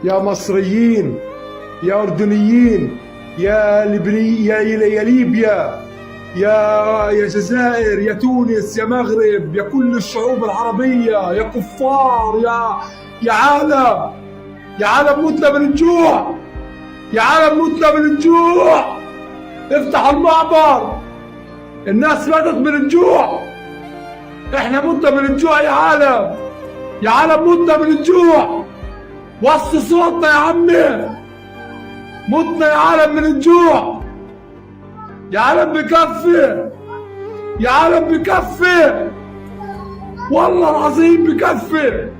يا مصريين، يا أردنيين، يا يا ليبيا، يا جزائر، يا تونس، يا مغرب، يا كل الشعوب العربية، يا كفار، يا عالم، يا عالم متنا من الجوع، يا عالم متنا من الجوع. افتحوا المعبر، الناس ماتت من الجوع، احنا متنا من الجوع يا عالم، يا عالم متنا من الجوع. وصي صوتنا يا عمي، متنا يا عالم من الجوع، يا عالم بكفي، يا عالم بكفي، والله العظيم بكفي.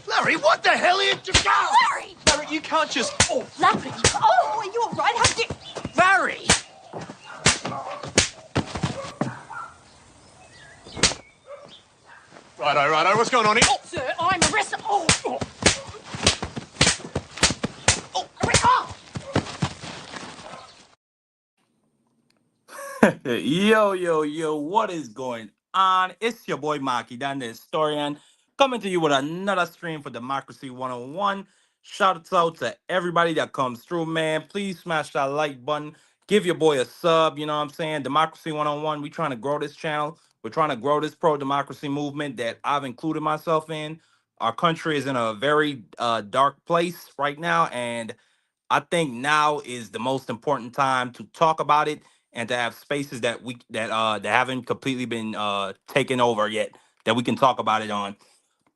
Larry, what the hell are you doing? Larry! Larry, you can't just... Oh, Larry! Oh, are you all right? How did... Larry! Righto, what's going on here? Oh, Sir, I'm arrested. Oh! Yo, what is going on? It's your boy Maki, Dan the historian, coming to you with another stream for Democracy 101. Shout out to everybody that comes through, man. Please smash that like button. Give your boy a sub, you know what I'm saying? Democracy 101, we trying to grow this channel. We're trying to grow this pro-democracy movement that I've included myself in. Our country is in a very dark place right now, and I think now is the most important time to talk about it and to have spaces that haven't completely been taken over yet that we can talk about it on.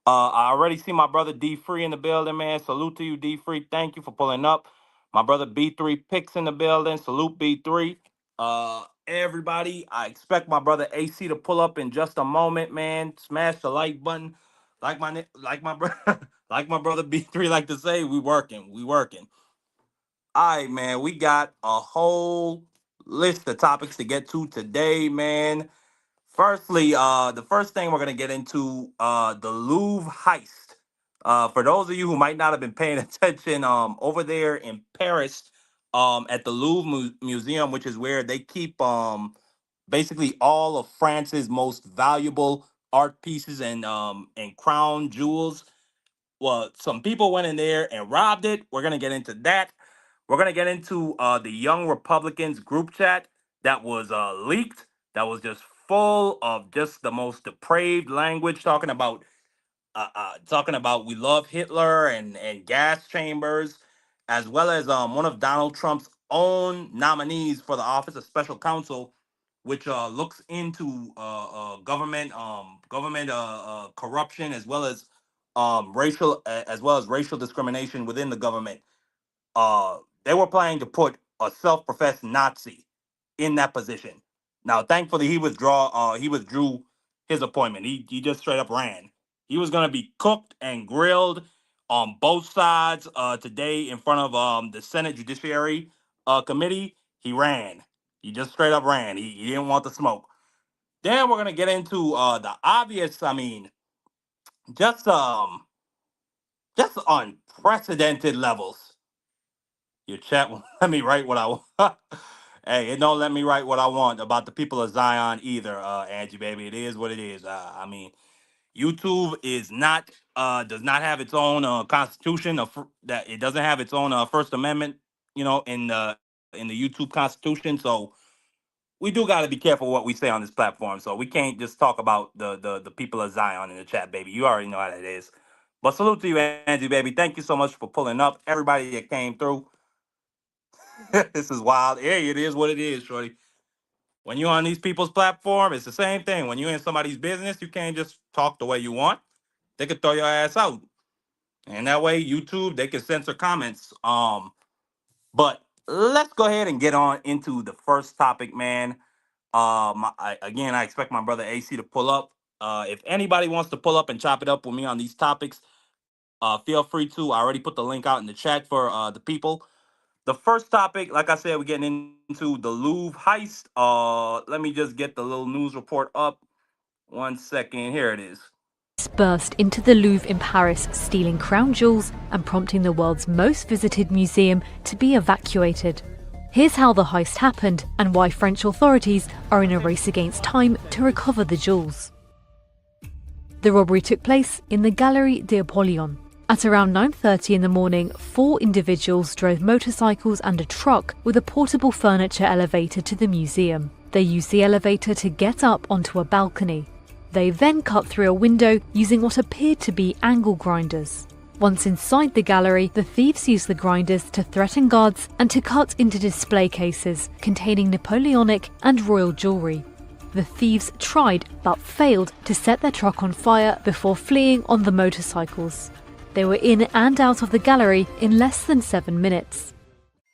I already see my brother D Free in the building, man. Salute to you, D Free. Thank you for pulling up. My brother B3 Picks in the building. Salute B3. Everybody, I expect my brother AC to pull up in just a moment, man. Smash the like button. Like my brother like my brother B3 like to say, we working. We working. All right, man. We got a whole list of topics to get to today, man. Firstly, the first thing we're gonna get into, the Louvre heist. For those of you who might not have been paying attention, over there in Paris, at the Louvre Museum, which is where they keep basically all of France's most valuable art pieces and crown jewels. Well, some people went in there and robbed it. We're gonna get into that. We're gonna get into the Young Republicans group chat that was leaked. That was just full of just the most depraved language, talking about we love Hitler and gas chambers, as well as one of Donald Trump's own nominees for the office of special counsel, which looks into government corruption as well as racial discrimination within the government. They were planning to put a self-professed Nazi in that position. Now, thankfully, he withdrew his appointment. He just straight up ran. He was gonna be cooked and grilled on both sides today in front of the Senate Judiciary Committee. He ran. He just straight up ran. He didn't want the smoke. Then we're gonna get into the obvious. I mean, just um, just unprecedented levels. Your chat won't let me write what I want. Hey, it don't let me write what I want about the people of Zion either, Angie baby. It is what it is. I mean, YouTube is not does not have its own constitution that it doesn't have its own First Amendment, in the YouTube Constitution. So we do got to be careful what we say on this platform. So we can't just talk about the people of Zion in the chat, baby. You already know how that is. But salute to you, Angie baby. Thank you so much for pulling up. Everybody that came through. This is wild. Hey, it is what it is, shorty. When you're on these people's platform, it's the same thing. When you're in somebody's business, you can't just talk the way you want. They could throw your ass out. And that way, YouTube, they can censor comments. But let's go ahead and get on into the first topic, man. Again, I expect my brother AC to pull up. If anybody wants to pull up and chop it up with me on these topics, feel free to. I already put the link out in the chat for the people. The first topic, like I said, we're getting into the Louvre heist. Let me just get the little news report up. One second. Here it is. Burst into the Louvre in Paris, stealing crown jewels and prompting the world's most visited museum to be evacuated. Here's how the heist happened and why French authorities are in a race against time to recover the jewels. The robbery took place in the Galerie d'Apollon. At around 9:30 in the morning, 4 individuals drove motorcycles and a truck with a portable furniture elevator to the museum. They used the elevator to get up onto a balcony. They then cut through a window using what appeared to be angle grinders. Once inside the gallery, the thieves used the grinders to threaten guards and to cut into display cases containing Napoleonic and royal jewellery. The thieves tried, but failed, to set their truck on fire before fleeing on the motorcycles. They were in and out of the gallery in less than 7 minutes.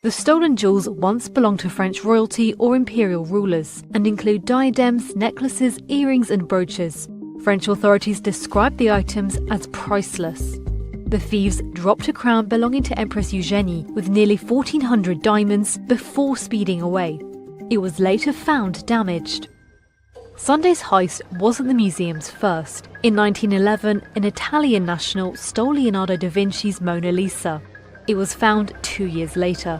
The stolen jewels once belonged to French royalty or imperial rulers and include diadems, necklaces, earrings and brooches. French authorities described the items as priceless. The thieves dropped a crown belonging to Empress Eugenie with nearly 1,400 diamonds before speeding away. It was later found damaged. Sunday's heist wasn't the museum's first. In 1911, an Italian national stole Leonardo da Vinci's Mona Lisa. It was found 2 years later.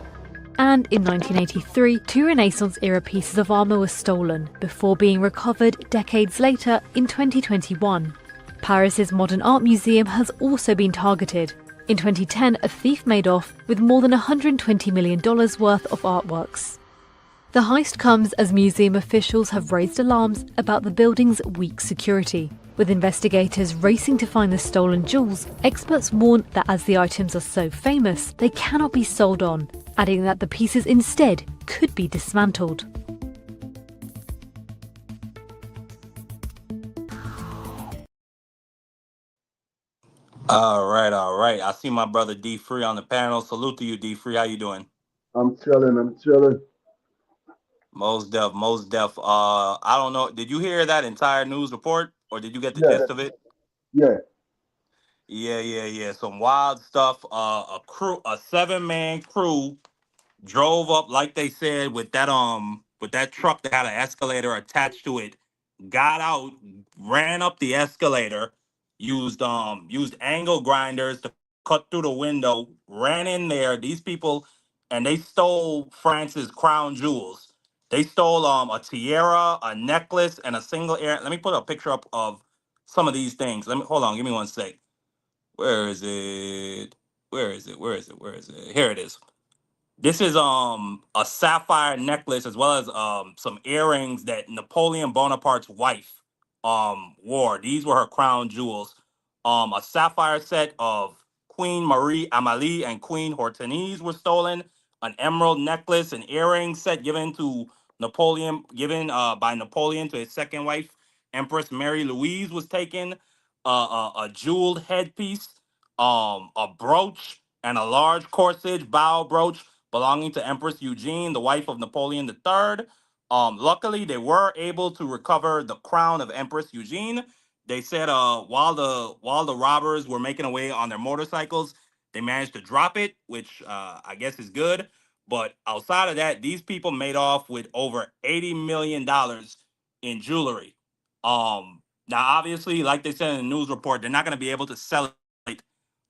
And in 1983, 2 Renaissance-era pieces of armour were stolen, before being recovered decades later in 2021. Paris's Modern Art Museum has also been targeted. In 2010, a thief made off with more than $120 million worth of artworks. The heist comes as museum officials have raised alarms about the building's weak security. With investigators racing to find the stolen jewels, experts warn that as the items are so famous, they cannot be sold on, adding that the pieces instead could be dismantled. All right, all right. I see my brother D Free on the panel. Salute to you, D Free. How you doing? I'm chilling. Most def, most def. I don't know. Did you hear that entire news report, or did you get the Yeah, gist of it? yeah. Yeah. Some wild stuff. A 7-man crew drove up like they said with that truck that had an escalator attached to it, got out, ran up the escalator, used angle grinders to cut through the window, ran in there, these people, and they stole France's crown jewels. They stole a tiara, a necklace, and a single ear. Let me put a picture up of some of these things. Let me hold on, give me one sec. Where is it? Where is it? Here it is. This is a sapphire necklace as well as some earrings that Napoleon Bonaparte's wife wore. These were her crown jewels. A sapphire set of Queen Marie Amélie and Queen Hortense were stolen. An emerald necklace and earring set given by Napoleon to his second wife, Empress Mary Louise, was taken. A jeweled headpiece, a brooch, and a large corsage bow brooch belonging to Empress Eugenie, the wife of Napoleon III. Luckily, they were able to recover the crown of Empress Eugenie. They said while the robbers were making away on their motorcycles, they managed to drop it, which I guess is good. But outside of that, these people made off with over $80 million in jewelry. Now, obviously, like they said in the news report, they're not going to be able to sell it.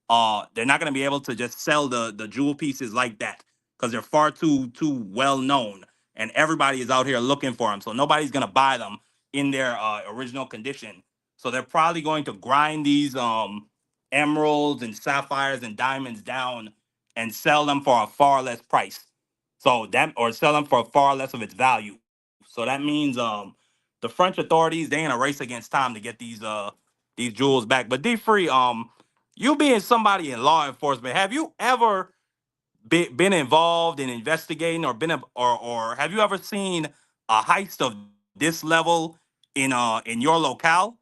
They're not going to be able to just sell the jewel pieces like that because they're far too well known, and everybody is out here looking for them. So nobody's going to buy them in their original condition. So they're probably going to grind these emeralds and sapphires and diamonds down and sell them for a far less price. So that or sell them for far less of its value. So that means the French authorities, they in a race against time to get these jewels back. But D Free, you being somebody in law enforcement, have you ever been involved in investigating or or have you ever seen a heist of this level in your locale?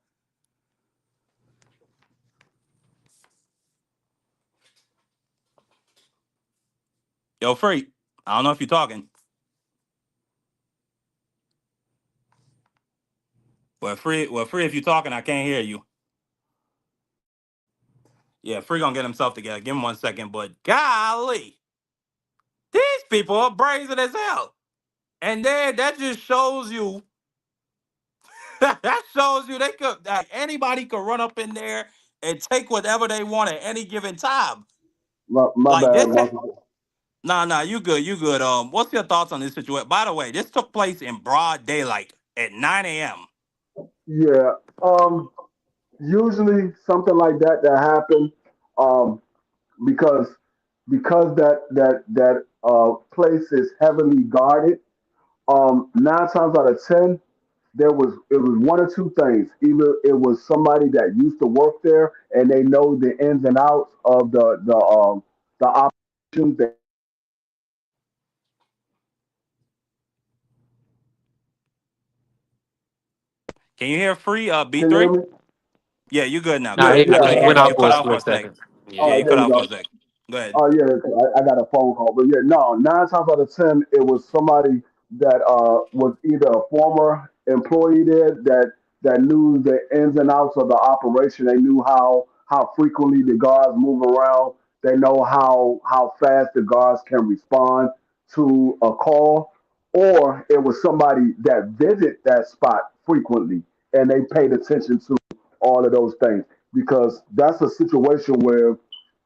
Yo, Free, I don't know if you're talking. Free, if you're talking, I can't hear you. Yeah, Free gonna get himself together. Give him one second. But golly, these people are brazen as hell. And then that just shows you That shows you they could anybody could run up in there and take whatever they want at any given time. My Like bad. this. Nah, you good, you good. What's your thoughts on this situation? By the way, this took place in broad daylight at 9 a.m. Yeah. Usually something like that happen. Um, because that place is heavily guarded. Nine times out of ten, it was one or two things. Either it was somebody that used to work there and they know the ins and outs of the operations. Can you hear free? Can you hear B3. me? Yeah, you good now. Go Nah, Yeah, ahead. it, I yeah. couldn't it hear went you. out You for cut a out for split a sec. second. Yeah, Yeah. you There cut you out for a go. sec. Go ahead. Oh yeah, I got a phone call, but yeah, no. Nine times out of ten, it was somebody that was either a former employee there that knew the ins and outs of the operation. They knew how frequently the guards move around. They know how fast the guards can respond to a call, or it was somebody that visit that spot frequently and they paid attention to all of those things because that's a situation where,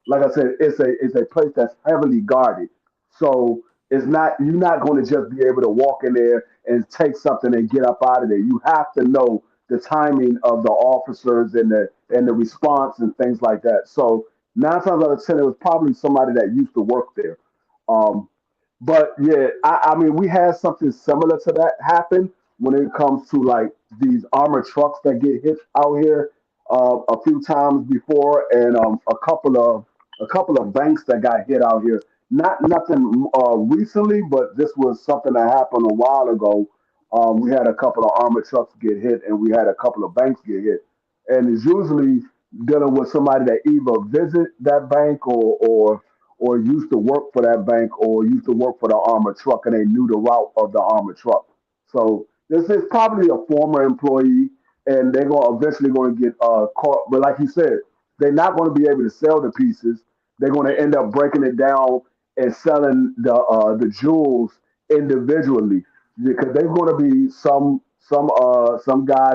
like I said, it's a place that's heavily guarded. So it's not you're not going to just be able to walk in there and take something and get up out of there. You have to know the timing of the officers and the response and things like that. So nine times out of ten, it was probably somebody that used to work there. Um, but yeah, I mean, we had something similar to that happen when it comes to like these armored trucks that get hit out here a few times before, and a couple of banks that got hit out here. Not nothing recently, but this was something that happened a while ago. We had a couple of armored trucks get hit, and we had a couple of banks get hit, and it's usually dealing with somebody that either visit that bank or used to work for that bank or used to work for the armored truck and they knew the route of the armored truck. So this is probably a former employee and they're going eventually going to get caught. But like you said, they're not going to be able to sell the pieces. They're going to end up breaking it down and selling the jewels individually because there's going to be some guy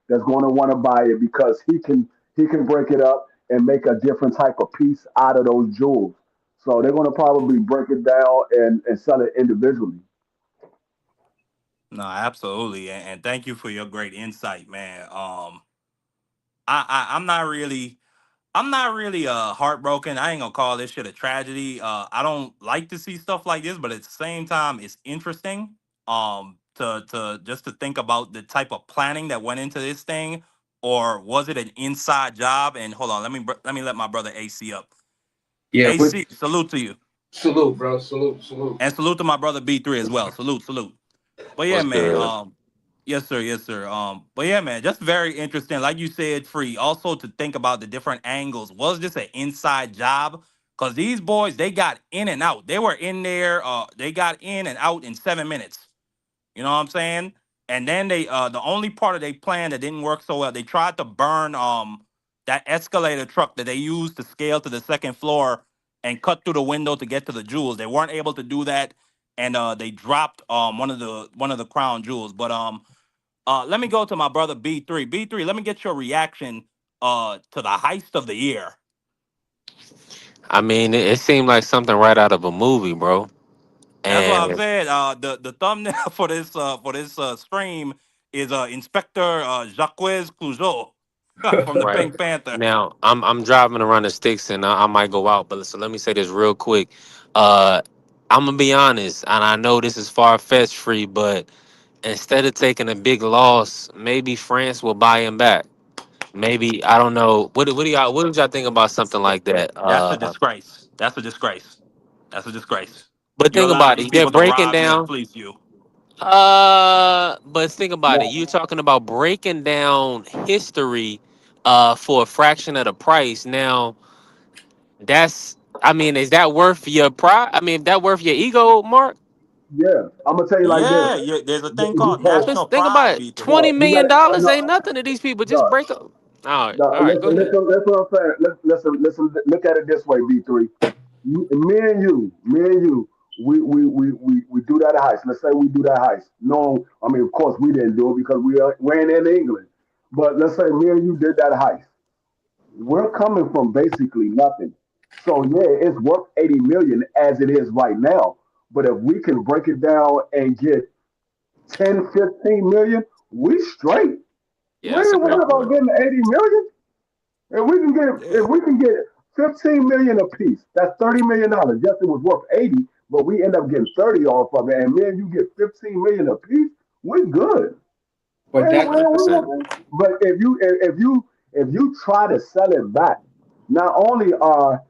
that's going to want to buy it because he can break it up and make a different type of piece out of those jewels. So they're going to probably break it down and sell it individually. No, absolutely, and thank you for your great insight, man. I'm not really. I'm not really heartbroken. I ain't gonna call this shit a tragedy. I don't like to see stuff like this, but at the same time, it's interesting. To just to think about the type of planning that went into this thing, or was it an inside job? And hold on, let me let my brother AC up. Yeah, with AC, salute to you, salute, bro. Salute, salute. and salute to my brother B3 as well. Salute, salute. But yeah, What's man. good? Yes, sir. Yes, sir. But yeah, man, just very interesting. Like you said, free. Also to think about the different angles. Was this an inside job? Cause these boys, they got in and out. They were in there. They got in and out in 7 minutes. You know what I'm saying? And then the only part of their plan that didn't work so well, they tried to burn that escalator truck that they used to scale to the second floor and cut through the window to get to the jewels. They weren't able to do that, and they dropped one of the crown jewels. But let me go to my brother B3. B3, let me get your reaction to the heist of the year. I mean, it seemed like something right out of a movie, bro. That's what I'm And saying. The thumbnail for this stream is Inspector Jacques Clouseau from the right Pink Panther. now, I'm driving around the sticks, and I might go out. But so let me say this real quick. Uh, I'm gonna be honest, and I know this is far fetched, free, but instead of taking a big loss, maybe France will buy him back. Maybe I don't know. What do y'all think about something like that? That's a disgrace. That's a disgrace. That's a disgrace. But You think allow about these it. They're people to breaking rob you and down. fleece you. But think about it. No, You're talking about breaking down history, for a fraction of the price. Now, I mean, is that worth your pride? I mean, is that worth your ego, Mark? yeah, I'm gonna tell you like this Yeah, there's a thing called because Just national think about pride, it. B3. $20 you got million to dollars ain't no, nothing to these people. Just no, break up. no, All right, go ahead. listen, what I'm saying. Listen. Look at it this way, B3. Me and you. we do that heist. Let's say we do that heist. No, I mean, of course, we didn't do it because we ain't in England. But let's say me and you did that heist. We're coming from basically nothing. So yeah, it's worth 80 million as it is right now. But if we can break it down and get 10, 15 million, we straight. Yeah, We that's a ain't great worried about point. getting 80 million. Yeah. If we can get 15 million apiece, that's $30 million. Yes, it was worth 80, but we end up getting 30 off of it, and man, you get 15 million apiece, we good. But that Hundred percent. But if you try to sell it back, not only are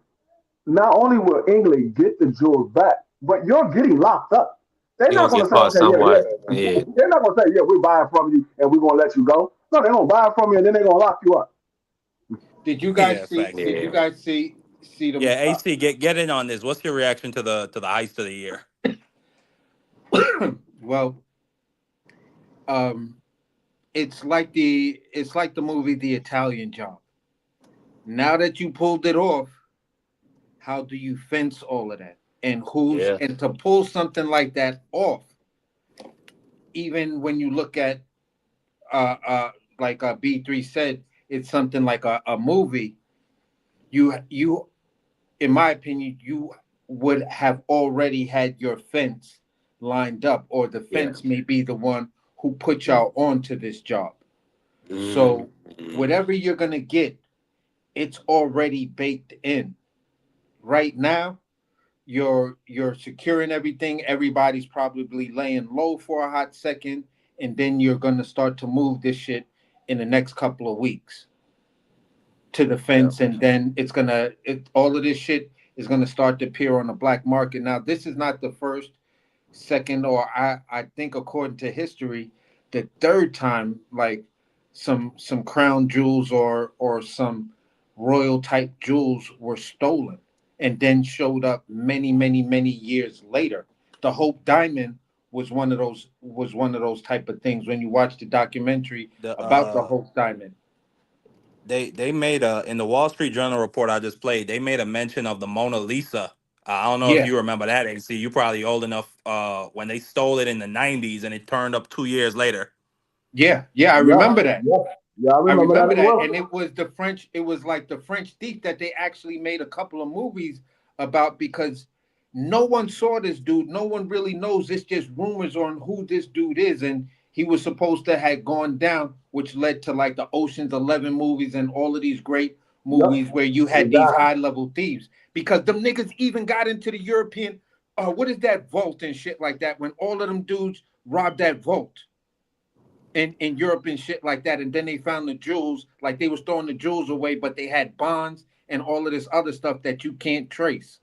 not only will England get the jewels back, but you're getting locked up. They're You not gonna going get to say, caught okay, yeah, somewhat. yeah. Yeah. They're not going to say, yeah, we're buying from you and we're going to let you go. No, they're going to buy it from you and then they're going to lock you up. did you guys Yeah, see? facts. Did you Yeah. guys see them? Yeah, AC, get in on this. What's your reaction to the heist of the year? Well, um, it's like the movie The Italian Job. Now that you pulled it off, how do you fence all of that? Yeah. And to pull something like that off, even when you look at like B3 said, it's something like a movie. You in my opinion, you would have already had your fence lined up, or the Yeah. fence may be the one who put y'all onto this job. Mm. So whatever you're gonna get, it's already baked in. Right now, you're securing everything. Everybody's probably laying low for a hot second, and then you're gonna start to move this shit in the next couple of weeks to the Yeah. fence, and then all of this shit is gonna start to appear on the black market. Now, this is not the first, second, or I think according to history, the third time like some crown jewels or some royal type jewels were stolen and then showed up many years later. The Hope Diamond was one of those type of things when you watch the documentary The about the Hope Diamond. they made a in the Wall Street Journal report I just played. They made a mention of the Mona Lisa. I don't know if Yeah, you remember that, AC. You probably old enough when they stole it in the '90s and it turned up 2 years later. yeah, I Yeah, remember that. yeah, yeah. I I remember that remember as that, well. and it was like the French thief that they actually made a couple of movies about, because no one saw this dude. No one really knows. It's just rumors on who this dude is, and he was supposed to have gone down, which led to like the Ocean's 11 movies and all of these great Yep, movies where you had these exactly. high level thieves. Because them niggas even got into the European, what is that vault and shit like that, when all of them dudes robbed that vault in Europe and shit like that. And then they found the jewels, like they was throwing the jewels away, but they had bonds and all of this other stuff that you can't trace.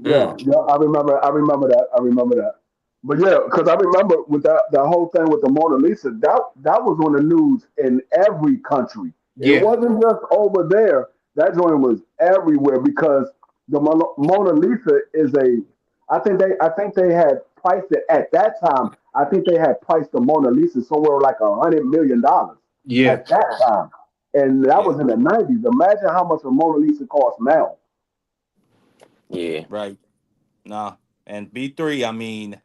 Yeah, Mm. yeah. I remember that. I remember that. But yeah, because I remember with that whole thing with the Mona Lisa, that was on the news in every country. It Yeah, wasn't just over there. That joint was everywhere because the Mona Lisa is a. I think they had priced it at that time. I think they had priced the Mona Lisa somewhere like $100 million yeah. at that time, and that Yeah, was in the '90s. Imagine how much a Mona Lisa costs now. Yeah. right. Nah. And B3, I mean,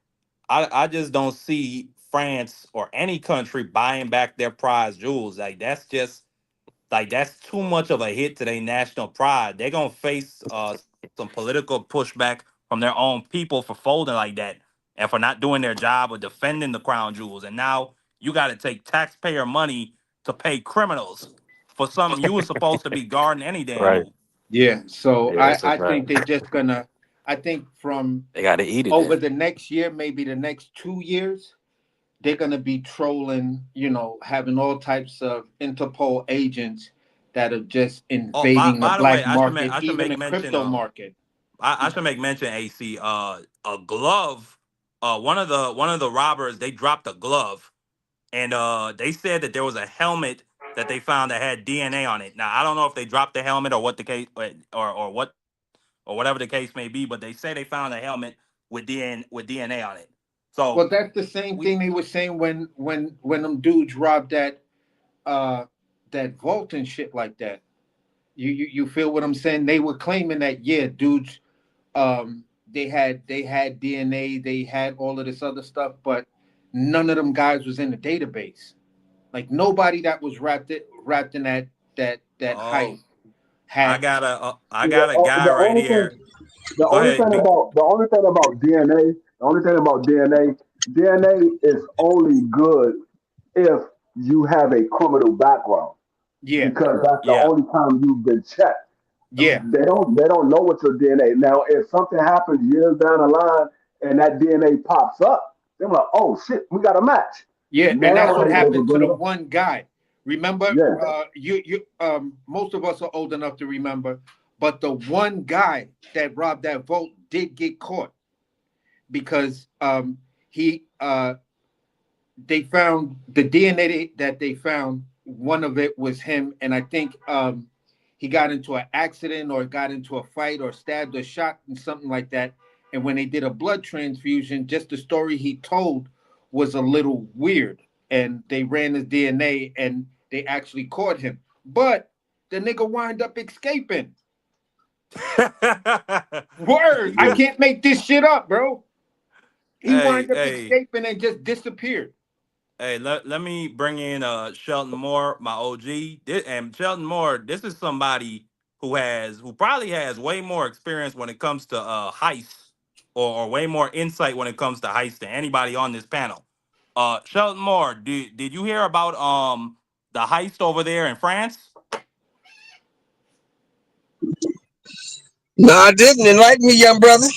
I just don't see France or any country buying back their prize jewels. Like that's too much of a hit to their national pride. They're gonna face some political pushback from their own people for folding like that and for not doing their job of defending the crown jewels. And now you got to take taxpayer money to pay criminals for something you were supposed to be guarding any damn Right. move. Yeah. So Yeah, I, that's a I fact. think they're just gonna, I think from They got to eat it over then. the next year, maybe the next 2 years, they're gonna be trolling, having all types of Interpol agents that are just Oh, invading the by the way, black market, I should even make the mention. crypto market. I should make mention, AC. A glove. One of the robbers, they dropped a glove, and they said that there was a helmet that they found that had DNA on it. Now I don't know if they dropped the helmet or what the case or what or whatever the case may be, but they say they found a helmet with DNA on it. So Well, that's the same we thing they were saying when them dudes robbed uh that vault and shit like that. You feel what I'm saying? They were claiming that, yeah, dudes, um they had DNA, they had all of this other stuff, but none of them guys was in the database. Like nobody that was wrapped in that Oh, heist had. I got a guy right here. The Go only ahead. thing about the only thing about DNA, the only thing about DNA is only good if you have a criminal background Yeah, because that's the Yeah. only time you've been checked. yeah, They don't know what's your DNA. Now, if something happens years down the line and that DNA pops up, they're like, oh shit, we got a match. yeah, and that's Now what they able to happened to bring the it up. one guy. Remember, Yeah, most of us are old enough to remember, but the one guy that robbed that vault did get caught because he they found the DNA that they found. One of it was him, and I think he got into an accident or got into a fight or stabbed or shot and something like that. And when they did a blood transfusion, just the story he told was a little weird. And they ran his DNA and they actually caught him. But the nigga wind up escaping. Word. I can't make this shit up, bro. He hey, wind up hey, escaping and just disappeared. hey, let me bring in Shelton Moore, my OG. And Shelton Moore, this is somebody who probably has way more experience when it comes to heists or way more insight when it comes to heists than anybody on this panel. Shelton Moore, did you hear about the heist over there in France? No, I didn't. Enlighten me, young brother.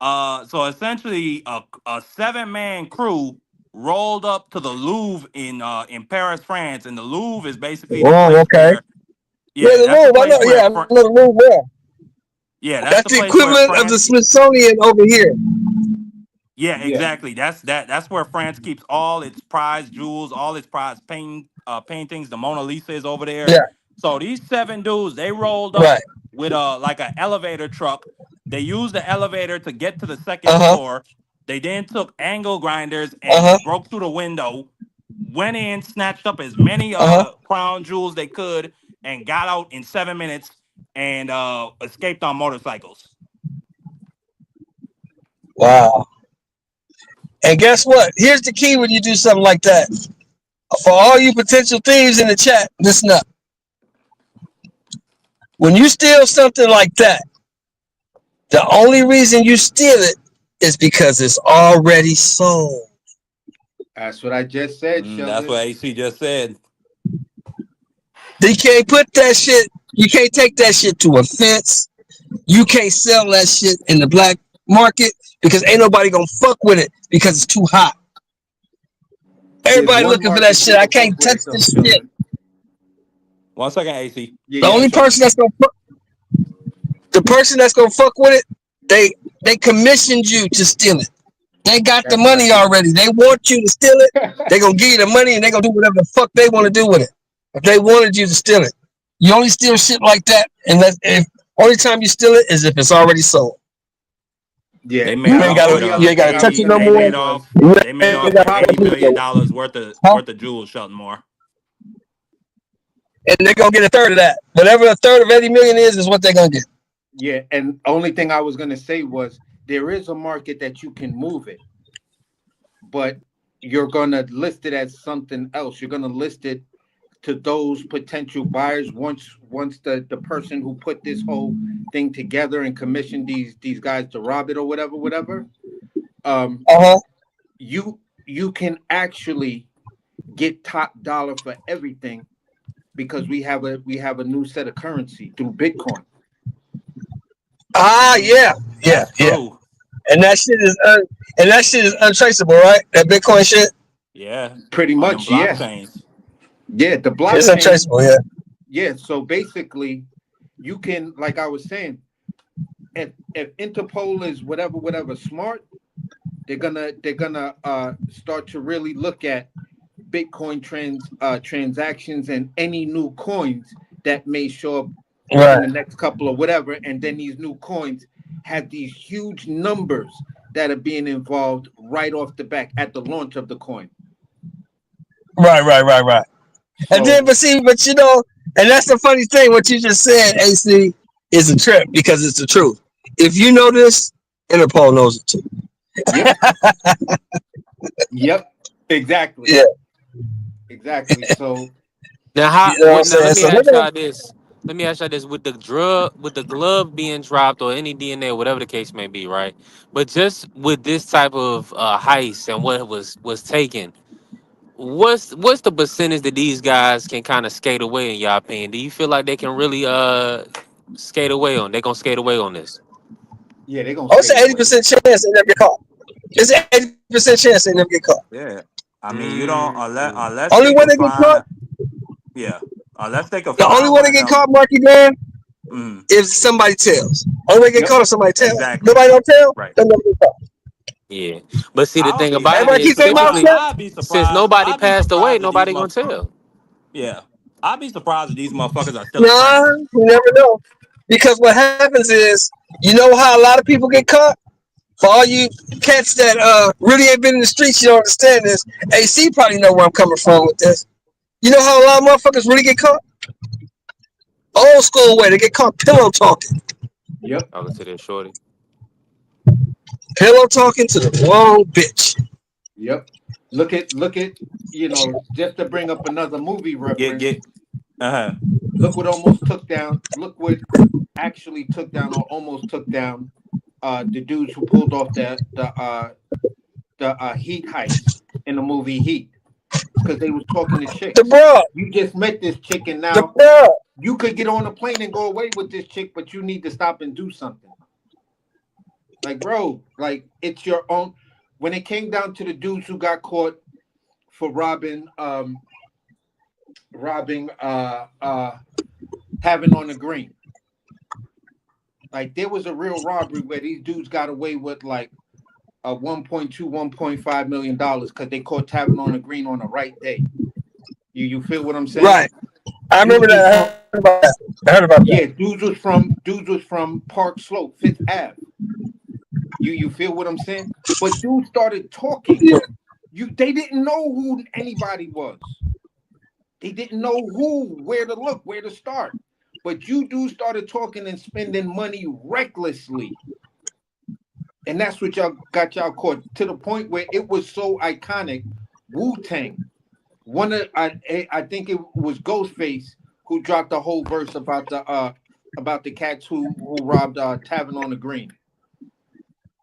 So essentially, a 7-man crew rolled up to the Louvre in Paris, France, and the Louvre is basically the Oh, place okay. where, Yeah, yeah, the that's the Louvre. I place know. where, Yeah, I know the Louvre. Where? yeah, that's the That's the place where equivalent of the France. Smithsonian over here. Yeah, Yeah. exactly. That's where France keeps all its prized jewels, all its prized paintings. The Mona Lisa is over there. Yeah, So these 7 dudes, they rolled up right. with like an elevator truck. They used the elevator to get to the second Uh huh. floor. They then took angle grinders Uh huh. and broke through the window, went in, snatched up as many Uh huh. crown jewels they could, and got out in 7 minutes and escaped on motorcycles. Wow. And guess what? Here's the key when you do something like that. For all you potential thieves in the chat, listen up. When you steal something like that, the only reason you steal it is because it's already sold. That's what I just said, That's Sheldon. what AC just said. They can't put that shit. You can't take that shit to a fence. You can't sell that shit in the black market because ain't nobody gonna fuck with it because it's too hot. There's Everybody one looking for that market shit. you I can fuck can't with touch it though, this shit. Sheldon. 1 second, AC. Yeah, The yeah, only sure. person that's gonna fuck, the person that's gonna fuck with it, they commissioned you to steal it. They got the That's what I money said. already. They want you to steal it. They gonna give you the money and they gonna do whatever the fuck they want to do with it. If they wanted you to steal it, you only steal shit like that, and if only time you steal it is if it's already sold. Yeah. They made You ain't Now, off all with gotta the you other ain't thing gotta I was touch it 80. no gonna They more. say made was off. You They made ain't off the with gotta touch problem. $80 huh? worth of jewels, Shelton Moore. And they're gonna get a third of that. Whatever a third of 80 million is what they're gonna get. Yeah, and only thing I was gonna say was there is a market that you can move it, but you're gonna list it as something else. You're gonna list it to those potential buyers once the person who put this whole thing together and commissioned these guys to rob it or whatever. Um, Uh-huh. you can actually get top dollar for everything because we have a new set of currency through Bitcoin. Ah, yeah. Yeah, That's yeah. true. And that shit is untraceable, right? That Bitcoin shit? Yeah, Pretty on them much, yeah. blockchains. Yeah, the It's blockchain. untraceable, yeah. Yeah, so basically, you can, like I was saying, if Interpol is whatever smart, they're gonna start to really look at Bitcoin transactions and any new coins that may show up within Right. the next couple of whatever, and then these new coins have these huge numbers that are being involved right off the back at the launch of the coin. Right. And then, So but you know, and that's the funny thing. What you just said, AC, is a trip because it's the truth. If you know this, Interpol knows it too. Yep. Yep. Exactly. Yeah, Exactly. So Now, how? you know what I'm Now, saying. let me So ask y'all this. Let me ask y'all this: with the glove being dropped, or any DNA, whatever the case may be, right? But just with this type of heist and what was taken, what's the percentage that these guys can kind of skate away in y'all opinion? Do you feel like they can really skate away on? They gonna skate away on this? yeah, they're gonna oh, it's skate an away. 80% chance they never get caught. It's an 80% chance they never get caught. Yeah. I mean, you don't Mm. unless Only they way could they get caught, find. Yeah. Unless they could the only find way one they of get them. caught, Marky Man, Mm, if somebody tells. Only way they get Yep. caught if somebody tells. exactly. Nobody don't tell, Right. they never get caught. Yeah, but see, the I'll thing be about I it Everybody is, keep their mouth I typically, shut. I'd be since surprised. nobody I'd be passed away, surprised if these nobody gonna motherfuckers. tell. Yeah. I'd be surprised if these motherfuckers are still in Nah, France. you never know. Because what happens is, you know how a lot of people get caught? For all you cats that really ain't been in the streets, you don't understand this. AC probably know where I'm coming from with this. You know how a lot of motherfuckers really get caught? Old school way, they get caught pillow talking. Yep. I was to that shorty. Pillow talking to the wrong bitch. Yep. Look at just to bring up another movie reference. Get uh-huh. Look what almost took down. Look what actually took down or almost took down the dudes who pulled off the Heat heist in the movie Heat because they was talking to The chicks. broad, You just met this chick and the now broad. you could get on a plane and go away with this chick, but you need to stop and do something. Like, bro, like it's your own. When it came down to the dudes who got caught for robbing having on the green. Like there was a real robbery where these dudes got away with like a 1.2, $1.5 million because they caught Tavern on the Green on the right day. You feel what I'm saying? Right. I remember Dudes that. was I from heard about that. I heard about that. yeah, dudes was from Park Slope, Fifth Ave. You feel what I'm saying? But dudes started talking. Yeah. They didn't know who anybody was. They didn't know where to look, where to start. But you dudes started talking and spending money recklessly. And that's what y'all got y'all caught to the point where it was so iconic. Wu-Tang. One of I think it was Ghostface who dropped the whole verse about the cats who robbed Tavern on the Green.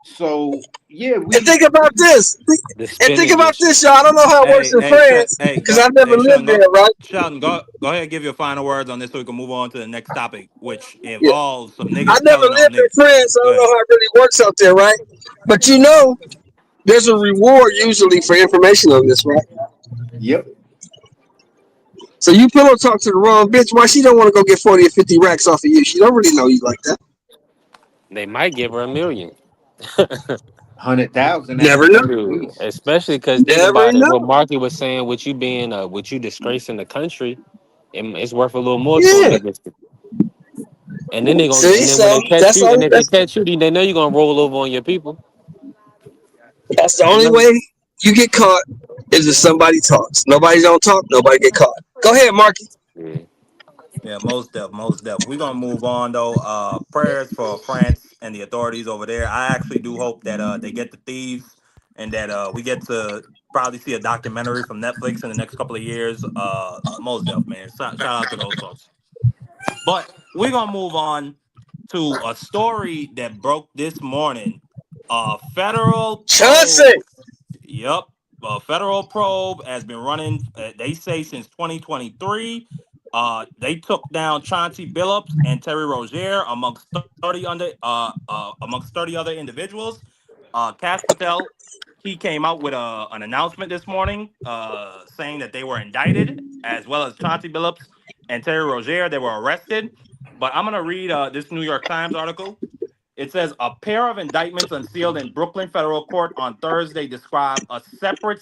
So yeah, And think about this. The And think spinach about dish. this, y'all. I don't know how it works Hey, in hey, France because I've never lived Sheldon, there, right? Go ahead and give your final words on this so we can move on to the next topic, which Yeah. involves some I niggas never telling on lived in niggas. France, so I Go don't know ahead. how it really works out there, right? But you know, there's a reward usually for information on this, right? yep. So you pillow talk to the wrong bitch. Why she don't want to go get 40 or 50 racks off of you? She don't really know you like that. They might give her 1 million. 100,000 at the Never know. very Dude, least. especially because think Never about it. What know. Marky was saying, with you being, with you disgracing the country, it's worth a little more to a Yeah. nigga. And then See, and then when so they catch that's you, all. and if they catch you, they know you're gonna roll over on your people. That's the You only know? way you get caught is if somebody talks. Nobody don't talk. Nobody get caught. Go ahead, Marky. Yeah. Yeah, most def. We're gonna move on though. Prayers for France and the authorities over there. I actually do hope that they get the thieves and that we get to probably see a documentary from Netflix in the next couple of years. Most def, man. Shout out to those folks. But we're gonna move on to a story that broke this morning. A federal Chauncey. probe. Yep. A federal probe has been running, they say, since 2023. They took down Chauncey Billups and Terry Rozier amongst 30 other individuals. Cash Patel, he came out with an announcement this morning saying that they were indicted, as well as Chauncey Billups and Terry Rozier. They were arrested. But I'm gonna read this New York Times article. It says a pair of indictments unsealed in Brooklyn federal court on Thursday describe separate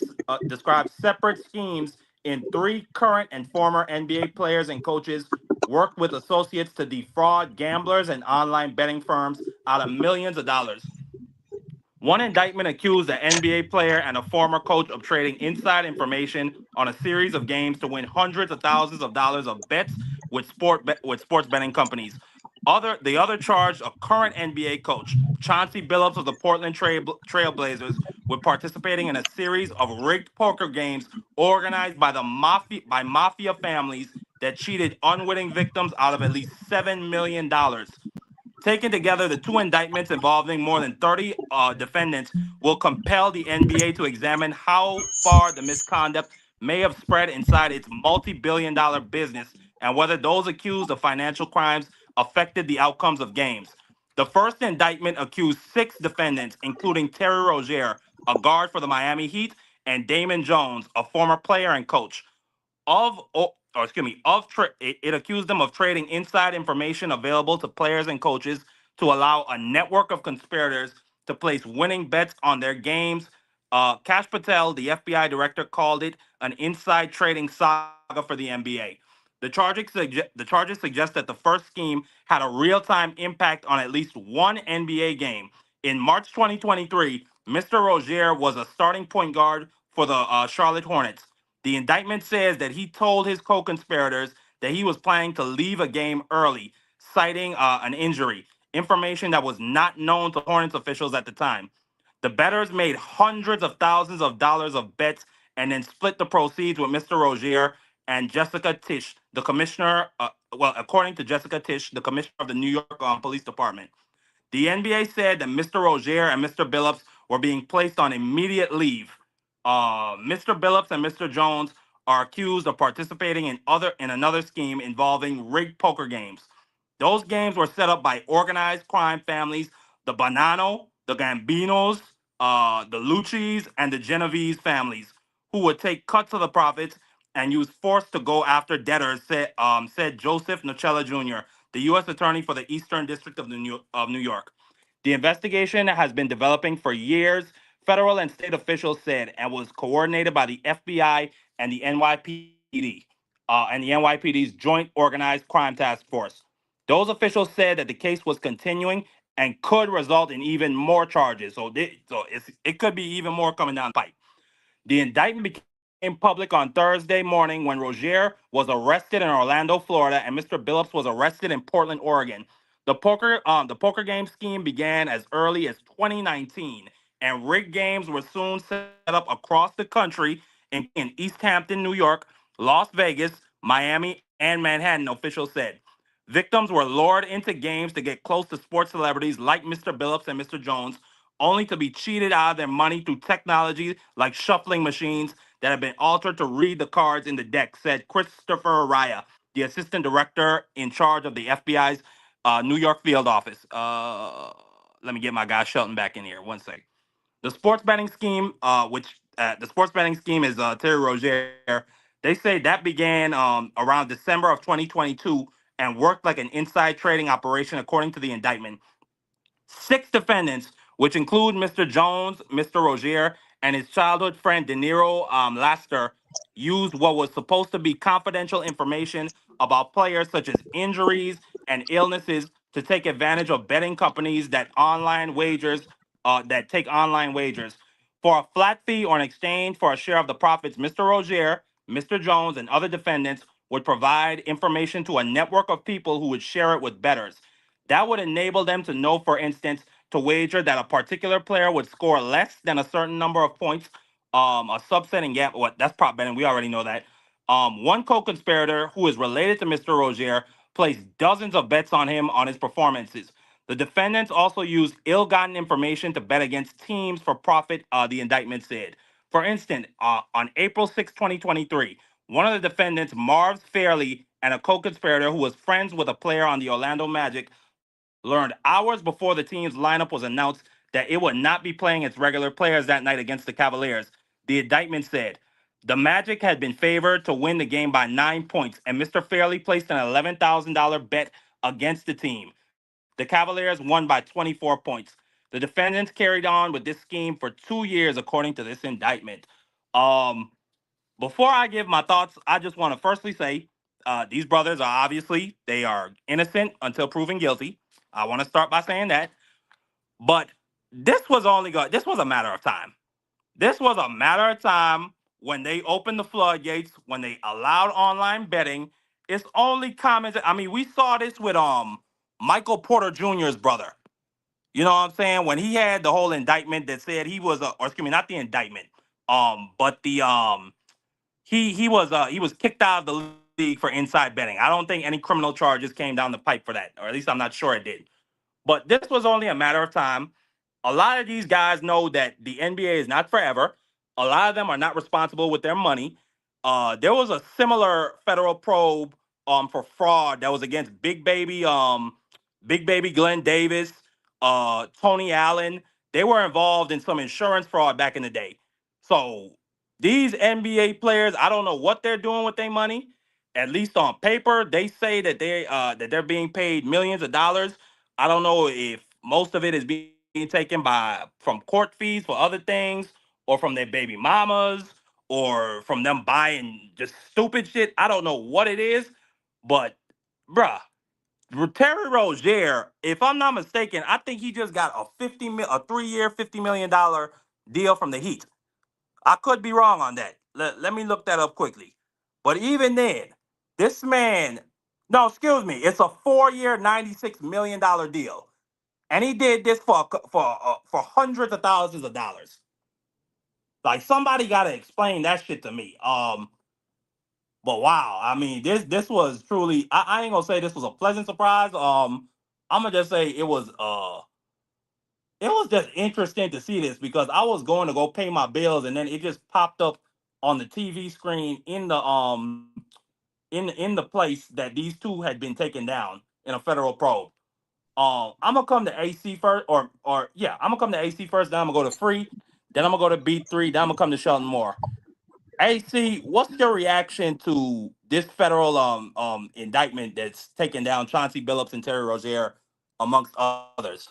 schemes in three current and former NBA players and coaches worked with associates to defraud gamblers and online betting firms out of millions of dollars. One indictment accused an NBA player and a former coach of trading inside information on a series of games to win hundreds of thousands of dollars of bets with sports betting companies. The other charged a current NBA coach. Chauncey Billups of the Portland Trailblazers were participating in a series of rigged poker games organized by mafia families that cheated unwitting victims out of at least $7 million. Taken together, the two indictments involving more than 30 defendants will compel the NBA to examine how far the misconduct may have spread inside its multi billion-dollar business and whether those accused of financial crimes affected the outcomes of games. The first indictment accused six defendants, including Terry Rozier, a guard for the Miami Heat, and Damon Jones, a former player and coach it accused them of trading inside information available to players and coaches to allow a network of conspirators to place winning bets on their games. Kash Patel, the FBI director, called it an inside trading saga for the NBA. The charges suggest that the first scheme had a real-time impact on at least one NBA game. In March 2023, Mr. Rozier was a starting point guard for the Charlotte Hornets. The indictment says that he told his co-conspirators that he was planning to leave a game early, citing an injury, information that was not known to Hornets officials at the time. The bettors made hundreds of thousands of dollars of bets and then split the proceeds with Mr. Rozier and Jessica Tisch, the commissioner. According to Jessica Tisch, the commissioner of the New York Police Department. The NBA said that Mr. Rozier and Mr. Billups were being placed on immediate leave. Mr. Billups and Mr. Jones are accused of participating in another scheme involving rigged poker games. Those games were set up by organized crime families, the Bonanno, the Gambinos, the Luccis, and the Genovese families, who would take cuts of the profits and use force to go after debtors, said Joseph Nocella Jr., the U.S. Attorney for the Eastern District of New York. The investigation has been developing for years, federal and state officials said, and was coordinated by the FBI and the NYPD's Joint Organized Crime Task Force. Those officials said that the case was continuing and could result in even more charges. It could be even more coming down the pipe. The indictment became public on Thursday morning when Rozier was arrested in Orlando, Florida, and Mr. Billups was arrested in Portland, Oregon. The poker game scheme began as early as 2019, and rigged games were soon set up across the country in East Hampton, New York, Las Vegas, Miami, and Manhattan, officials said. Victims were lured into games to get close to sports celebrities like Mr. Billups and Mr. Jones, only to be cheated out of their money through technology like shuffling machines that have been altered to read the cards in the deck, said Christopher Raya, the assistant director in charge of the FBI's New York field office. Let me get my guy Shelton back in here. One sec. The sports betting scheme is Terry Rozier. They say that began around December of 2022 and worked like an inside trading operation, according to the indictment. Six defendants, which include Mr. Jones, Mr. Rozier, and his childhood friend De Niro Laster, used what was supposed to be confidential information about players such as injuries and illnesses to take advantage of betting companies that take online wagers. For a flat fee or in exchange for a share of the profits, Mr. Rozier, Mr. Jones, and other defendants would provide information to a network of people who would share it with bettors. That would enable them to know, for instance, to wager that a particular player would score less than a certain number of points. A subset and gap. What that's prop betting. We already know that. One co-conspirator who is related to Mr. Rozier placed dozens of bets on him on his performances. The defendants also used ill-gotten information to bet against teams for profit. The indictment said. For instance, on April 6, 2023, one of the defendants, Marv Fairley, and a co-conspirator who was friends with a player on the Orlando Magic, learned hours before the team's lineup was announced that it would not be playing its regular players that night against the Cavaliers. The indictment said the Magic had been favored to win the game by 9 points, and Mr. Fairley placed an $11,000 bet against the team. The Cavaliers won by 24 points. The defendants carried on with this scheme for 2 years, according to this indictment. Um, Before I give my thoughts, I just want to firstly say these brothers are obviously they are innocent until proven guilty. I want to start by saying that. But this was a matter of time. This was a matter of time when they opened the floodgates, when they allowed online betting. It's only common. I mean, we saw this with Michael Porter Jr.'s brother. You know what I'm saying? When he had the whole indictment that said he was or excuse me, not the indictment, but the he was kicked out of the league for inside betting. I don't think any criminal charges came down the pipe for that, or at least I'm not sure it did. But this was only a matter of time. A lot of these guys know that the NBA is not forever. A lot of them are not responsible with their money. There was a similar federal probe for fraud that was against Big Baby Glenn Davis, Tony Allen. They were involved in some insurance fraud back in the day. So these NBA players, I don't know what they're doing with their money. At least on paper, they say that they're being paid millions of dollars. I don't know if most of it is being taken from court fees for other things, or from their baby mamas, or from them buying just stupid shit. I don't know what it is, but bruh, Terry Rozier, if I'm not mistaken, I think he just got a 3-year, $50 million deal from the Heat. I could be wrong on that. Let me look that up quickly. But even then, this man, no, excuse me, it's a 4-year, $96 million deal, and he did this for hundreds of thousands of dollars. Like somebody got to explain that shit to me. But wow, I mean, this was truly. I ain't gonna say this was a pleasant surprise. I'm gonna just say it was just interesting to see this because I was going to go pay my bills and then it just popped up on the TV screen in the place that these two had been taken down in a federal probe. I'm gonna come to AC first, or yeah, I'm gonna come to AC first. Then I'm gonna go to Free. Then I'm gonna go to B3. Then I'm gonna come to Shelton Moore. AC, what's your reaction to this federal indictment that's taken down Chauncey Billups and Terry Rozier, amongst others?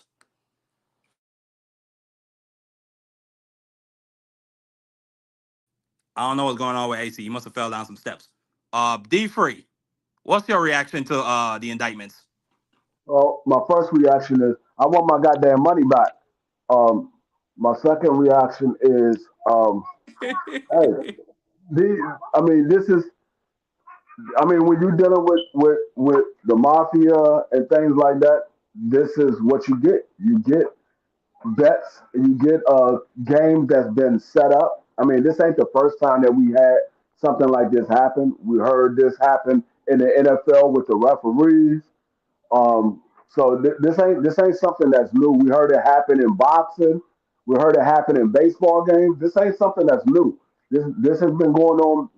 I don't know what's going on with AC. He must have fell down some steps. D Free, what's your reaction to the indictments? Well, my first reaction is I want my goddamn money back. Um, my second reaction is, hey, I mean, this is, I mean, when you're dealing with the mafia and things like that, this is what you get. You get bets, you get a game that's been set up. I mean, this ain't the first time that we had something like this happen. We heard this happen in the NFL with the referees. So this ain't something that's new. We heard it happen in boxing. We heard it happen in baseball games. This ain't something that's new. This has been going on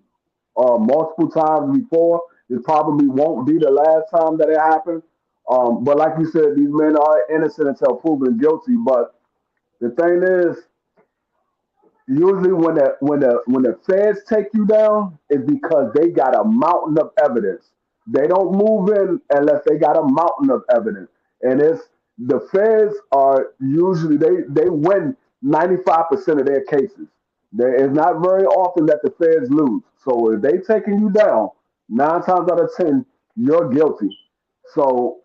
multiple times before. It probably won't be the last time that it happens. But like you said, these men are innocent until proven guilty. But the thing is, usually when the feds take you down is because they got a mountain of evidence. They don't move in unless they got a mountain of evidence. And it's the feds are usually they win 95% of their cases. There is not very often that the feds lose. So if they taking you down, 9 times out of 10, you're guilty. So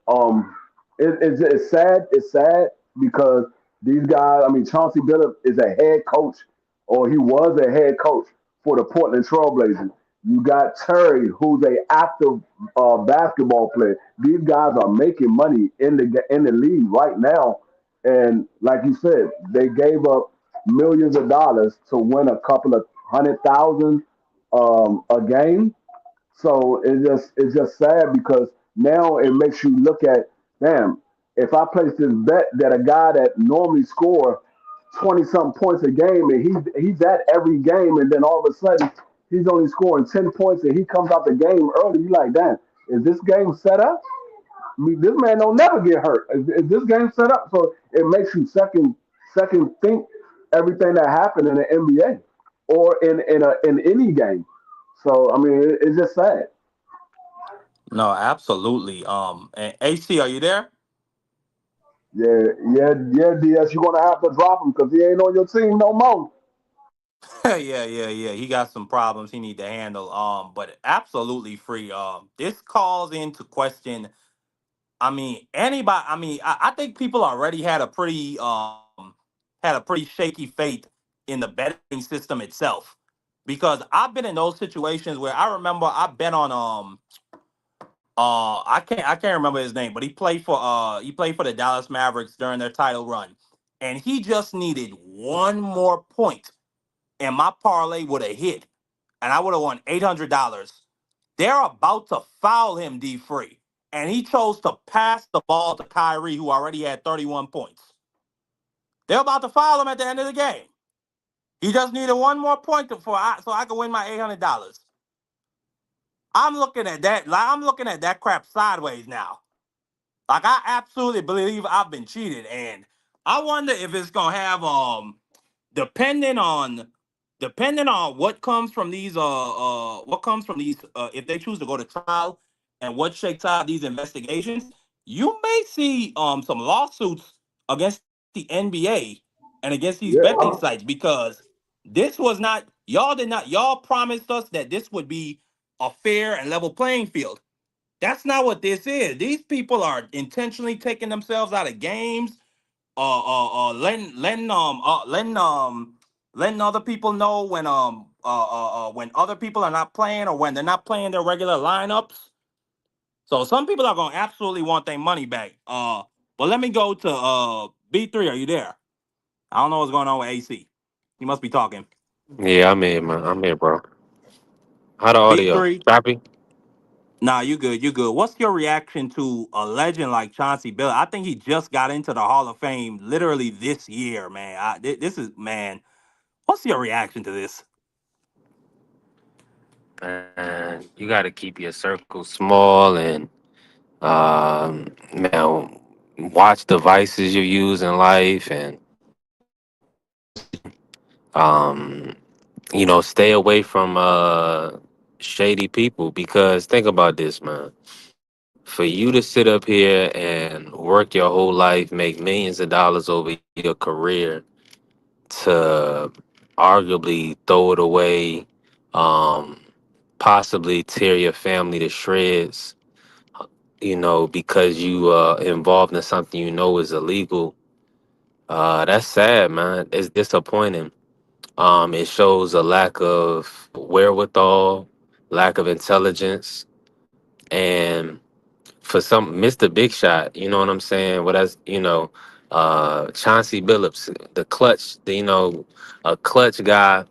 it's sad. It's sad because these guys. I mean, Chauncey Billups is a head coach, or he was a head coach for the Portland Trailblazers. You got Terry, who's a active basketball player. These guys are making money in the league right now, and like you said, they gave up millions of dollars to win a couple of 100,000 a game. So it's just sad because now it makes you look at, damn, if I place this bet that a guy that normally score 20 something points a game and he's at every game and then all of a sudden he's only scoring 10 points and he comes out the game early, you like, damn, is this game set up? I mean, this man don't never get hurt. Is this game set up? So it makes you second think everything that happened in the NBA or in any game. So I mean, it's just sad. No, absolutely. And AC, are you there? Yeah, yeah, yeah, DS, you're gonna have to drop him because he ain't on your team no more. Yeah. He got some problems he need to handle. But absolutely free. This calls into question. I mean, anybody. I mean, I think people already had a pretty shaky faith in the betting system itself, because I've been in those situations where I remember I bet on I can't remember his name, but he played for the Dallas Mavericks during their title run, and he just needed one more point, and my parlay would have hit, and I would have won $800. They're about to foul him, D free, and he chose to pass the ball to Kyrie, who already had 31 points. They're about to foul him at the end of the game. He just needed one more point so I could win my $800. I'm looking at that. Like, I'm looking at that crap sideways now. Like, I absolutely believe I've been cheated, and I wonder if it's gonna have depending on depending on what comes from these if they choose to go to trial and what shakes out these investigations, you may see some lawsuits against the NBA and against these Yeah, betting sites, because this was not y'all promised us that this would be a fair and level playing field. That's not what this is. These people are intentionally taking themselves out of games, letting other people know when other people are not playing, or when they're not playing their regular lineups. So some people are gonna absolutely want their money back. But let me go to B3. Are you there? I don't know what's going on with AC. You must be talking. Yeah, I'm here, man. I'm here, bro. How the audio? B3. Choppy? Nah, you good. You good. What's your reaction to a legend like Chauncey Billups? I think he just got into the Hall of Fame literally this year, man. This is man. What's your reaction to this? And you got to keep your circle small and, man, watch the vices you use in life and, um, stay away from shady people, because think about this, man. For you to sit up here and work your whole life, make millions of dollars over your career, to arguably throw it away, um, possibly tear your family to shreds, because you involved in something is illegal. That's sad, man. It's disappointing. It shows a lack of wherewithal, lack of intelligence, and for some Mr. Big Shot, you know what I'm saying? Well, that's Chauncey Billups, the clutch, a clutch guy,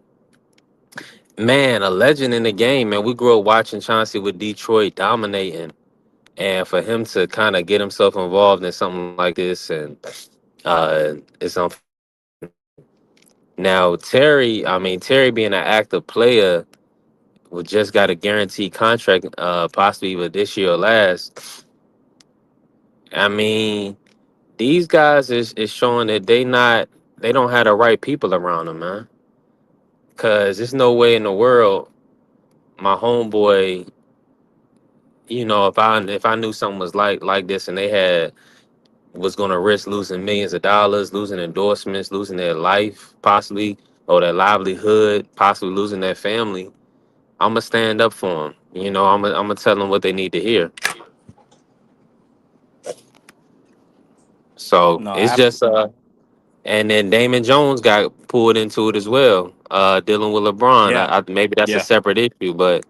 man, a legend in the game, man. We grew up watching Chauncey with Detroit dominating, and for him to kind of get himself involved in something like this, and it's now Terry. I mean, Terry being an active player, we just got a guaranteed contract, possibly either this year or last. I mean, these guys is showing that they don't have the right people around them, man. Cause there's no way in the world my homeboy, if I knew something was like this, and they was gonna risk losing millions of dollars, losing endorsements, losing their life possibly, or their livelihood, possibly losing their family, I'm gonna stand up for them. I'm gonna tell them what they need to hear. So No, it's just and then Damon Jones got pulled into it as well, dealing with LeBron. yeah, Maybe that's a yeah. separate issue, but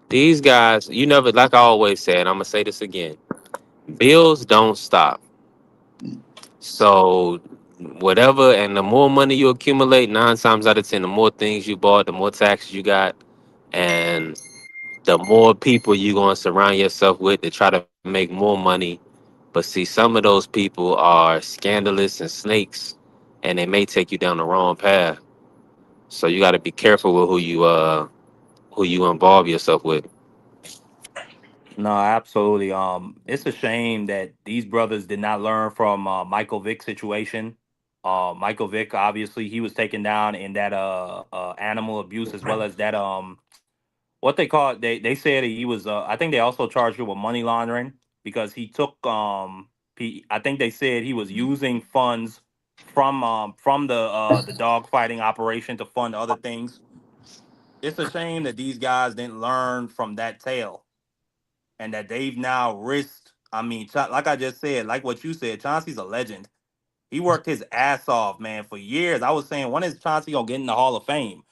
these guys, you never, like I always said, I'm gonna say this again: bills don't stop. So whatever, and the more money you accumulate, 9 times out of 10, the more things you bought, the more taxes you got, and the more people you're gonna surround yourself with to try to make more money. But see, some of those people are scandalous and snakes, and they may take you down the wrong path. So you got to be careful with who you involve yourself with. No, absolutely. It's a shame that these brothers did not learn from Michael Vick's situation. Michael Vick, obviously, he was taken down in that animal abuse, as well as that what they call it. They said he was. I think they also charged him with money laundering, because he took I think they said he was using funds from the dog fighting operation to fund other things. It's a shame that these guys didn't learn from that tale, and that they've now risked. I mean, like I just said, like what you said, Chauncey's a legend. He worked his ass off, man, for years. I was saying, when is Chauncey gonna get in the Hall of Fame?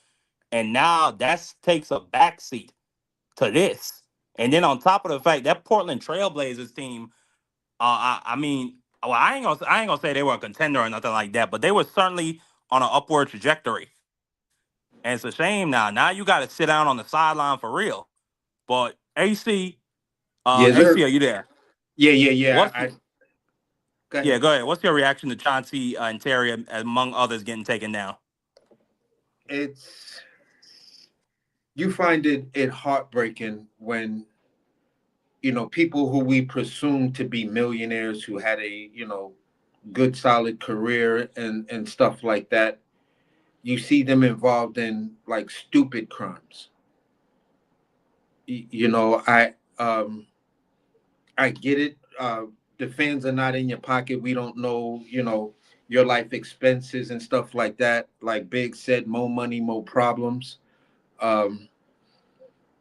And now that takes a backseat to this. And then on top of the fact that Portland Trailblazers team, I mean, well, I ain't gonna say they were a contender or nothing like that, but they were certainly on an upward trajectory. And it's a shame now. Now you got to sit down on the sideline for real. But Yes, AC, sir. are you there? Yeah. What's Go Yeah, ahead. go ahead. What's your reaction to Chauncey and Terry, among others, getting taken down? It's you find it heartbreaking when people who we presume to be millionaires who had a good solid career and stuff like that. You see them involved in like stupid crimes. I get it. The fans are not in your pocket. We don't know, your life expenses and stuff like that. Like Big said, more money, more problems. Um,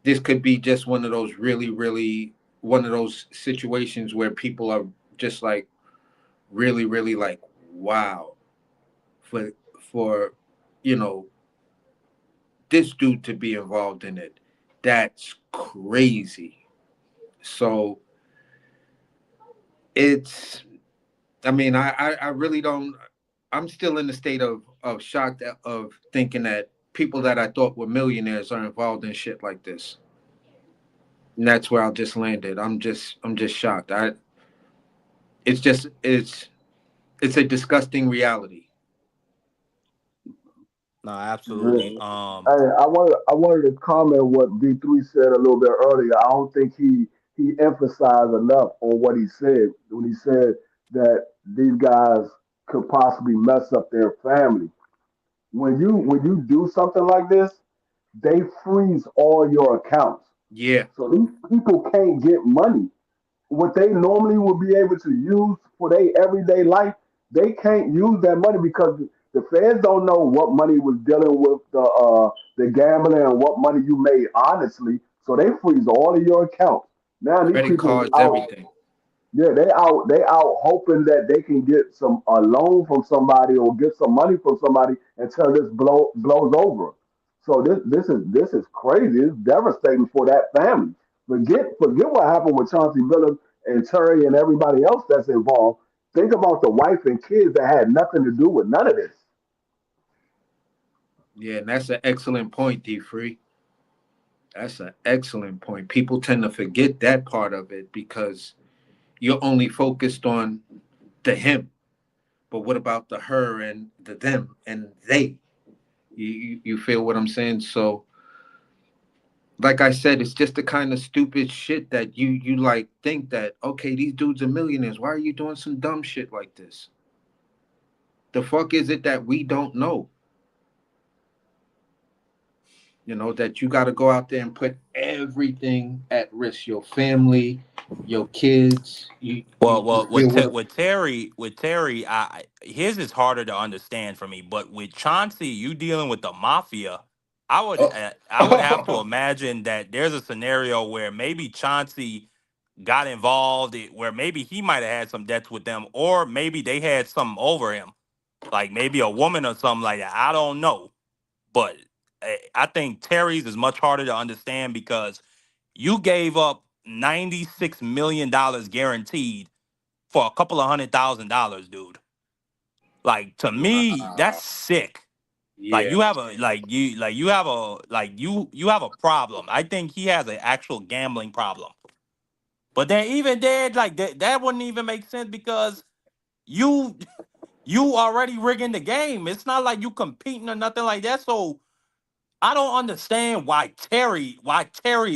this could be just one of those really, really one of those situations where people are just like really, really like, wow, for for you know this dude to be involved in it. That's crazy. So it's I mean, I really don't. I'm still in the state of shock of thinking that people that I thought were millionaires are involved in shit like this. And that's where I just landed. I'm just shocked. It's just it's a disgusting reality. No, Yeah. absolutely. Hey, I wanted to comment what D3 said a little bit earlier. I don't think he emphasized enough on what he said when he said that these guys could possibly mess up their family. When you do something like this, they freeze all your accounts. Yeah, So these people can't get money. What they normally would be able to use for their everyday life, they can't use that money because the feds don't know what money was dealing with the gambling and what money you made honestly. So they freeze all of your accounts. Now these credit people cards, out, everything. yeah, they out hoping that they can get some a loan from somebody or get some money from somebody until this blows over. So this is crazy. It's devastating for that family. Forget what happened with Chauncey Billups and Terry and everybody else that's involved. Think about the wife and kids that had nothing to do with none of this. Yeah, and that's an excellent point, D Free. That's an excellent point. People tend to forget that part of it because you're only focused on the him. But what about the her and the them and they? You feel what I'm saying? So, like I said, it's just the kind of stupid shit that you like think that okay, these dudes are millionaires. Why are you doing some dumb shit like this? The fuck is it that we don't know? That you got to go out there and put everything at risk. Your family, your kids. You feel what? With Terry, his is harder to understand for me. But with Chauncey, you dealing with the mafia. Oh, I would have to imagine that there's a scenario where maybe Chauncey got involved, where maybe he might have had some debts with them, or maybe they had something over him, like maybe a woman or something like that. I don't know, but I think Terry's is much harder to understand because you gave up $96 million guaranteed for a couple of $100,000, dude. Like to me, that's wow. sick. Like Yeah. you have a you have a you have a problem. I think he has an actual gambling problem. But then even then, like that wouldn't even make sense because you you already rigging the game. It's not like you competing or nothing like that. So I don't understand why Terry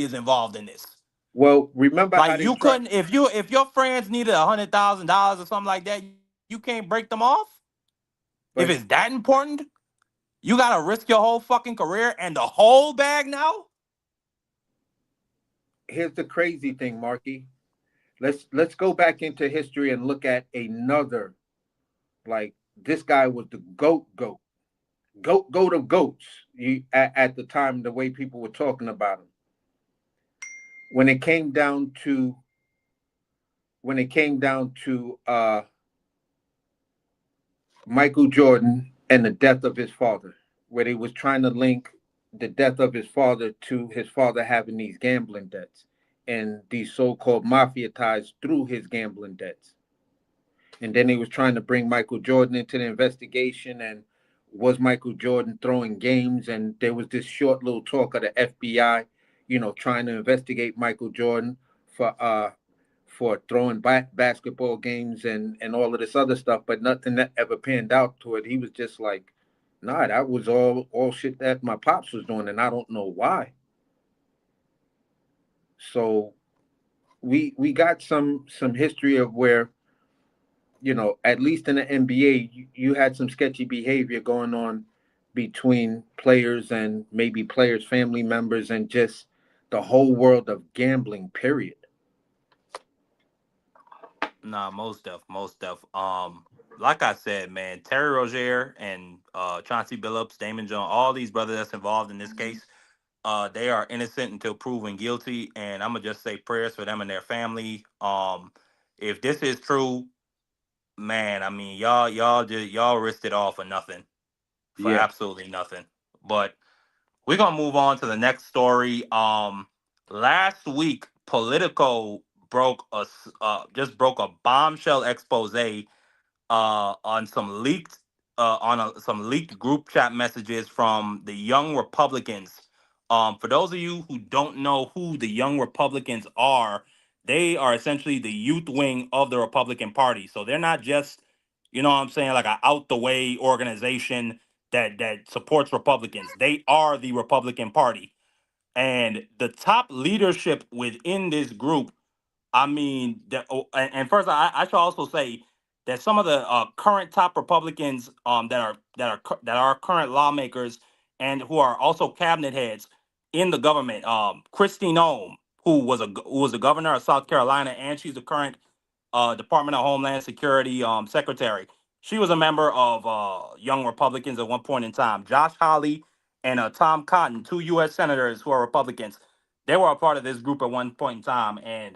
is involved in this. Well, remember Like how they you start. couldn't if your friends needed $100,000 or something like that, you can't break them off. If But it's that important, you gotta risk your whole fucking career and the whole bag now. here's the crazy thing, Marky. Let's go back into history and look at another. Like this guy was the goat of goats. At the time, the way people were talking about him. When it came down to Michael Jordan and the death of his father, where they was trying to link the death of his father to his father having these gambling debts. and these so-called mafia ties through his gambling debts. And then they was trying to bring Michael Jordan into the investigation, and was Michael Jordan throwing games? And there was this short little talk of the FBI, trying to investigate Michael Jordan for throwing basketball games and all of this other stuff, but nothing that ever panned out to it. He was just like, nah, that was all shit that my pops was doing, and I don't know why. So we got some history of where, at least in the NBA, you had some sketchy behavior going on between players and maybe players' family members and just the whole world of gambling, period. Nah, most def. Like I said, man, Terry Rozier and Chauncey Billups, Damon Jones, all these brothers that's involved in this case, they are innocent until proven guilty, and I'm gonna just say prayers for them and their family. If this is true, man, I mean, y'all risked it all for nothing, for Yeah. absolutely nothing. But we're gonna move on to the next story. Last week, Politico just broke a bombshell expose on some leaked group chat messages from the Young Republicans. For those of you who don't know who the Young Republicans are, they are essentially the youth wing of the Republican Party. So they're not just, what I'm saying, like a out the way organization that supports Republicans. They are the Republican Party. And the top leadership within this group, I mean, and first, I should also say that some of the current top Republicans that are current lawmakers and who are also cabinet heads in the government. Christine Ohm, who was the governor of South Carolina, and she's the current Department of Homeland Security secretary. She was a member of Young Republicans at one point in time. Josh Hawley and Tom Cotton, two U.S. senators who are Republicans, they were a part of this group at one point in time, and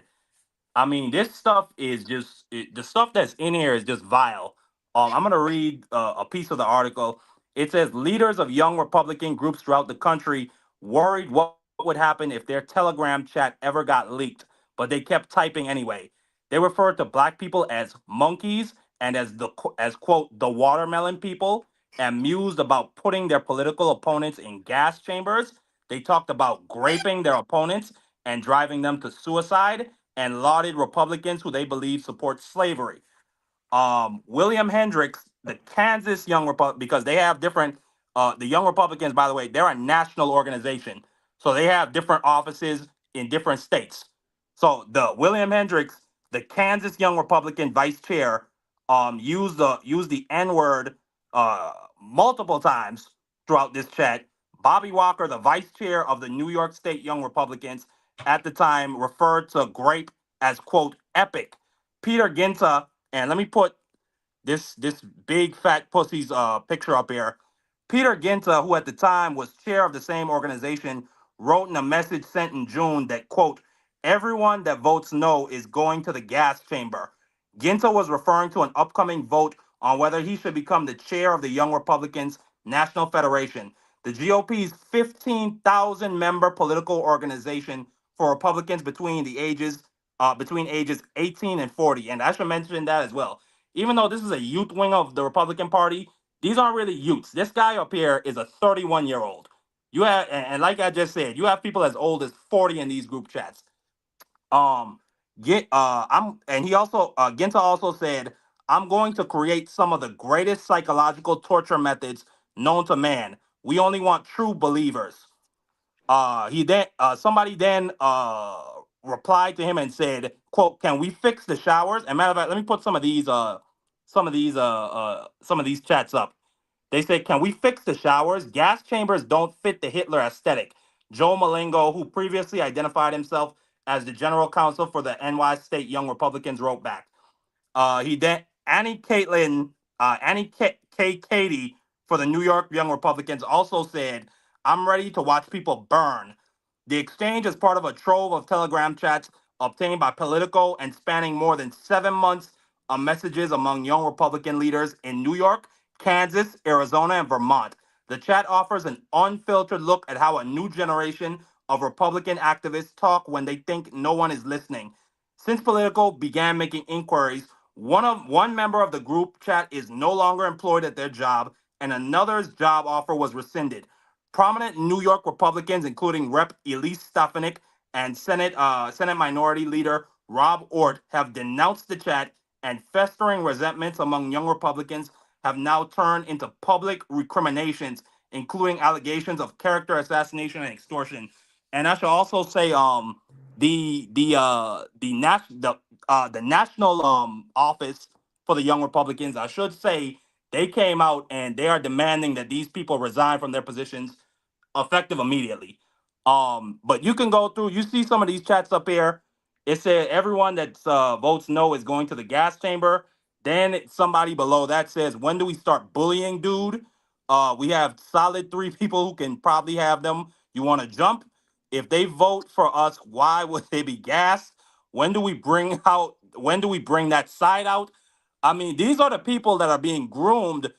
I mean, this stuff is the stuff that's in here is just vile. I'm going to read a piece of the article. It says leaders of young Republican groups throughout the country worried what would happen if their Telegram chat ever got leaked, but they kept typing anyway. They referred to black people as monkeys and as quote the watermelon people, and mused about putting their political opponents in gas chambers. They talked about graping their opponents and driving them to suicide, and lauded Republicans who they believe support slavery. William Hendricks, the Kansas Young Republic, because they have different. The Young Republicans, by the way, they're a national organization, so they have different offices in different states. So the William Hendricks, the Kansas Young Republican vice chair, used the N word multiple times throughout this chat. Bobby Walker, the vice chair of the New York State Young Republicans, at the time referred to grape as quote epic. Peter Ginta, and let me put this big fat pussy's picture up here. Peter Ginta, who at the time was chair of the same organization, wrote in a message sent in June that quote, everyone that votes no is going to the gas chamber. Ginta was referring to an upcoming vote on whether he should become the chair of the Young Republicans National Federation, the GOP's 15,000 member political organization for Republicans between ages 18 and 40. And I should mention that as well. Even though this is a youth wing of the Republican Party, these aren't really youths. This guy up here is a 31-year-old. You have, and like I just said, you have people as old as 40 in these group chats. Get I'm and he also Ginta also said, I'm going to create some of the greatest psychological torture methods known to man. We only want true believers. He then Somebody then replied to him and said, "quote Can we fix the showers?" And matter of fact, let me put some of these chats up. They said, "Can we fix the showers? Gas chambers don't fit the Hitler aesthetic." Joe Malengo, who previously identified himself as the general counsel for the NY State Young Republicans, wrote back. He then Annie K. Katie for the New York Young Republicans also said, "I'm ready to watch people burn." The exchange is part of a trove of Telegram chats obtained by Politico and spanning more than 7 months of messages among young Republican leaders in New York, Kansas, Arizona, and Vermont. The chat offers an unfiltered look at how a new generation of Republican activists talk when they think no one is listening. Since Politico began making inquiries, one member of the group chat is no longer employed at their job, and another's job offer was rescinded. Prominent New York Republicans, including Rep. Elise Stefanik and Senate Minority Leader Rob Ort, have denounced the chat, and festering resentments among young Republicans have now turned into public recriminations, including allegations of character assassination and extortion. And I should also say, the national office for the Young Republicans, I should say, they came out and they are demanding that these people resign from their positions effective immediately. But you can go through. You see some of these chats up here. It said everyone that votes no is going to the gas chamber. Then somebody below that says, "When do we start bullying, dude?" We have solid three people who can probably have them. You want to jump? If they vote for us, why would they be gassed? When do we bring out? When do we bring that side out? I mean, these are the people that are being groomed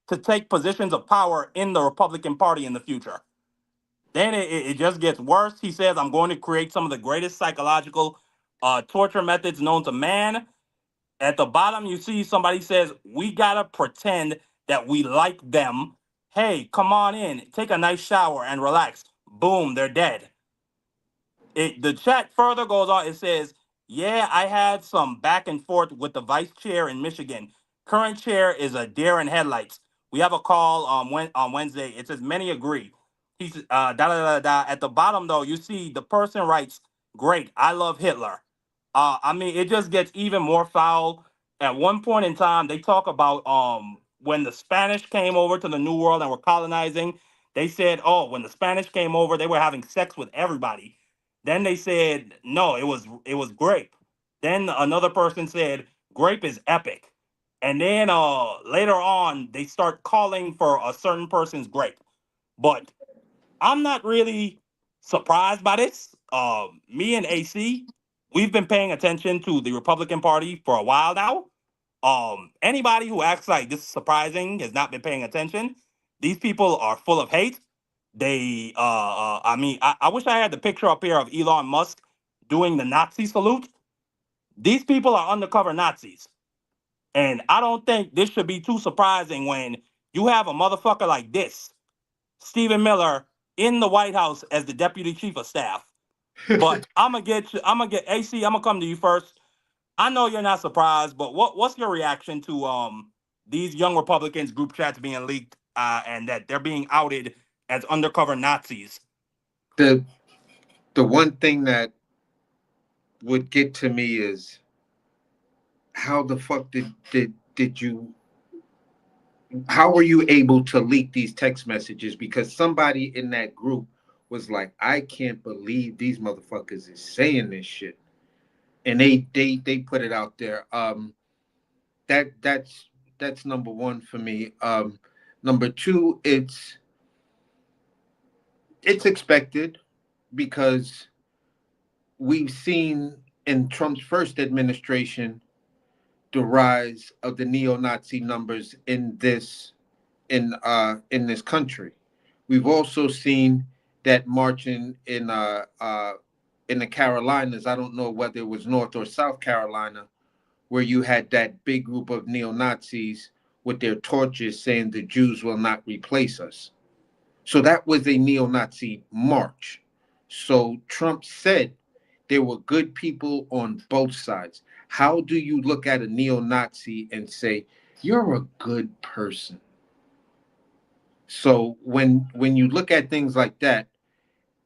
to take positions of power in the Republican Party in the future. Then it just gets worse. He says, "I'm going to create some of the greatest psychological torture methods known to man." At the bottom, you see somebody says, "We got to pretend that we like them. Hey, come on in, take a nice shower and relax." Boom, they're dead. The chat further goes on. It says, "Yeah, I had some back and forth with the vice chair in Michigan. Current chair is a deer in headlights. We have a call on Wednesday." It says many agree. He's da da da da. At the bottom though, you see the person writes, "Great, I love Hitler." I mean, it just gets even more foul. At one point in time, they talk about when the Spanish came over to the New World and were colonizing. They said, "Oh, when the Spanish came over, they were having sex with everybody." Then they said, "No, it was grape." Then another person said, "Grape is epic." And then later on, they start calling for a certain person's grape. But I'm not really surprised by this. Me and AC, we've been paying attention to the Republican Party for a while now. Anybody who acts like this is surprising has not been paying attention. These people are full of hate. I mean, I wish I had the picture up here of Elon Musk doing the Nazi salute. These people are undercover Nazis. And I don't think this should be too surprising when you have a motherfucker like this, Stephen Miller, in the White House as the deputy chief of staff. But I'm gonna get AC, I'm gonna come to you first. I know you're not surprised, but what's your reaction to these young Republicans group chats being leaked and that they're being outed as undercover Nazis? The the one thing that would get to me is how the fuck did you how were you able to leak these text messages? Because somebody in that group was like, "I can't believe these motherfuckers is saying this shit," and they put it out there. That's number one for me. Number two, it's expected because we've seen in Trump's first administration the rise of the neo-Nazi numbers in this country. We've also seen that marching in the Carolinas. I don't know whether it was North or South Carolina, where you had that big group of neo-Nazis with their torches saying the Jews will not replace us. So that was a neo-Nazi march. So Trump said there were good people on both sides. How do you look at a neo-Nazi and say, "You're a good person"? So when you look at things like that,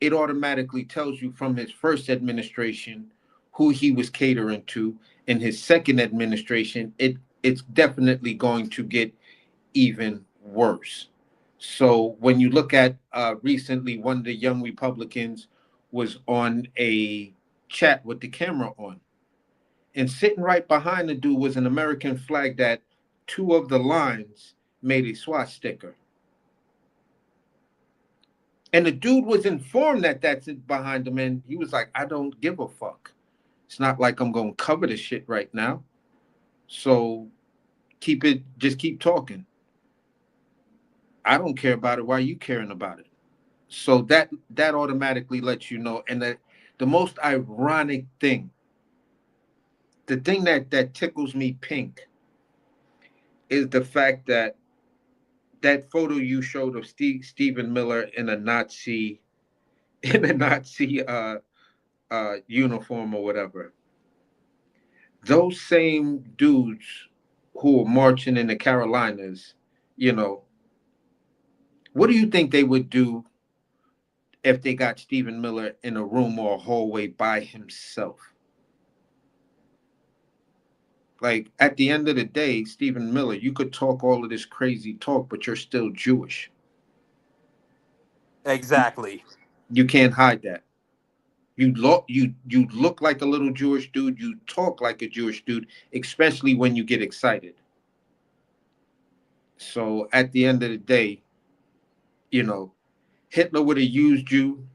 it automatically tells you from his first administration who he was catering to. In his second administration, it's definitely going to get even worse. So when you look at recently, one of the young Republicans was on a chat with the camera on, and sitting right behind the dude was an American flag that two of the lines made a swastika. And the dude was informed that that's it behind him, and he was like, "I don't give a fuck. It's not like I'm gonna cover the shit right now. So just keep talking. I don't care about it. Why are you caring about it?" So that automatically lets you know. And the most ironic thing, the thing that tickles me pink, is the fact that that photo you showed of Stephen Miller in a Nazi in a Nazi uniform or whatever. Those same dudes who were marching in the Carolinas, you know, what do you think they would do if they got Stephen Miller in a room or a hallway by himself? Like, at the end of the day, Stephen Miller, you could talk all of this crazy talk, but you're still Jewish. Exactly. You can't hide that. You look like a little Jewish dude. You talk like a Jewish dude, especially when you get excited. So at the end of the day, you know, Hitler would have used you,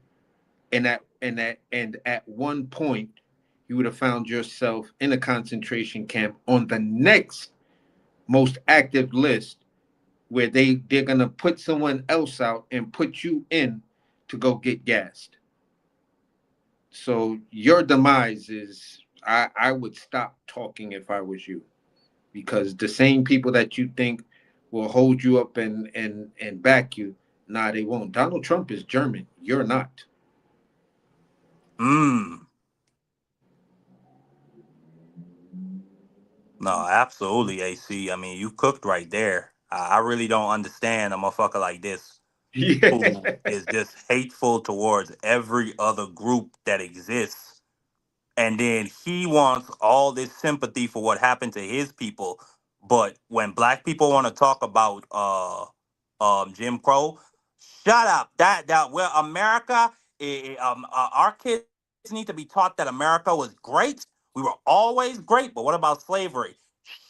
and at one point, you would have found yourself in a concentration camp on the next most active list, where they're gonna put someone else out and put you in to go get gassed. So your demise is, I would stop talking if I was you, because the same people that you think will hold you up and back you, nah, they won't. Donald Trump is German. You're not. Mm. No, absolutely, AC. I mean, you cooked right there. I really don't understand a motherfucker like this Yeah. who is just hateful towards every other group that exists. And then he wants all this sympathy for what happened to his people. But when black people want to talk about Jim Crow, shut up. That well, America, our kids need to be taught that America was great. We were always great. But what about slavery?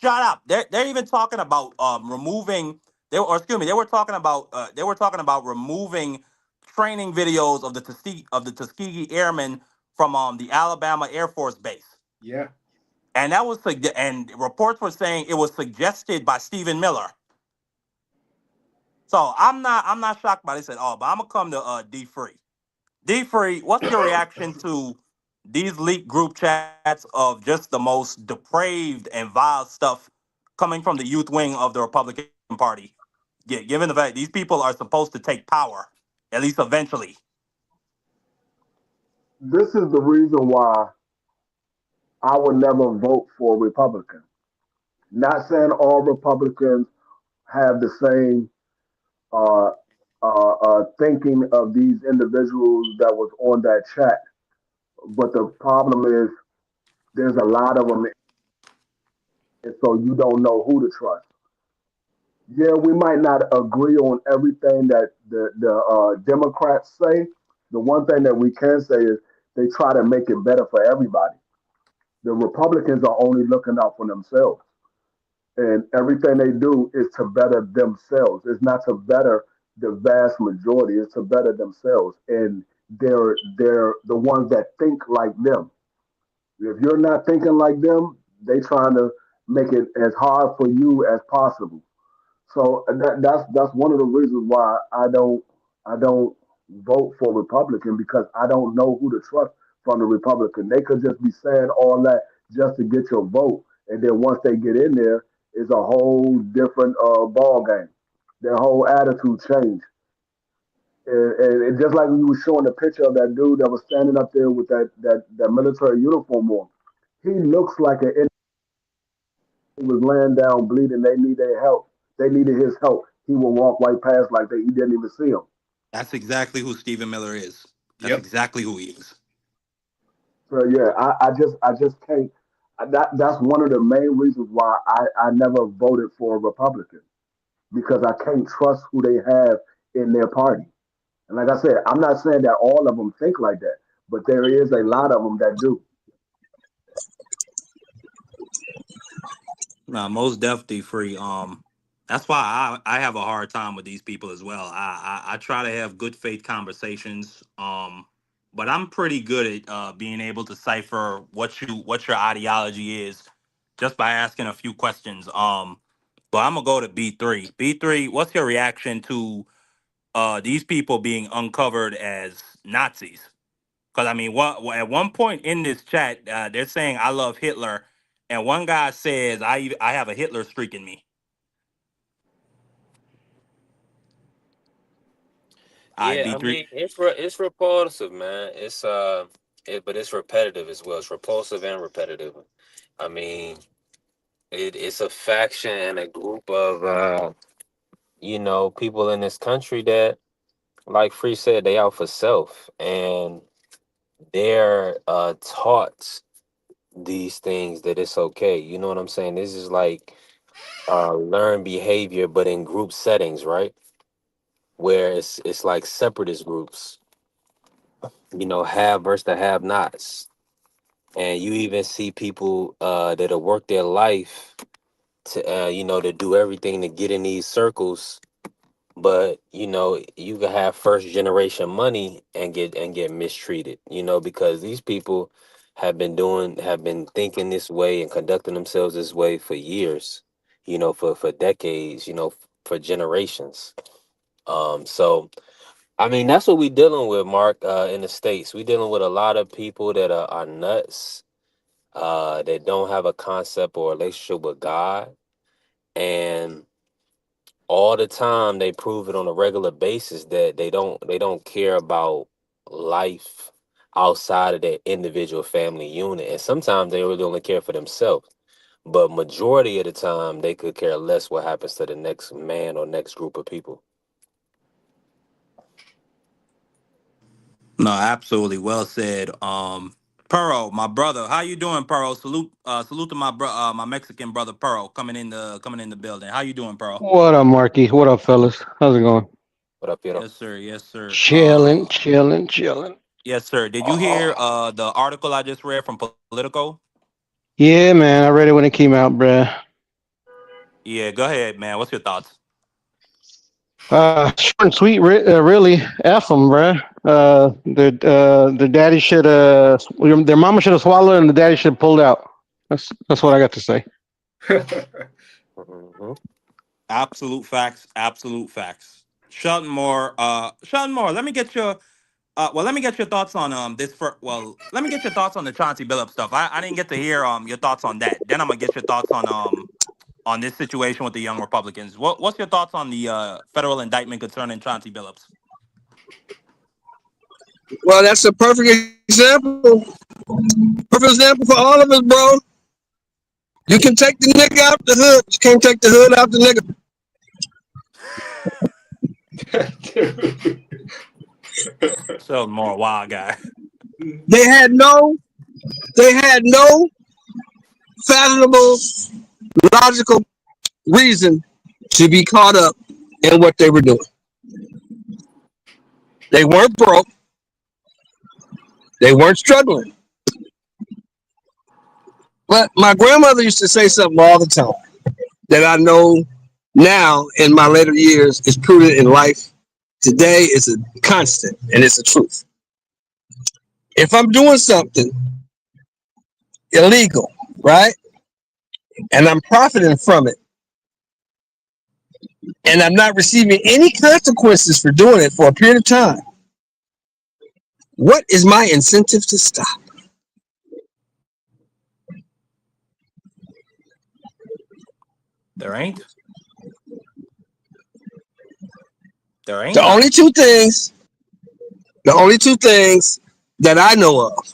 Shut up. They're even talking about removing. Or excuse me, they were talking about removing training videos of the Tuskegee Airmen from the Alabama Air Force Base, Yeah. and and reports were saying it was suggested by Stephen Miller. So I'm not shocked by this at all. But I'm gonna come to D Free. D Free, what's your reaction to these leaked group chats of just the most depraved and vile stuff coming from the youth wing of the Republican Party? Yeah, given the fact these people are supposed to take power, at least eventually. This is the reason why I would never vote for a Republican. Not saying all Republicans have the same uh, thinking of these individuals that was on that chat, but the problem is there's a lot of them, and so you don't know who to trust. Yeah, we might not agree on everything that the Democrats say. The one thing that we can say is they try to make it better for everybody. The Republicans are only looking out for themselves, and everything they do is to better themselves. It's not to better the vast majority. It's to better themselves, and they're the ones that think like them. If you're not thinking like them, they trying to make it as hard for you as possible. So that's one of the reasons why I don't vote for Republican, because I don't know who to trust from the Republican. They could just be saying all that just to get your vote, and then once they get in there, it's a whole different ball game. Their whole attitude changed, and just like you were showing the picture of that dude that was standing up there with that military uniform on, he looks like an he was laying down bleeding. They need their help. They needed his help. He would walk right past like he didn't even see him. That's exactly who Stephen Miller is. That's Yep. exactly who he is. So yeah, I just can't. That's one of the main reasons why I never voted for a Republican, because I can't trust who they have in their party. And like I said, I'm not saying that all of them think like that, but there is a lot of them that do. No, most definitely free. That's why I have a hard time with these people as well. I try to have good faith conversations. But I'm pretty good at being able to cipher what your ideology is just by asking a few questions. But I'm gonna go to B3. B3, what's your reaction to these people being uncovered as Nazis. Because I mean, at one point in this chat, they're saying I love Hitler, and one guy says I have a Hitler streak in me. I Yeah, I B3. mean it's repulsive, man. But it's repetitive as well. It's repulsive and repetitive. I mean, it's a faction and a group of people in this country that, like Free said, they out for self, and they're taught these things that it's okay. You know what I'm saying? This is like learned behavior, but in group settings, right? Where it's like separatist groups, have versus the have nots. And you even see people that'll work their life to do everything to get in these circles. But you can have first generation money and get mistreated, because these people have been thinking this way and conducting themselves this way for years, for decades, for generations. So I mean, that's what we dealing with, Mark, in the States. We dealing with a lot of people that are nuts, that don't have a concept or relationship with God. And all the time they prove it on a regular basis that they don't care about life outside of their individual family unit. And sometimes they really only care for themselves. But majority of the time they could care less what happens to the next man or next group of people. No, absolutely, well said. Pearl, my brother, how you doing, Pearl? Salute to my Mexican brother, Pearl, coming in the building. How you doing, Pearl? What up, Marky? What up, fellas? How's it going? What up, Yes, sir. Yes, sir. Chilling, chilling, chilling. Yes, sir. Did you hear the article I just read from Politico? Yeah, man. I read it when it came out, bruh. Yeah, go ahead, man. What's your thoughts? Short and sweet, really. F them, bruh. The daddy should their mama should have swallowed, and the daddy should have pulled out. That's what I got to say. hmm Absolute facts. Absolute facts. Shelton Moore. Let me get your thoughts on this. Let me get your thoughts on the Chauncey Billups stuff. I didn't get to hear your thoughts on that. Then I'm gonna get your thoughts on this situation with the young Republicans. What's your thoughts on the federal indictment concerning Chauncey Billups? Well, that's a perfect example. Perfect example for all of us, bro. You can take the nigga out the hood. You can't take the hood out the nigga. Shelton Moore, wild guy. They had no fathomable, logical reason to be caught up in what they were doing. They weren't broke. They weren't struggling. But my grandmother used to say something all the time that I know now in my later years is prudent in life. Today is a constant and it's a truth. If I'm doing something illegal, right, and I'm profiting from it, and I'm not receiving any consequences for doing it for a period of time, what is my incentive to stop? There ain't. There ain't The none. only two things that I know of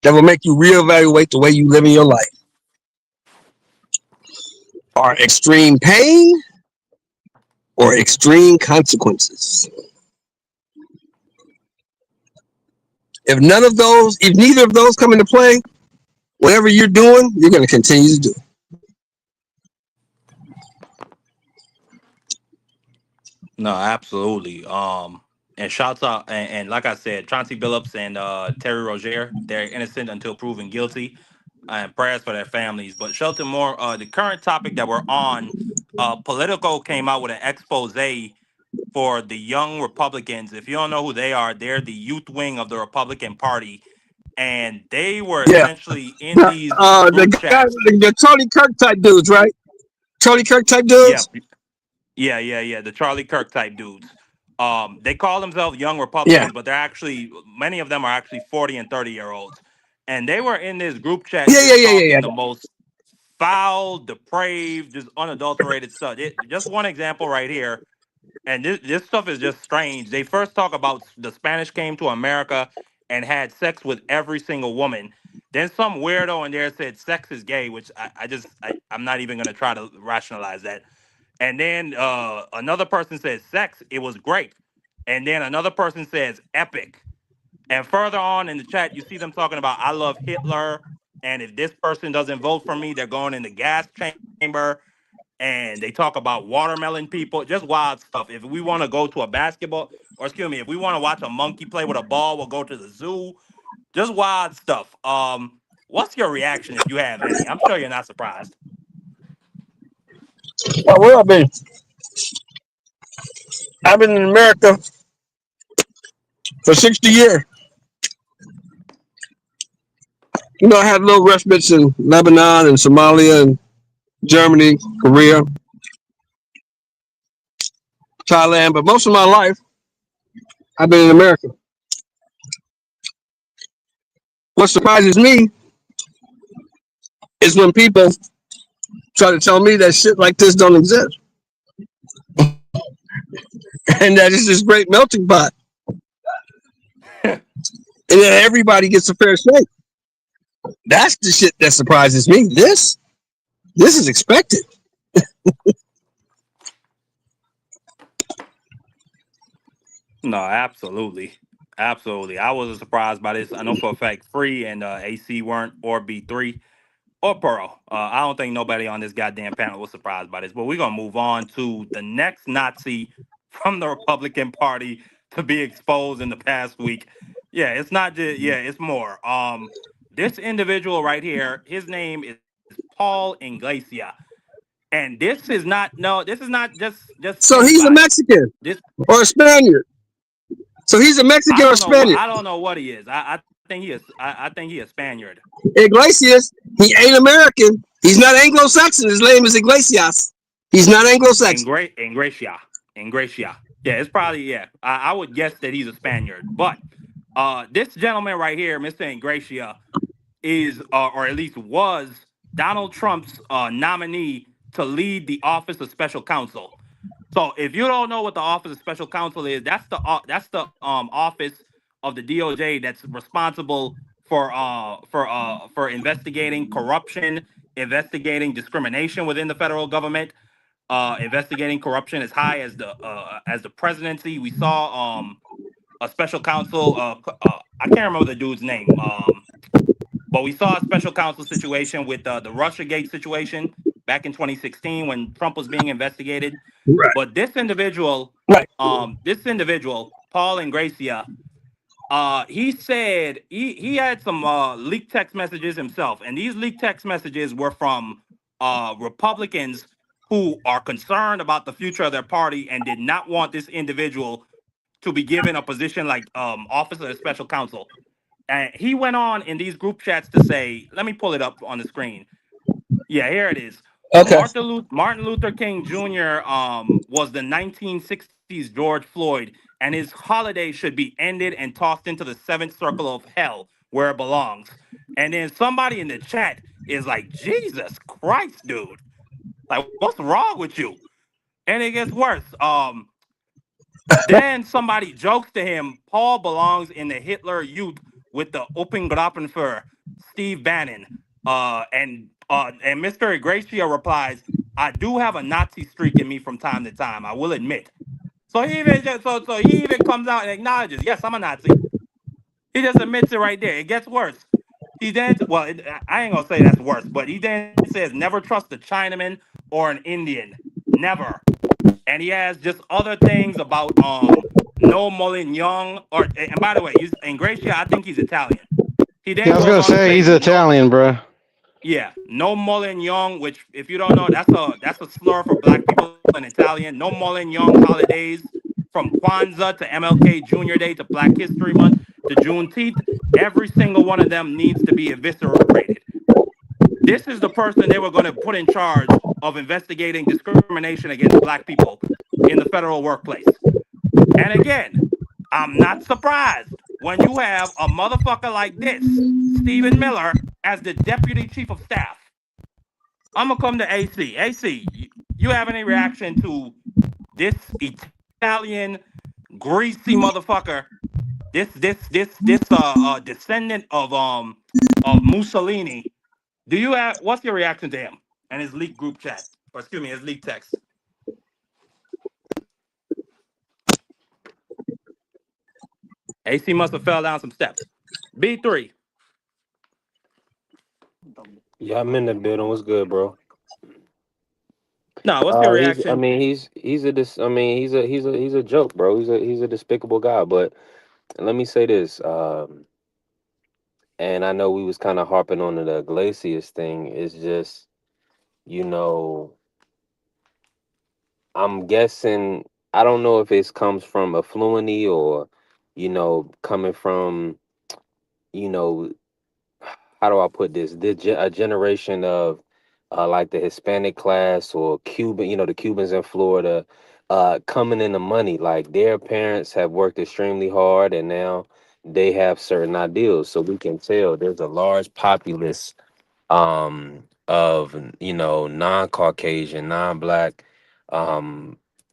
that will make you reevaluate the way you live in your life are extreme pain or extreme consequences. If neither of those come into play, whatever you're doing, you're going to continue to do. No, absolutely. And shouts out, and like I said, Chauncey Billups and Terry Rozier, they're innocent until proven guilty. And prayers for their families. But Shelton Moore, the current topic that we're on, Politico came out with an expose for the young Republicans. If you don't know who they are, they're the youth wing of the Republican Party, and they were Yeah. essentially in these The group guy, chats. the Charlie Kirk type dudes, right? Charlie Kirk type Yeah, dudes. yeah. The Charlie Kirk type dudes. They call themselves young Yeah. Republicans, but they're actually many of them are actually 40 and 30-year-olds. And they were in this group chat Yeah, yeah, just yeah, yeah, talking yeah. the most foul, depraved, just unadulterated stuff. Just one example right here. And this stuff is just strange. They first talk about the Spanish came to America and had sex with every single woman. Then some weirdo in there said sex is gay, which I'm not even gonna try to rationalize that. And then another person says sex, it was great. And then another person says epic. And further on in the chat, you see them talking about I love Hitler, and if this person doesn't vote for me, they're going in the gas chamber. And they talk about watermelon people, just wild stuff. If we want to go to a basketball, or excuse me, if we want to watch a monkey play with a ball, we'll go to the zoo. Just wild stuff. What's your reaction if you have any? I'm sure you're not surprised. Well, where I've been? I've been in America for 60 years. You know, I had little respites in Lebanon and Somalia and Germany, Korea, Thailand, but most of my life I've been in America. What surprises me is when people try to tell me that shit like this don't exist and that it's this great melting pot and that everybody gets a fair shake. That's the shit that surprises me. This is expected. No, absolutely. Absolutely. I wasn't surprised by this. I know for a fact Free and AC weren't, or B3 or Pearl. I don't think nobody on this goddamn panel was surprised by this. But we're going to move on to the next Nazi from the Republican Party to be exposed in the past week. Yeah, it's not just, yeah, it's more. This individual right here, his name is Paul Inglesia. And this is not, no, this is not just So he's a anybody. Mexican This, or a Spaniard. So he's a Mexican or Spaniard. I don't know what he is. I think he is. I think he is Spaniard. Iglesias, he ain't American. He's not Anglo-Saxon. His name is Iglesias. He's not Anglo-Saxon. Ingracia. Yeah, it's probably, yeah. I would guess that he's a Spaniard. But this gentleman right here, Mr. Ingracia, is or at least was Donald Trump's nominee to lead the Office of Special Counsel. So if you don't know what the Office of Special Counsel is, that's the office of the DOJ that's responsible for investigating corruption, investigating discrimination within the federal government, investigating corruption as high as the presidency. We saw a special counsel. I can't remember the dude's name. But we saw a special counsel situation with the Russiagate situation back in 2016 when Trump was being investigated. Right. But this individual, Right. Paul Ingracia, he said he had some leaked text messages himself, and these leaked text messages were from Republicans who are concerned about the future of their party and did not want this individual to be given a position like officer of special counsel. And he went on in these group chats to say, let me pull it up on the screen. Yeah, here it is. Okay. Martin Luther King Jr. Was the 1960s George Floyd, and his holiday should be ended and tossed into the seventh circle of hell where it belongs. And then somebody in the chat is like, Jesus Christ, dude. Like, what's wrong with you? And it gets worse. Then somebody jokes to him, Paul belongs in the Hitler Youth with the Open Grappen for Steve Bannon. And Mr. Ingracia replies, I do have a Nazi streak in me from time to time, I will admit. So he even comes out and acknowledges, yes, I'm a Nazi. He just admits it right there. It gets worse. He then, I ain't gonna say that's worse, but he then says, never trust a Chinaman or an Indian. Never. And he has just other things about no Molignon, and by the way, Ingracia, I think he's Italian. He then I was gonna say he's Italian, bro. Yeah, no Molignon, which if you don't know, that's a slur for black people in Italian. No Molignon holidays, from Kwanzaa to MLK Jr. Day to Black History Month to Juneteenth. Every single one of them needs to be eviscerated. This is the person they were going to put in charge of investigating discrimination against black people in the federal workplace. And again, I'm not surprised when you have a motherfucker like this, Stephen Miller, as the deputy chief of staff. I'm gonna come to AC. AC, you have any reaction to this Italian greasy motherfucker? This descendant of Mussolini. Do you have what's your reaction to him and his leaked group chat? Or excuse me, his leaked text. AC must have fell down some steps. B3. Yeah, I'm in the building. What's good, bro? No, what's your He's. I reaction? mean, he's a. I mean, he's a joke, bro. He's a despicable guy. But let me say this. And I know we was kind of harping on the Iglesias thing. It's just, you know, I'm guessing. I don't know if it comes from affluency or, coming from, you know, how do I put this? A generation of like the Hispanic class or Cuban, the Cubans in Florida, coming into money. Like their parents have worked extremely hard and now they have certain ideals. So we can tell there's a large populace of, non-Caucasian, non-black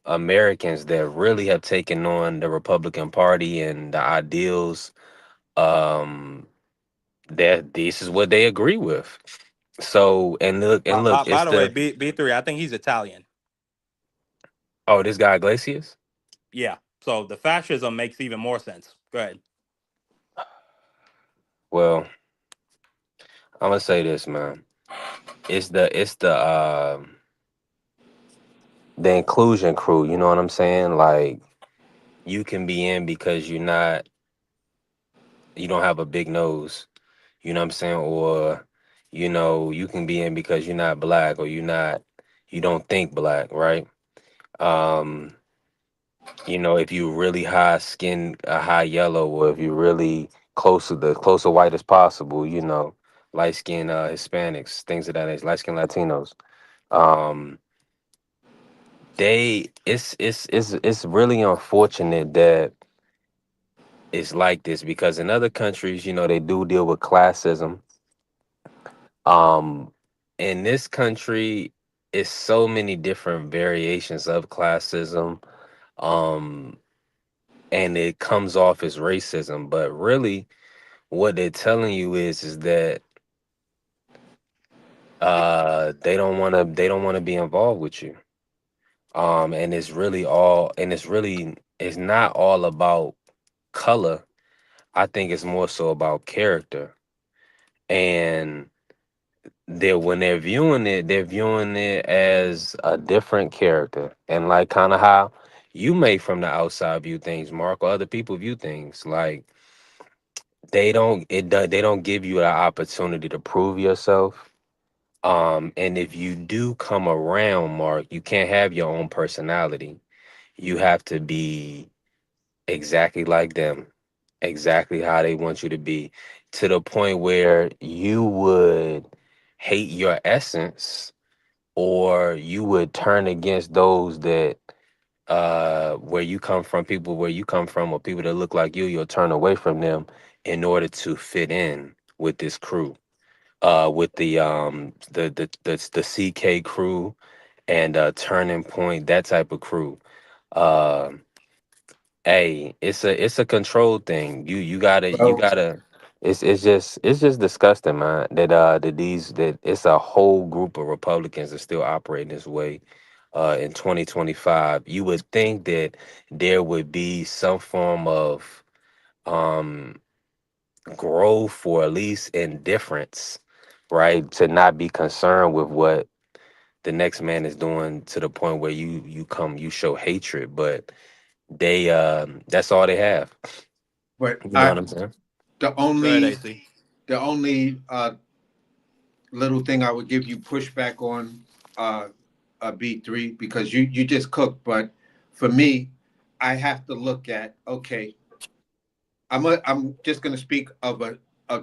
Americans that really have taken on the Republican Party and the ideals um that this is what they agree with. So and look, By it's the way, the B3, I think he's Italian. oh, this guy Iglesias. Yeah. So the fascism makes even more sense. Go ahead. Well, I'm gonna say this, man. It's the inclusion crew. You know what I'm saying? Like you can be in because you don't have a big nose. You know what I'm saying? Or you can be in because you're not black or you don't think black, right? Um, if you really high skin, high yellow, or if you really closer white as possible, light skin Hispanics, things of that nature, light skin Latinos. Um, it's really unfortunate that it's like this because in other countries, they do deal with classism. Um, in this country, it's so many different variations of classism. Um, and it comes off as racism, but really what they're telling you is that they don't want to be involved with you. And it's not all about color. I think it's more so about character. And when they're viewing it as a different character. And like kind of how you may from the outside view things, Mark, or other people view things. Like they don't give you an opportunity to prove yourself. And if you do come around, Mark, you can't have your own personality. You have to be exactly like them, exactly how they want you to be, to the point where you would hate your essence or you would turn against those that where you come from, people where you come from, or people that look like you'll turn away from them in order to fit in with this crew, with the CK crew and Turning Point, that type of crew. Uh, hey, it's a control thing. Well, It's just disgusting, man. That it's a whole group of Republicans that still operating this way. In 2025, you would think that there would be some form of um growth or at least indifference, right? To not be concerned with what the next man is doing to the point where you show hatred, but that's all they have. but You know what I'm saying? the Go ahead, only AC. the only little thing I would give you pushback on a B3 because you just cooked, but for me, I have to look at okay. I'm just going to speak of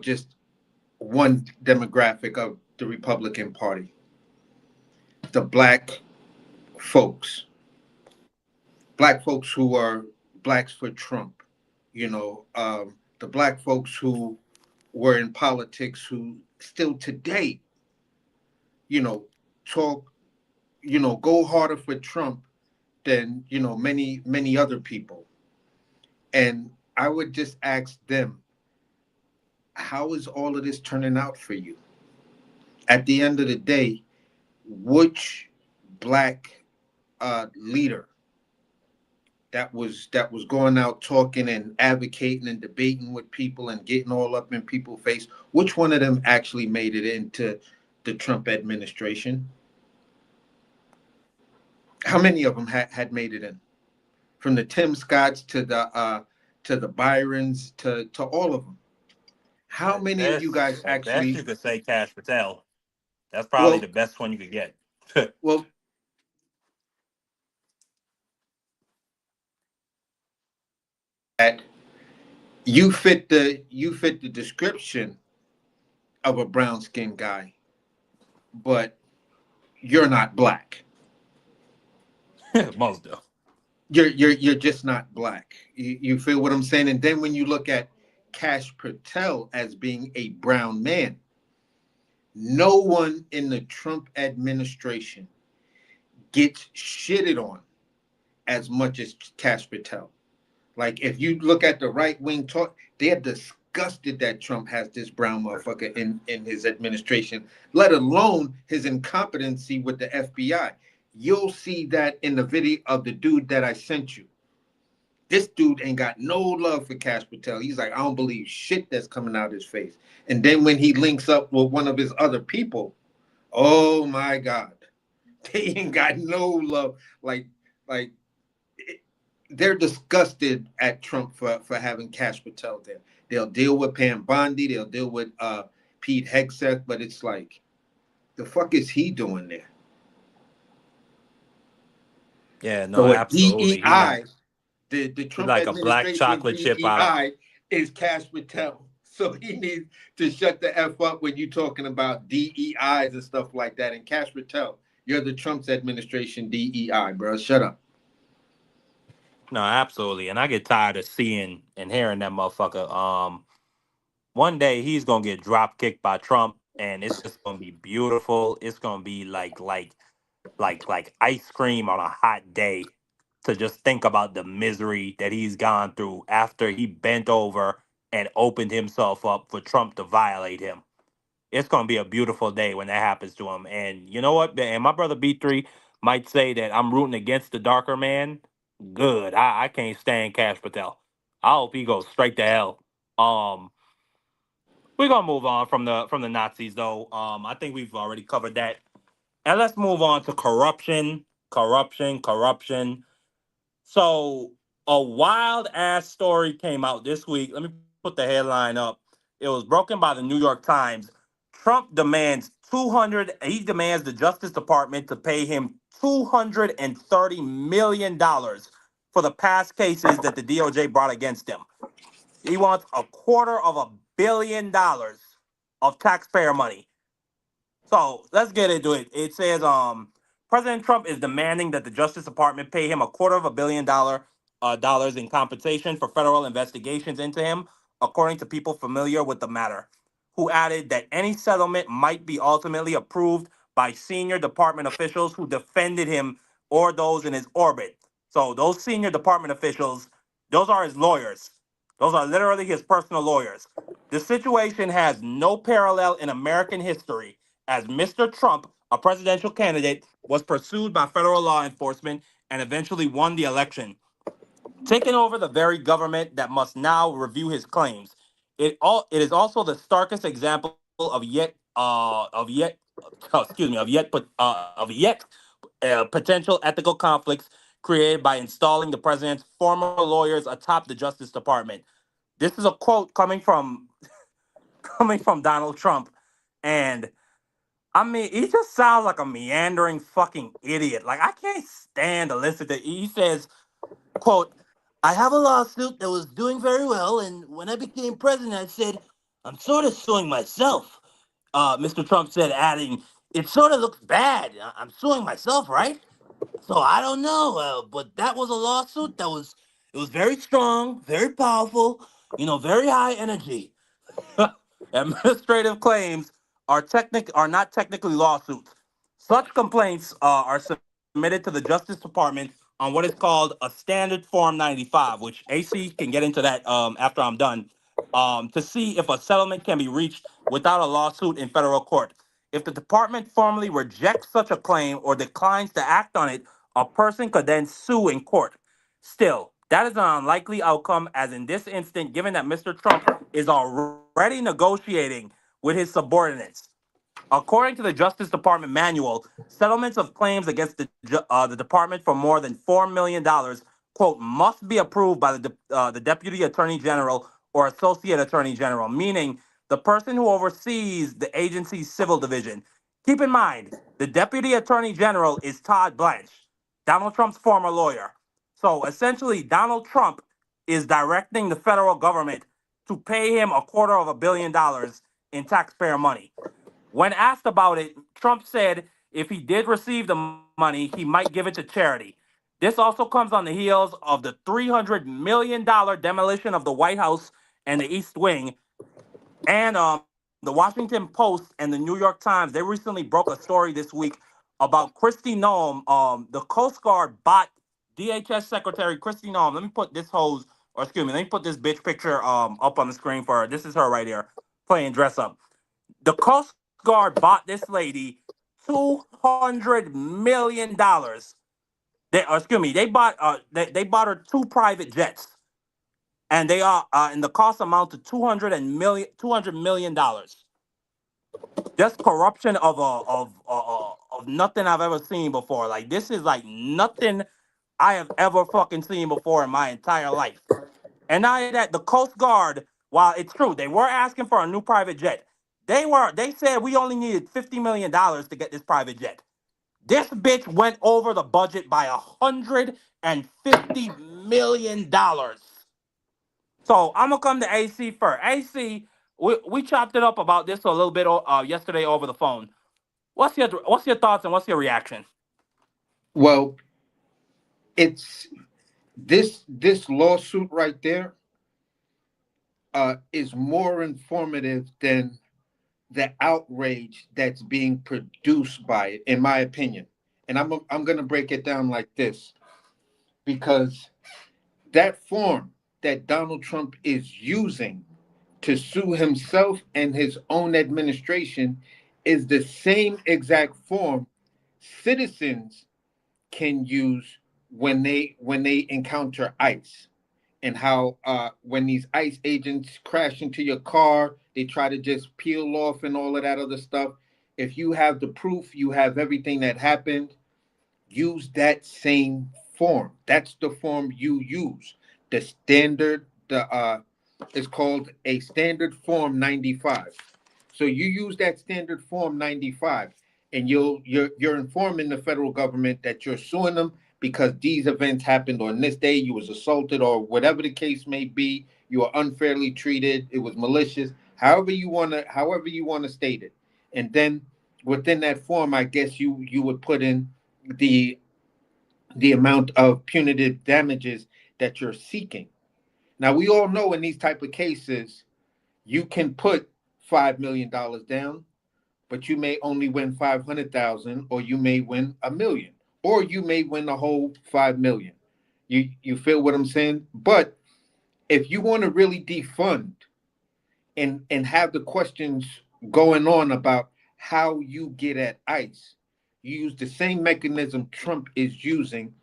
just one demographic of the Republican Party, the folks, black folks who are blacks for Trump. The black folks who were in politics who still today, you know, talk, go harder for Trump than, many other people. And I would just ask them, how is all of this turning out for you? At the end of the day, which black leader that was going out talking and advocating and debating with people and getting all up in people's face, which one of them actually made it into the Trump administration? How many of them had made it in? From the Tim Scotts to the Byrons to all of them. How many of you guys At best, actually? you could say Cash Patel. That's probably Well, the best one you could get. well, at you fit the description of a brown skinned guy, but you're not black. Most do. You're just not black. You feel what I'm saying? And then when you look at Cash Patel as being a brown man, no one in the Trump administration gets shitted on as much as Cash Patel. Like, if you look at the right wing talk, they're disgusted that Trump has this brown motherfucker in his administration, let alone his incompetency with the FBI. You'll see that in the video of the dude that I sent you. This dude ain't got no love for Cash Patel. He's like, I don't believe shit that's coming out of his face. And then when he links up with one of his other people, oh my God, they ain't got no love. Like they're disgusted at Trump for having Cash Patel there. They'll deal with Pam Bondi, they'll deal with Pete Hegseth, but it's like, the fuck is he doing there? Yeah, no, So a absolutely. DEI, the He's Trump like a black administration chocolate chip out. DEI is Cash Patel. So he needs to shut the F up when you're talking about DEIs and stuff like that. And Cash Patel, you're the Trump's administration DEI, bro. Shut up. No, absolutely. And I get tired of seeing and hearing that motherfucker. One day he's gonna get drop kicked by Trump, and it's just gonna be beautiful. It's gonna be like ice cream on a hot day to just think about the misery that he's gone through after he bent over and opened himself up for Trump to violate him. It's gonna be a beautiful day when that happens to him. And you know what? And my brother B3 might say that I'm rooting against the darker man. Good. I can't stand Cash Patel. I hope he goes straight to hell. Um, we're gonna move on from the Nazis though. I think we've already covered that. And let's move on to corruption, corruption, corruption. So a wild ass story came out this week. Let me put the headline up. It was broken by the New York Times. Trump demands 200 he demands the Justice Department to pay him $230 million for the past cases that the DOJ brought against him. He wants $250 million of taxpayer money. So let's get into it. It says President Trump is demanding that the Justice Department pay him $250 million in compensation for federal investigations into him, according to people familiar with the matter, who added that any settlement might be ultimately approved by senior department officials who defended him or those in his orbit. So those senior department officials, those are his lawyers. Those are literally his personal lawyers. The situation has no parallel in American history as Mr. Trump, a presidential candidate, was pursued by federal law enforcement and eventually won the election, taking over the very government that must now review his claims. It is also the starkest example of yet potential ethical conflicts created by installing the president's former lawyers atop the Justice Department. This is a quote coming from Donald Trump, and I mean, he just sounds like a meandering fucking idiot. Like, I can't stand to listen to. He says, "quote I have a lawsuit that was doing very well, and when I became president, I said I'm sort of suing myself." Mr. Trump said, adding, "It sort of looks bad. I'm suing myself, right? So I don't know, but that was a lawsuit that was It was very strong, very powerful, very high energy. Administrative claims are not technically lawsuits. Such complaints are submitted to the Justice Department on what is called a Standard Form 95, which AC can get into that after I'm done, to see if a settlement can be reached without a lawsuit in federal court. If the department formally rejects such a claim or declines to act on it, a person could then sue in court. Still, that is an unlikely outcome, as in this instant, given that Mr. Trump is already negotiating with his subordinates. According to the Justice Department manual, settlements of claims against the department for more than $4 million, quote, must be approved by the Deputy Attorney General or Associate Attorney General, meaning the person who oversees the agency's civil division. Keep in mind, the Deputy Attorney General is Todd Blanche, Donald Trump's former lawyer. So essentially, Donald Trump is directing the federal government to pay him $250 million in taxpayer money. When asked about it, Trump said if he did receive the money, he might give it to charity. This also comes on the heels of the $300 million demolition of the White House and the East Wing. And the Washington Post and the New York Times, they recently broke a story this week about Kristi Noem. The Coast Guard bought DHS Secretary Kristi Noem. Let me put this hose, or excuse me, let me put this bitch picture up on the screen for her. This is her right here, playing dress up. The Coast Guard bought this lady $200 million. They bought her two private jets, and they are and the cost amount to $200 million. Just corruption of nothing I've ever seen before. Like, this is like nothing I have ever fucking seen before in my entire life. And now that the Coast Guard, while it's true, they were asking for a new private jet. They said we only needed $50 million to get this private jet. This bitch went over the budget by $150 million. So I'm gonna come to AC first. AC, we chopped it up about this a little bit yesterday over the phone. What's your thoughts and what's your reaction? Well, it's this lawsuit right there is more informative than the outrage that's being produced by it, in my opinion. And I'm going to break it down like this, because that form that Donald Trump is using to sue himself and his own administration is the same exact form citizens can use when they encounter ICE, and how when these ICE agents crash into your car, they try to just peel off and all of that other stuff. If you have the proof, you have everything that happened, use that same form. That's the form you use. The standard, it's called a standard form 95. So you use that standard form 95, and you're informing the federal government that you're suing them because these events happened on this day. You was assaulted, or whatever the case may be. You were unfairly treated. It was malicious. However you wanna state it. And then within that form, I guess you would put in the amount of punitive damages that you're seeking. Now, we all know in these type of cases, you can put $5 million down, but you may only win 500,000, or you may win $1 million, or you may win the whole 5 million. You feel what I'm saying? But if you want to really defund and have the questions going on about how you get at ICE, you use the same mechanism Trump is using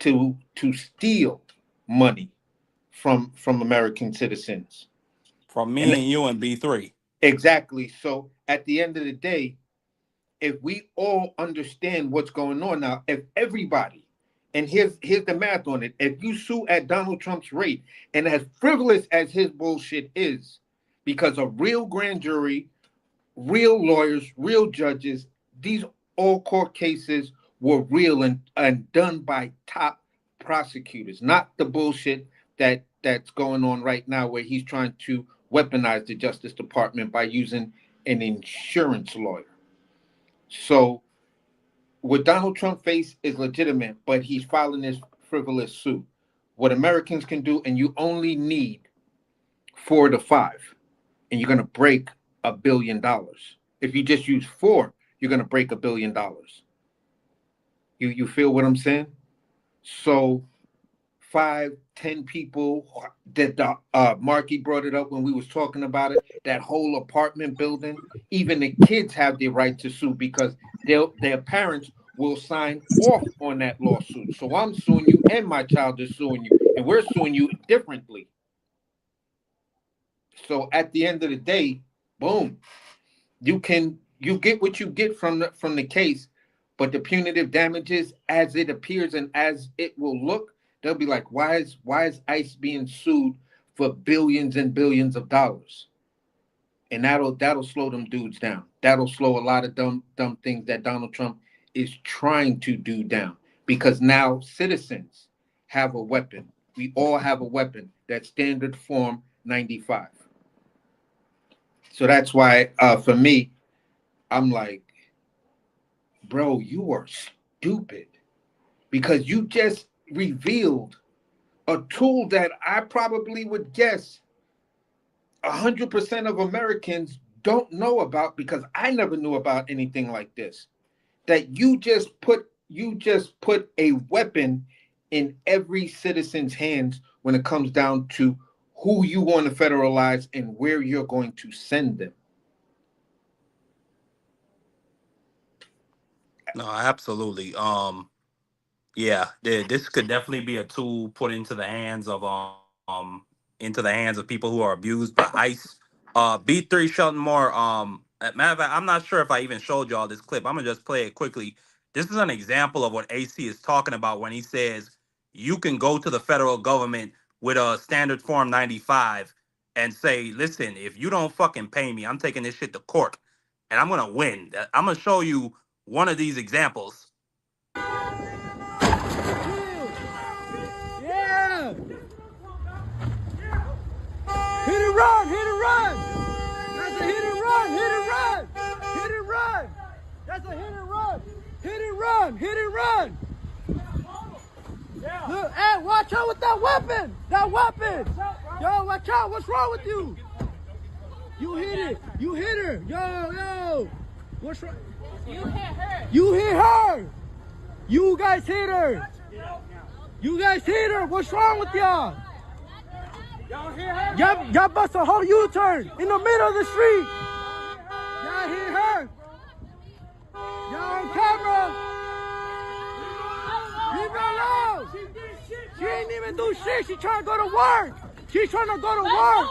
to steal money from American citizens. From me And and you and B3. exactly. So at the end of the day, if we all understand what's going on now, if everybody, and here's the math on it, if you sue at Donald Trump's rate, and as frivolous as his bullshit is, because a real grand jury, real lawyers, real judges, these all court cases were real and done by top prosecutors, not the bullshit that's going on right now, where he's trying to weaponize the Justice Department by using an insurance lawyer. So what Donald Trump faced is legitimate, but he's filing this frivolous suit. what Americans can do, and you only need 4 to 5, and you're gonna break $1 billion. If you just use 4, you're gonna break $1 billion. You feel what I'm saying? So 5, 10 people that Marky brought it up when we was talking about it. That whole apartment building, even the kids have the right to sue because their parents will sign off on that lawsuit. So I'm suing you, and my child is suing you, and we're suing you differently. So at the end of the day, boom, you get what you get from the case, but the punitive damages, as it appears and as it will look, they'll be like, why is ICE being sued for billions and billions of dollars? And that'll slow them dudes down. That'll slow a lot of dumb things that Donald Trump is trying to do down, because now citizens have a weapon. We all have a weapon. That's standard form 95. So that's why, for me, I'm like, bro, you are stupid, because you just revealed a tool that I probably would guess 100% of Americans don't know about, because I never knew about anything like this. That you just put a weapon in every citizen's hands when it comes down to who you want to federalize and where you're going to send them. No, absolutely. Yeah, this could definitely be a tool put into the hands of people who are abused by ICE. B3 Shelton Moore. Matter of fact, I'm not sure if I even showed y'all this clip. I'm gonna just play it quickly. This is an example of what AC is talking about when he says you can go to the federal government with a standard form 95 and say, listen, if you don't fucking pay me, I'm taking this shit to court and I'm gonna win. I'm gonna show you one of these examples. Yeah! Hit and run! Hit and run! That's a hit and run! Hit and run! Hit and run! That's a hit and run! Hit and run! Hit and run! Look, hey, watch out with that weapon! That weapon! Yo, watch out! What's wrong with you? You hit it! You hit her! Yo! What's wrong? You hit her! You hit her! You guys hit her! You guys hit her! What's wrong with y'all? Y'all bust a whole U-turn in the middle of the street! Y'all hit her! Y'all on camera! Leave her alone! She ain't even do shit! She trying to go to work! She's trying to go to work!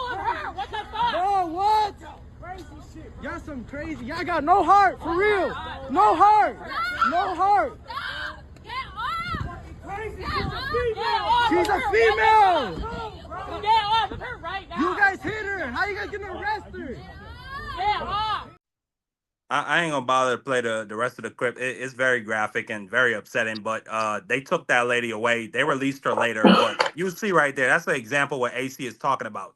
What the fuck? No, what? Y'all some crazy. Y'all got no heart, for real. No heart. No heart. She's a female. You guys hit her. How you guys gonna arrest her? I ain't gonna bother to play the rest of the clip. It's very graphic and very upsetting, but they took that lady away. They released her later, but you see right there, that's an example what AC is talking about.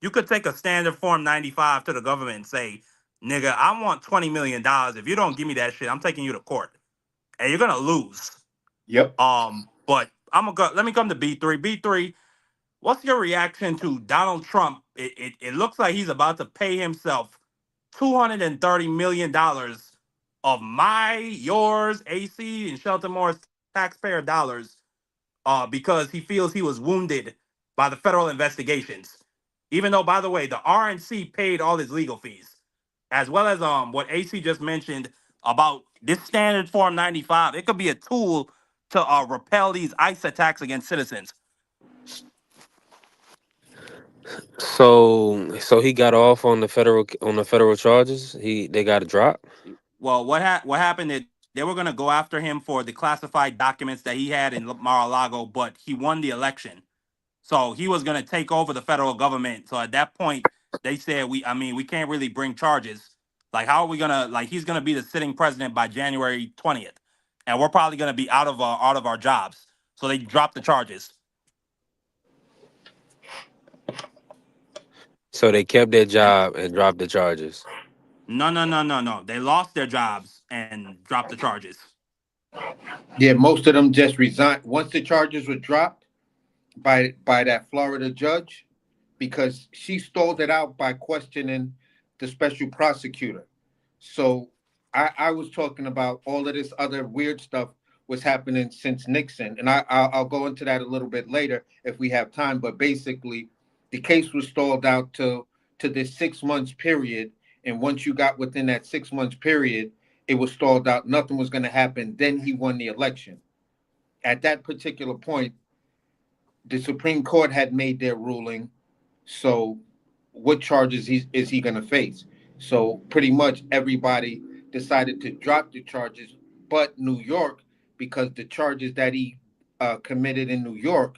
You could take a standard form 95 to the government and say, nigga, I want $20 million. If you don't give me that shit, I'm taking you to court. And you're gonna lose. Yep. But let me come to B3. B3, what's your reaction to Donald Trump? It looks like he's about to pay himself $230 million of yours, AC, and Shelton Moore's taxpayer dollars because he feels he was wounded by the federal investigations. Even though, by the way, the RNC paid all his legal fees, as well as what AC just mentioned about this standard form 95. It could be a tool to repel these ICE attacks against citizens. So he got off on the federal charges. They got a drop. Well, what happened is they were going to go after him for the classified documents that he had in Mar-a-Lago, but he won the election. So he was going to take over the federal government. So at that point, they said, we can't really bring charges. Like, how are we going to, he's going to be the sitting president by January 20th. And we're probably going to be out of our jobs. So they dropped the charges. So they kept their job and dropped the charges. No. They lost their jobs and dropped the charges. Yeah, most of them just resigned. Once the charges were dropped, by that Florida judge because she stalled it out by questioning the special prosecutor. So I was talking about all of this other weird stuff was happening since Nixon, and I'll go into that a little bit later if we have time. But basically, the case was stalled out to this 6 months period, and once you got within that 6 months period, it was stalled out. Nothing was going to happen. Then he won the election. At that particular point, the Supreme Court had made their ruling. So, what charges is he going to face? So, pretty much everybody decided to drop the charges, but New York, because the charges that he committed in New York,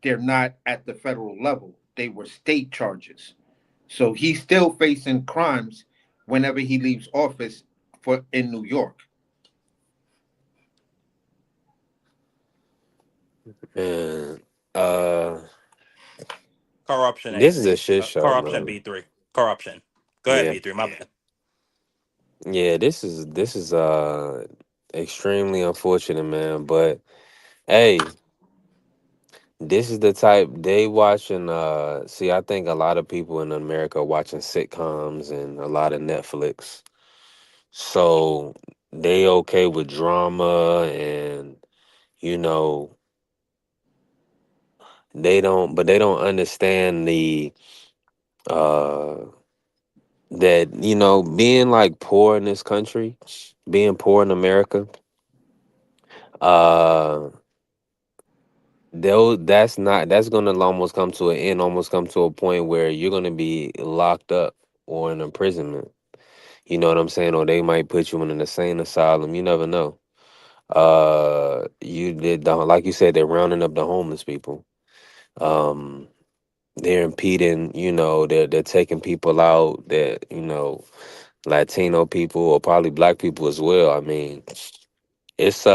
they're not at the federal level. They were state charges. So he's still facing crimes whenever he leaves office for in New York. Man, uh, Corruption, this is a AC. shit show, Corruption, man. B3. Corruption. Go ahead, Yeah, B3. My bad. yeah. This is extremely unfortunate, man. But hey, this is the type they watching. See, I think a lot of people in America are watching sitcoms and a lot of Netflix, so they okay with drama and you know they don't understand the uh that being like poor in this country, being poor in America, uh that's gonna almost come to an end, almost come to a point where you're gonna be locked up or in imprisonment. You know what I'm saying? Or they might put you in an insane asylum. You never know. You did like you said, they're rounding up the homeless people. Um, they're impeding. They're taking people out that Latino people or probably black people as well. I mean, it's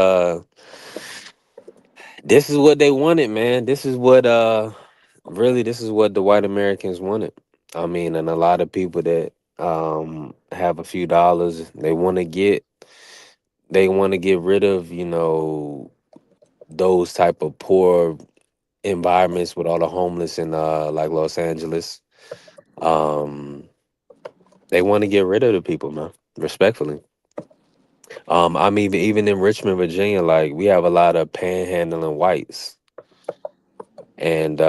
this is what they wanted, man. This is what the white Americans wanted. I mean, and a lot of people that have a few dollars, they want to get rid of, those type of poor environments with all the homeless in like Los Angeles. Um they want to get rid of the people, man. Respectfully. I mean, even in Richmond, Virginia, like we have a lot of panhandling whites. And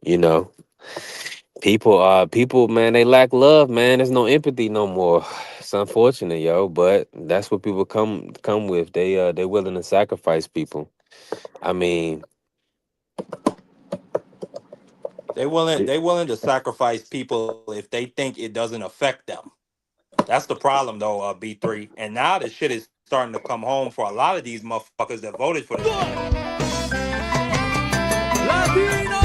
you know, people, man, they lack love, man. There's no empathy no more. It's unfortunate, yo, but that's what people come with. They're willing to sacrifice people. I mean, They willing to sacrifice people if they think it doesn't affect them. That's the problem, though, B3. And now the shit is starting to come home for a lot of these motherfuckers that voted for this shit. Latino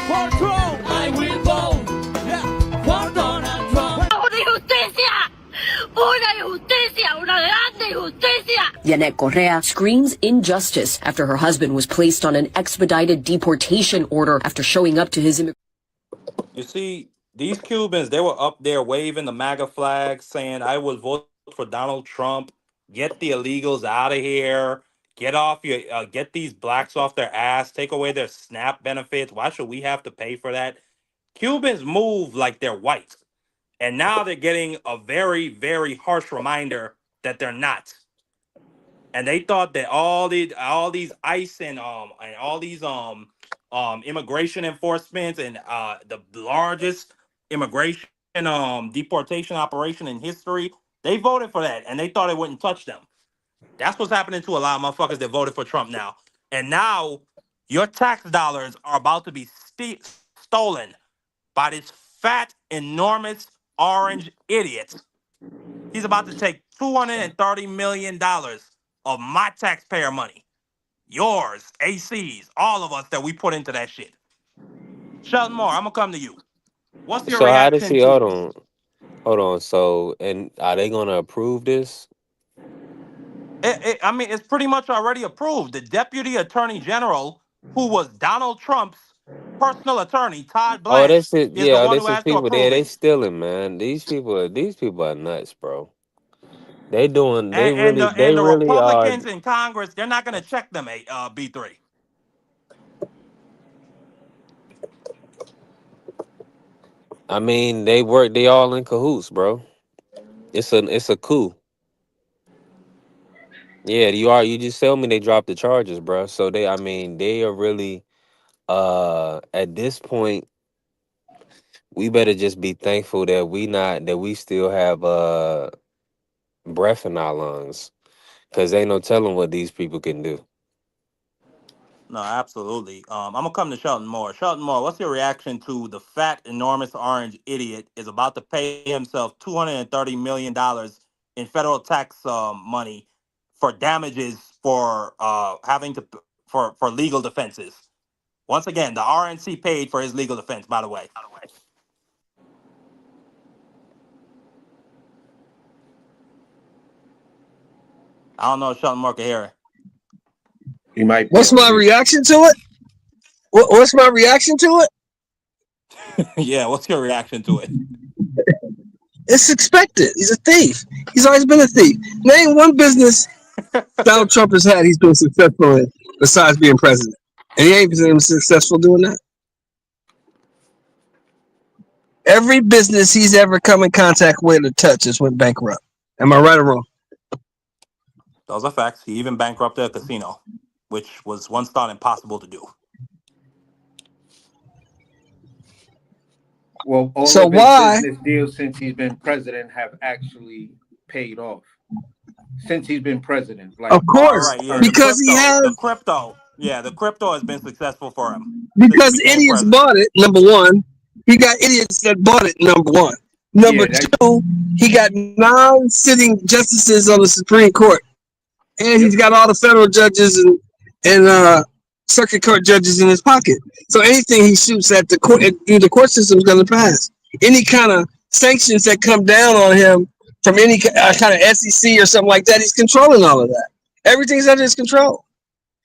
for Trump. I will vote. Yeah, for Donald Trump. ¡Una injusticia! ¡Una injusticia! ¡Una grande injusticia! Yanette Correa screams injustice after her husband was placed on an expedited deportation order after showing up to his immigration. You see, these Cubans, they were up there waving the MAGA flag saying, I will vote for Donald Trump. Get the illegals out of here. Get these blacks off their ass. Take away their SNAP benefits. Why should we have to pay for that? Cubans move like they're white. And now they're getting a very, very harsh reminder that they're not. And they thought that all these ICE and all these immigration enforcements and the largest immigration deportation operation in history, they voted for that and they thought it wouldn't touch them. That's what's happening to a lot of motherfuckers that voted for Trump now. And now your tax dollars are about to be stolen by this fat, enormous orange idiot. He's about to take $230 million of my taxpayer money, yours, AC's, all of us that we put into that shit. Sheldon Moore, I'm gonna come to you. What's your so how does reaction he to? hold on. So, and are they gonna approve this? I mean, it's pretty much already approved. The Deputy Attorney General, who was Donald Trump's personal attorney, Todd Oh, Blanche, that's it. is the Yeah, one who that's his has to people there. approve They it. stealing, man. These people are nuts, bro. They doing. They And really. the They really are. Republicans in Congress, they're not going to check them. B3. I mean, they work. They all in cahoots, bro. It's a coup. Yeah, you are. You just tell me they dropped the charges, bro. So they. I mean, they are really. At this point, we better just be thankful that we still have breath in our lungs, cause ain't no telling what these people can do. No, absolutely. I'm gonna come to Shelton Moore. Shelton Moore, what's your reaction to the fat, enormous orange idiot is about to pay himself $230 million in federal tax money for damages for having to for legal defenses? Once again, the RNC paid for his legal defense. By the way, I don't know if Shelton Moore can hear it. He might be What's on my mute. reaction to it? What's my reaction to it? Yeah, what's your reaction to it? It's expected. He's a thief. He's always been a thief. Name one business Donald Trump has had he's been successful in besides being president. And he ain't been successful doing that. Every business he's ever come in contact with or touched has went bankrupt. Am I right or wrong? Those are facts. He even bankrupted a casino, which was once thought impossible to do. Well, all So of his why? business deals since he's been president have actually paid off. Since he's been president, like Of All course, right, yeah, because he has the crypto has been successful for him since he because became idiots president. bought it. Number one, he got idiots that bought it. Number one. Number yeah, that two, he got non-sitting justices on the Supreme Court, and yep. he's got all the federal judges and circuit court judges in his pocket. So anything he shoots at the court system is going to pass. Any kind of sanctions that come down on him from any kind of SEC or something like that, he's controlling all of that. Everything's under his control.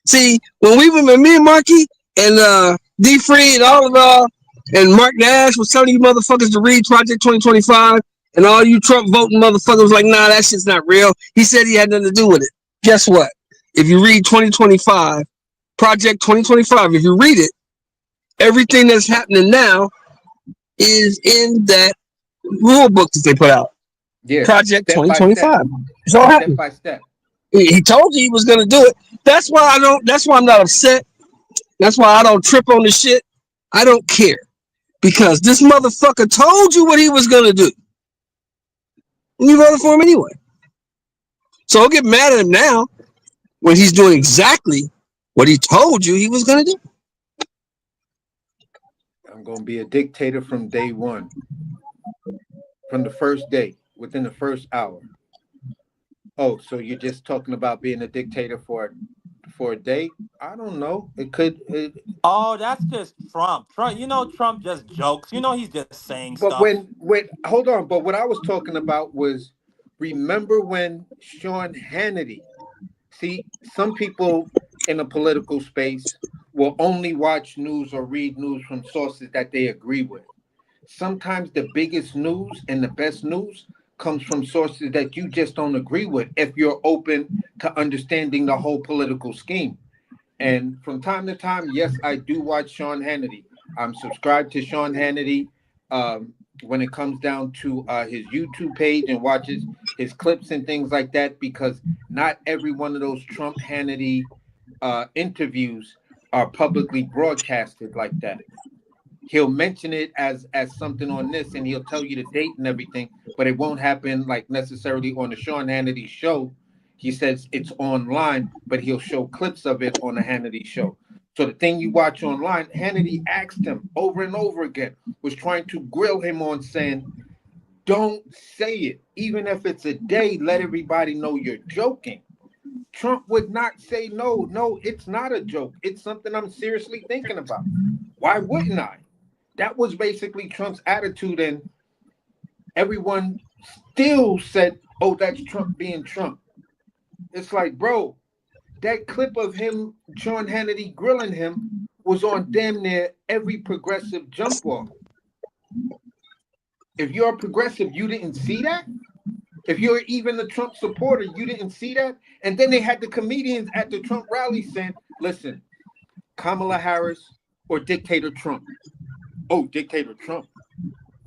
See, when me and Marky and D Free and all of and Mark Nash was telling you motherfuckers to read Project 2025, and all you Trump voting motherfuckers was like, nah, that shit's not real. He said he had nothing to do with it. Guess what? If you read 2025, Project 2025, if you read it, everything that's happening now is in that rule book that they put out. Yeah, Project step by step, 2025. It's all step happening. by step. He told you he was gonna do it. That's why I don't. That's why I'm not upset. That's why I don't trip on the shit. I don't care because this motherfucker told you what he was gonna do, and you voted for him anyway. So don't get mad at him now when he's doing exactly what he told you he was gonna do. I'm gonna be a dictator from day one, from the first day, within the first hour. Oh, so you're just talking about being a dictator for a day? I don't know. It could. Oh, that's just Trump. Trump just jokes. He's just saying But stuff. when hold on. But what I was talking about was, remember when Sean Hannity? See, some people in the political space will only watch news or read news from sources that they agree with. Sometimes the biggest news and the best news comes from sources that you just don't agree with if you're open to understanding the whole political scheme. And from time to time, yes, I do watch Sean Hannity. I'm subscribed to Sean Hannity when it comes down to his YouTube page and watches his clips and things like that, because not every one of those Trump Hannity interviews are publicly broadcasted like that. He'll mention it as something on this, and he'll tell you the date and everything, but it won't happen like necessarily on the Sean Hannity show. He says it's online, but he'll show clips of it on the Hannity show. So the thing you watch online, Hannity asked him over and over again, was trying to grill him on saying, don't say it. Even if it's a day, let everybody know you're joking. Trump would not say, no, it's not a joke. It's something I'm seriously thinking about. Why wouldn't I? That was basically Trump's attitude, and everyone still said, oh, that's Trump being Trump. It's like, bro, that clip of him, Sean Hannity grilling him, was on damn near every progressive jump off. If you're a progressive, you didn't see that? If you're even a Trump supporter, you didn't see that. And then they had the comedians at the Trump rally saying, "Listen, Kamala Harris or Dictator Trump." Oh, Dictator Trump.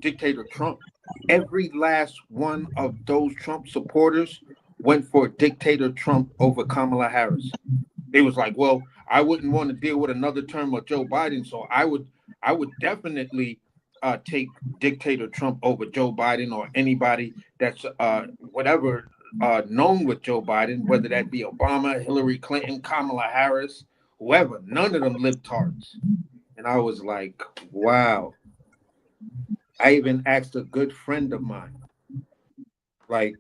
Dictator Trump. Every last one of those Trump supporters went for Dictator Trump over Kamala Harris. It was like, well, I wouldn't want to deal with another term of Joe Biden, so I would definitely take Dictator Trump over Joe Biden or anybody that's whatever known with Joe Biden, whether that be Obama, Hillary Clinton, Kamala Harris, whoever. None of them libtards. And I was like, wow. I even asked a good friend of mine, like,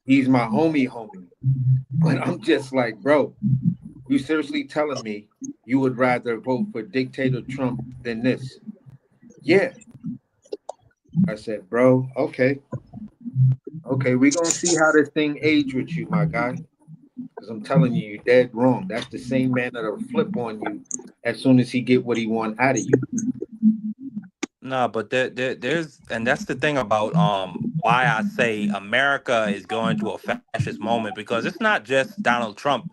he's my homie, but I'm just like, bro, you seriously telling me you would rather vote for Dictator Trump than this? Yeah. I said, bro, okay, we're gonna see how this thing age with you, my guy. Because I'm telling you, you're dead wrong. That's the same man that'll flip on you as soon as he get what he want out of you. No, but there's, and that's the thing about why I say America is going to a fascist moment, because it's not just Donald Trump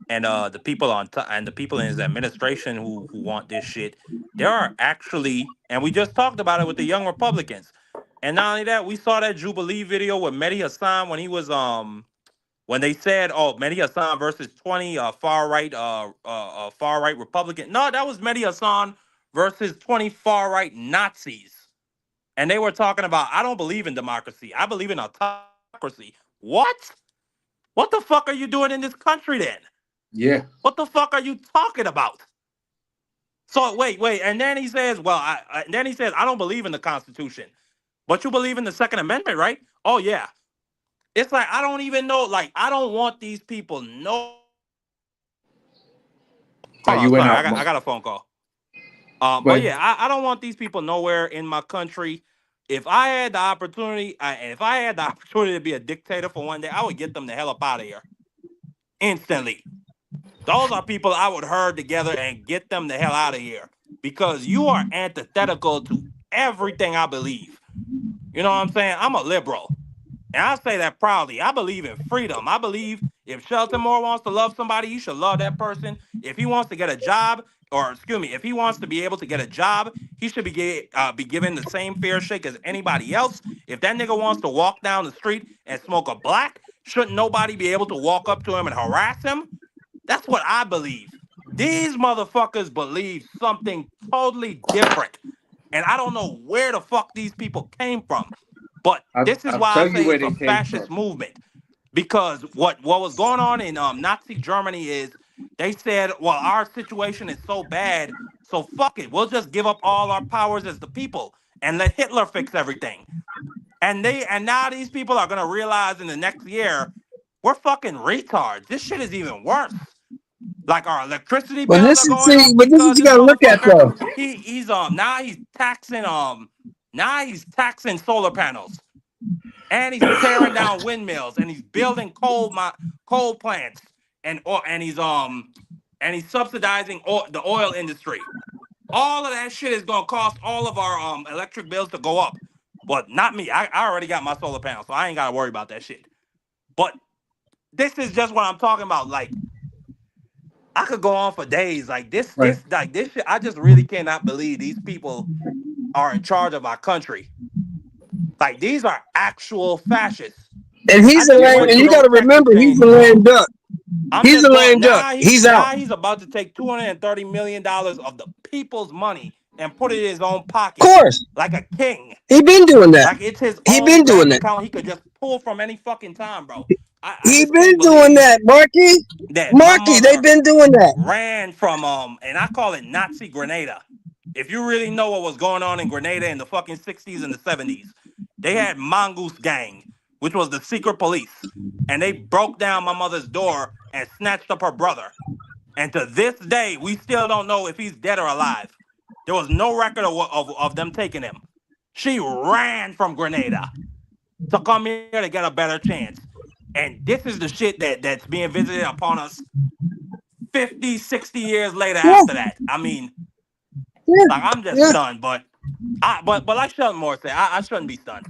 and the people and the people in his administration who want this shit. There are actually, and we just talked about it with the young Republicans. And not only that, we saw that Jubilee video with Mehdi Hassan when he was when they said, "Oh, Mehdi Hassan versus 20 far right Republican." No, that was Mehdi Hassan versus 20 far right Nazis. And they were talking about, "I don't believe in democracy. I believe in autocracy." What? What the fuck are you doing in this country then? Yeah. What the fuck are you talking about? So wait, and then he says, "Well, I don't believe in the Constitution, but you believe in the Second Amendment, right?" Oh yeah. It's like, I don't even know. Like, I don't want these people know. Hold on, You went sorry, out. I got a phone call. But yeah, I don't want these people nowhere in my country. If I had the opportunity, to be a dictator for one day, I would get them the hell up out of here instantly. Those are people I would herd together and get them the hell out of here, because you are antithetical to everything I believe. You know what I'm saying? I'm a liberal. And I say that proudly. I believe in freedom. I believe if Shelton Moore wants to love somebody, he should love that person. If he wants to get a job, or excuse me, if he wants to be able to get a job, he should be given the same fair shake as anybody else. If that nigga wants to walk down the street and smoke a black, shouldn't nobody be able to walk up to him and harass him? That's what I believe. These motherfuckers believe something totally different. And I don't know where the fuck these people came from. But this is I'll why I tell you say where it's they a came fascist from. movement. Because what was going on in Nazi Germany is, they said, well, our situation is so bad, so fuck it. We'll just give up all our powers as the people and let Hitler fix everything. And now these people are gonna realize in the next year, we're fucking retards. This shit is even worse. Like, our electricity But bills are this is going up but this is because what you this gotta look at motherfucker, though. he's taxing solar panels, and he's tearing down windmills, and he's building coal plants, and he's subsidizing the oil industry. All of that shit is gonna cause all of our electric bills to go up. But not me. I already got my solar panels, so I ain't gotta worry about that shit. But this is just what I'm talking about. Like, I could go on for days. Like this Right. shit. I just really cannot believe these people are in charge of our country. Like, these are actual fascists. And I he's a just lame, went and to you those gotta Texas remember he's chains a lame before. duck. I'm He's just a going lame duck. now. He's out. He's about to take $230 million of the people's money and put it in his own Of pocket, course. like a king. He been doing that. Like it's his He own been doing bank that. account he could just pull from any fucking time, bro. I He just been can't doing believe that, Marky. that my Marky, they mother been doing that. ran from and I call it Nazi Grenada. If you really know what was going on in Grenada in the fucking 60s and the 70s, they had Mongoose Gang, which was the secret police, and they broke down my mother's door and snatched up her brother. And to this day, we still don't know if he's dead or alive. There was no record of them taking him. She ran from Grenada to come here to get a better chance. And this is the shit that's being visited upon us 50, 60 years later Yeah, after that. I mean, yeah, like, I'm just yeah. stunned, but like Sheldon Moore said, I shouldn't be stunned.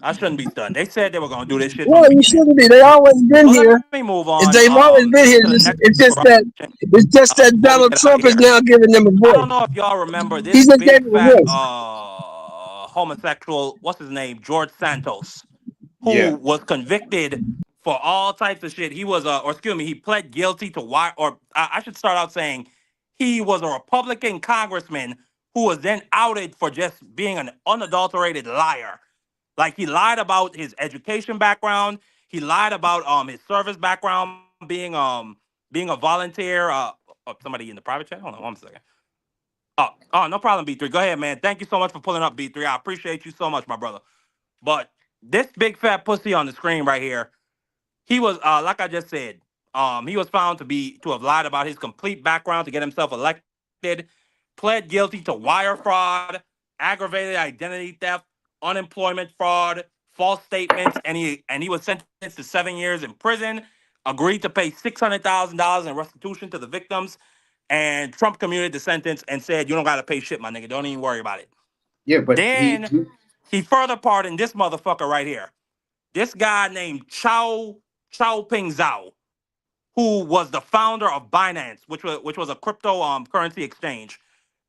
I shouldn't be stunned. They said they were going to do this shit from Well, the you beginning. shouldn't be. They always been But let here. me move on They've always been here. to the next It's just that corruption before we Donald get out of Trump is here. now giving them a I voice. don't know if y'all remember He this just gave big them a fat voice. homosexual, what's his name, George Santos, who Yeah. was convicted for all types of shit. He was, or excuse me, he pled guilty to why, or I should start out saying he was a Republican congressman who was then outed for just being an unadulterated liar. Like he lied about his education background. He lied about his service background, being a volunteer. Somebody in the private chat. Hold on 1 second. Oh, no problem, B3. Go ahead, man. Thank you so much for pulling up, B3. I appreciate you so much, my brother. But this big fat pussy on the screen right here, he was, like I just said, he was found to have lied about his complete background to get himself elected, pled guilty to wire fraud, aggravated identity theft, unemployment fraud, false statements, and he was sentenced to 7 years in prison. Agreed to pay $600,000 in restitution to the victims, and Trump commuted the sentence and said, "You don't got to pay shit, my nigga. Don't even worry about it." Yeah, but Then he further pardoned this motherfucker right here. This guy named Chao Ping Zhao, who was the founder of Binance, which was a crypto currency exchange.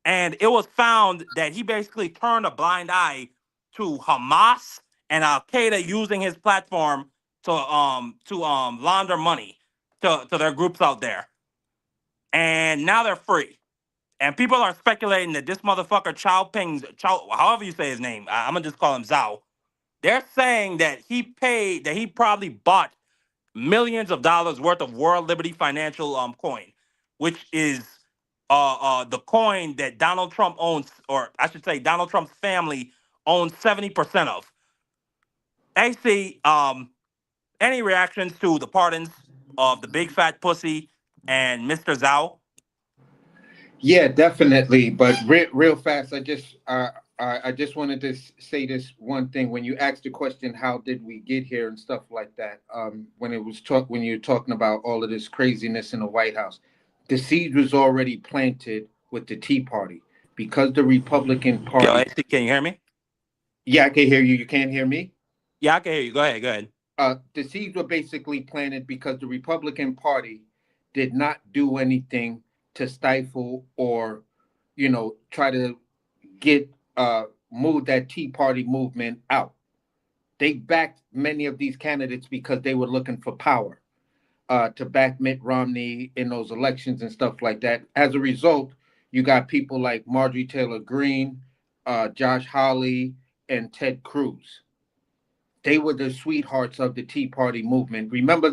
And it was found that he basically turned a blind eye to Hamas and Al Qaeda using his platform to launder money to their groups out there. And now they're free. And people are speculating that this motherfucker however you say his name, I'm gonna just call him Zhao. They're saying that he probably bought millions of dollars worth of World Liberty Financial coin, which is the coin that Donald Trump owns, or I should say Donald Trump's family owns 70% of. AC, any reactions to the pardons of the big fat pussy and Mr. Zhao? Yeah, definitely. But real fast, I just wanted to say this one thing. When you asked the question, how did we get here and stuff like that, when you're talking about all of this craziness in the White House, the seed was already planted with the Tea Party because the Republican Yo, Party. AC, can you hear me? Yeah, I can hear you. You can't hear me? Yeah, I can hear you. Go ahead. Go ahead. The seeds were basically planted because the Republican Party did not do anything to stifle or, try to get move that Tea Party movement out. They backed many of these candidates because they were looking for power, to back Mitt Romney in those elections and stuff like that. As a result, you got people like Marjorie Taylor Greene, Josh Hawley, and Ted Cruz. They were the sweethearts of the Tea Party movement. Remember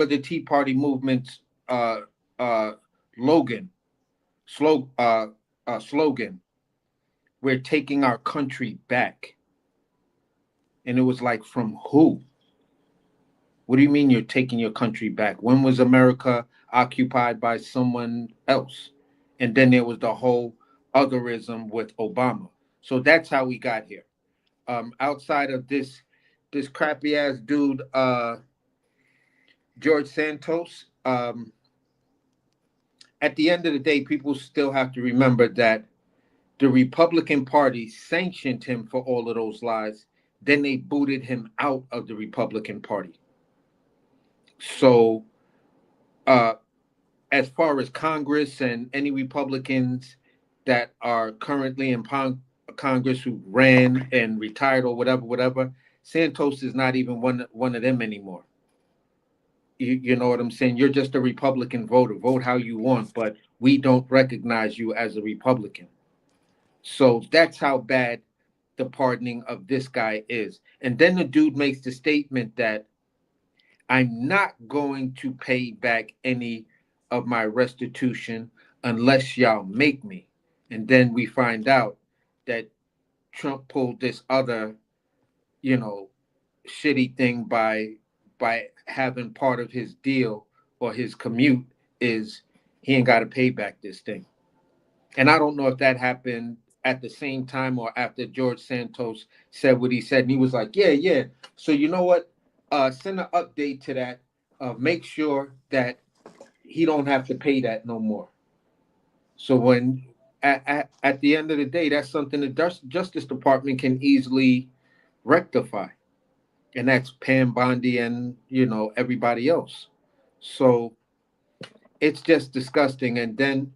the Tea Party movement's uh, uh, slogan. Slogan. We're taking our country back. And it was like, from who? What do you mean you're taking your country back? When was America occupied by someone else? And then there was the whole otherism with Obama. So that's how we got here. Outside of this crappy ass dude, George Santos, at the end of the day, people still have to remember that the Republican Party sanctioned him for all of those lies. Then they booted him out of the Republican Party. So, as far as Congress and any Republicans that are currently in Congress who ran and retired or whatever, Santos is not even one of them anymore. You know what I'm saying? You're just a Republican voter. Vote how you want, but we don't recognize you as a Republican. So that's how bad the pardoning of this guy is. And then the dude makes the statement that I'm not going to pay back any of my restitution unless y'all make me. And then we find out that Trump pulled this other, shitty thing by having part of his deal or his commute is he ain't got to pay back this thing. And I don't know if that happened at the same time or after George Santos said what he said. And he was like, yeah. So you know what? Send an update to that. Make sure that he don't have to pay that no more. So when at the end of the day, that's something the Justice Department can easily rectify. And that's Pam Bondi and, everybody else. So it's just disgusting. And then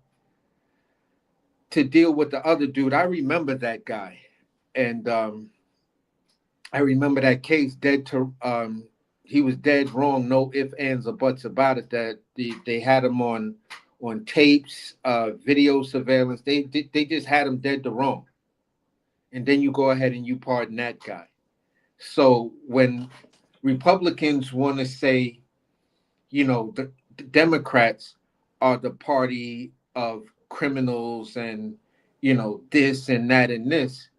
to deal with the other dude, I remember that guy. And I remember that case he was dead wrong, no ifs, ands, or buts about it, that they had him on tapes, video surveillance. They just had him dead to wrong. And then you go ahead and you pardon that guy. So when Republicans want to say, the Democrats are the party of criminals and, this and that and this,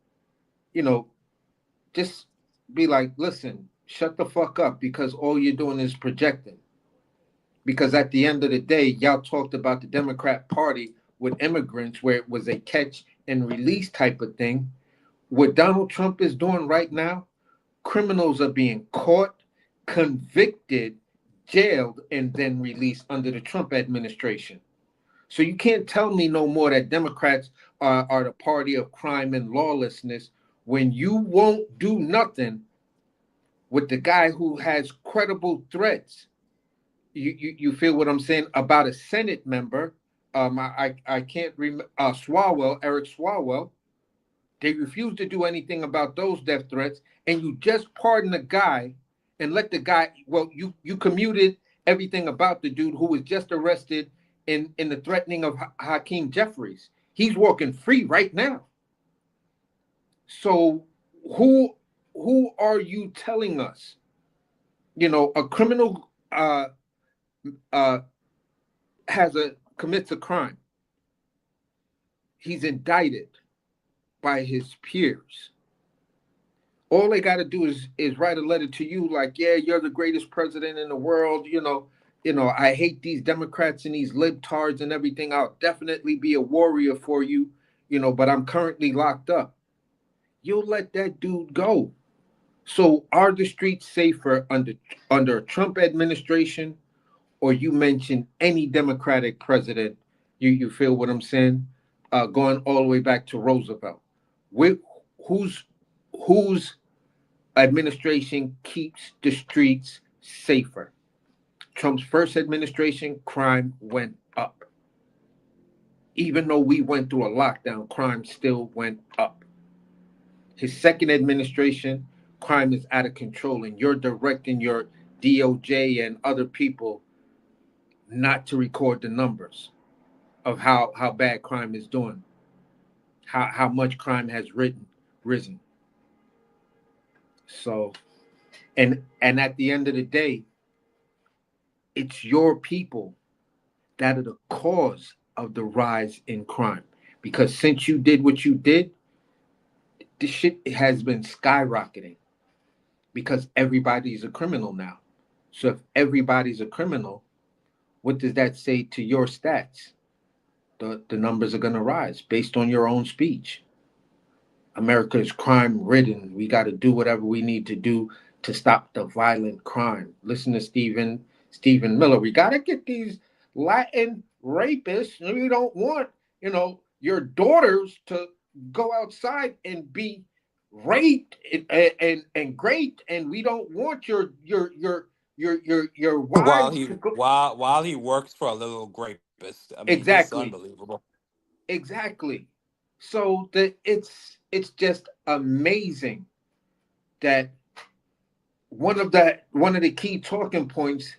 just be like, listen, shut the fuck up, because all you're doing is projecting. Because at the end of the day, y'all talked about the Democrat Party with immigrants where it was a catch and release type of thing. What Donald Trump is doing right now, criminals are being caught, convicted, jailed, and then released under the Trump administration. So you can't tell me no more that Democrats are the party of crime and lawlessness when you won't do nothing with the guy who has credible threats. You feel what I'm saying about a Senate member? I can't remember, Eric Swalwell. They refuse to do anything about those death threats, and you just pardon the guy and let the guy. Well, you commuted everything about the dude who was just arrested in the threatening of Hakeem Jeffries. He's walking free right now. So who are you telling us? A criminal commits a crime. He's indicted by his peers. All they got to do is write a letter to you like, yeah, you're the greatest president in the world. I hate these Democrats and these libtards and everything. I'll definitely be a warrior for you, but I'm currently locked up. You'll let that dude go. So are the streets safer under a Trump administration, or you mention any Democratic president? You feel what I'm saying? Going all the way back to Roosevelt. Whose administration keeps the streets safer? Trump's first administration, crime went up. Even though we went through a lockdown, crime still went up. His second administration, crime is out of control, and you're directing your DOJ and other people not to record the numbers of how bad crime is doing, how much crime has risen. So, and at the end of the day, it's your people that are the cause of the rise in crime. Because since you did what you did, this shit has been skyrocketing because everybody's a criminal now. So if everybody's a criminal, what does that say to your stats? The numbers are going to rise based on your own speech. America is crime ridden. We got to do whatever we need to do to stop the violent crime. Listen to Stephen Miller. We got to get these Latin rapists. We don't want, your daughters to go outside and be raped and great, and we don't want your wives to go. While he works for a little rapist. I mean, this is Exactly. unbelievable. Exactly. So it's just amazing that one of the key talking points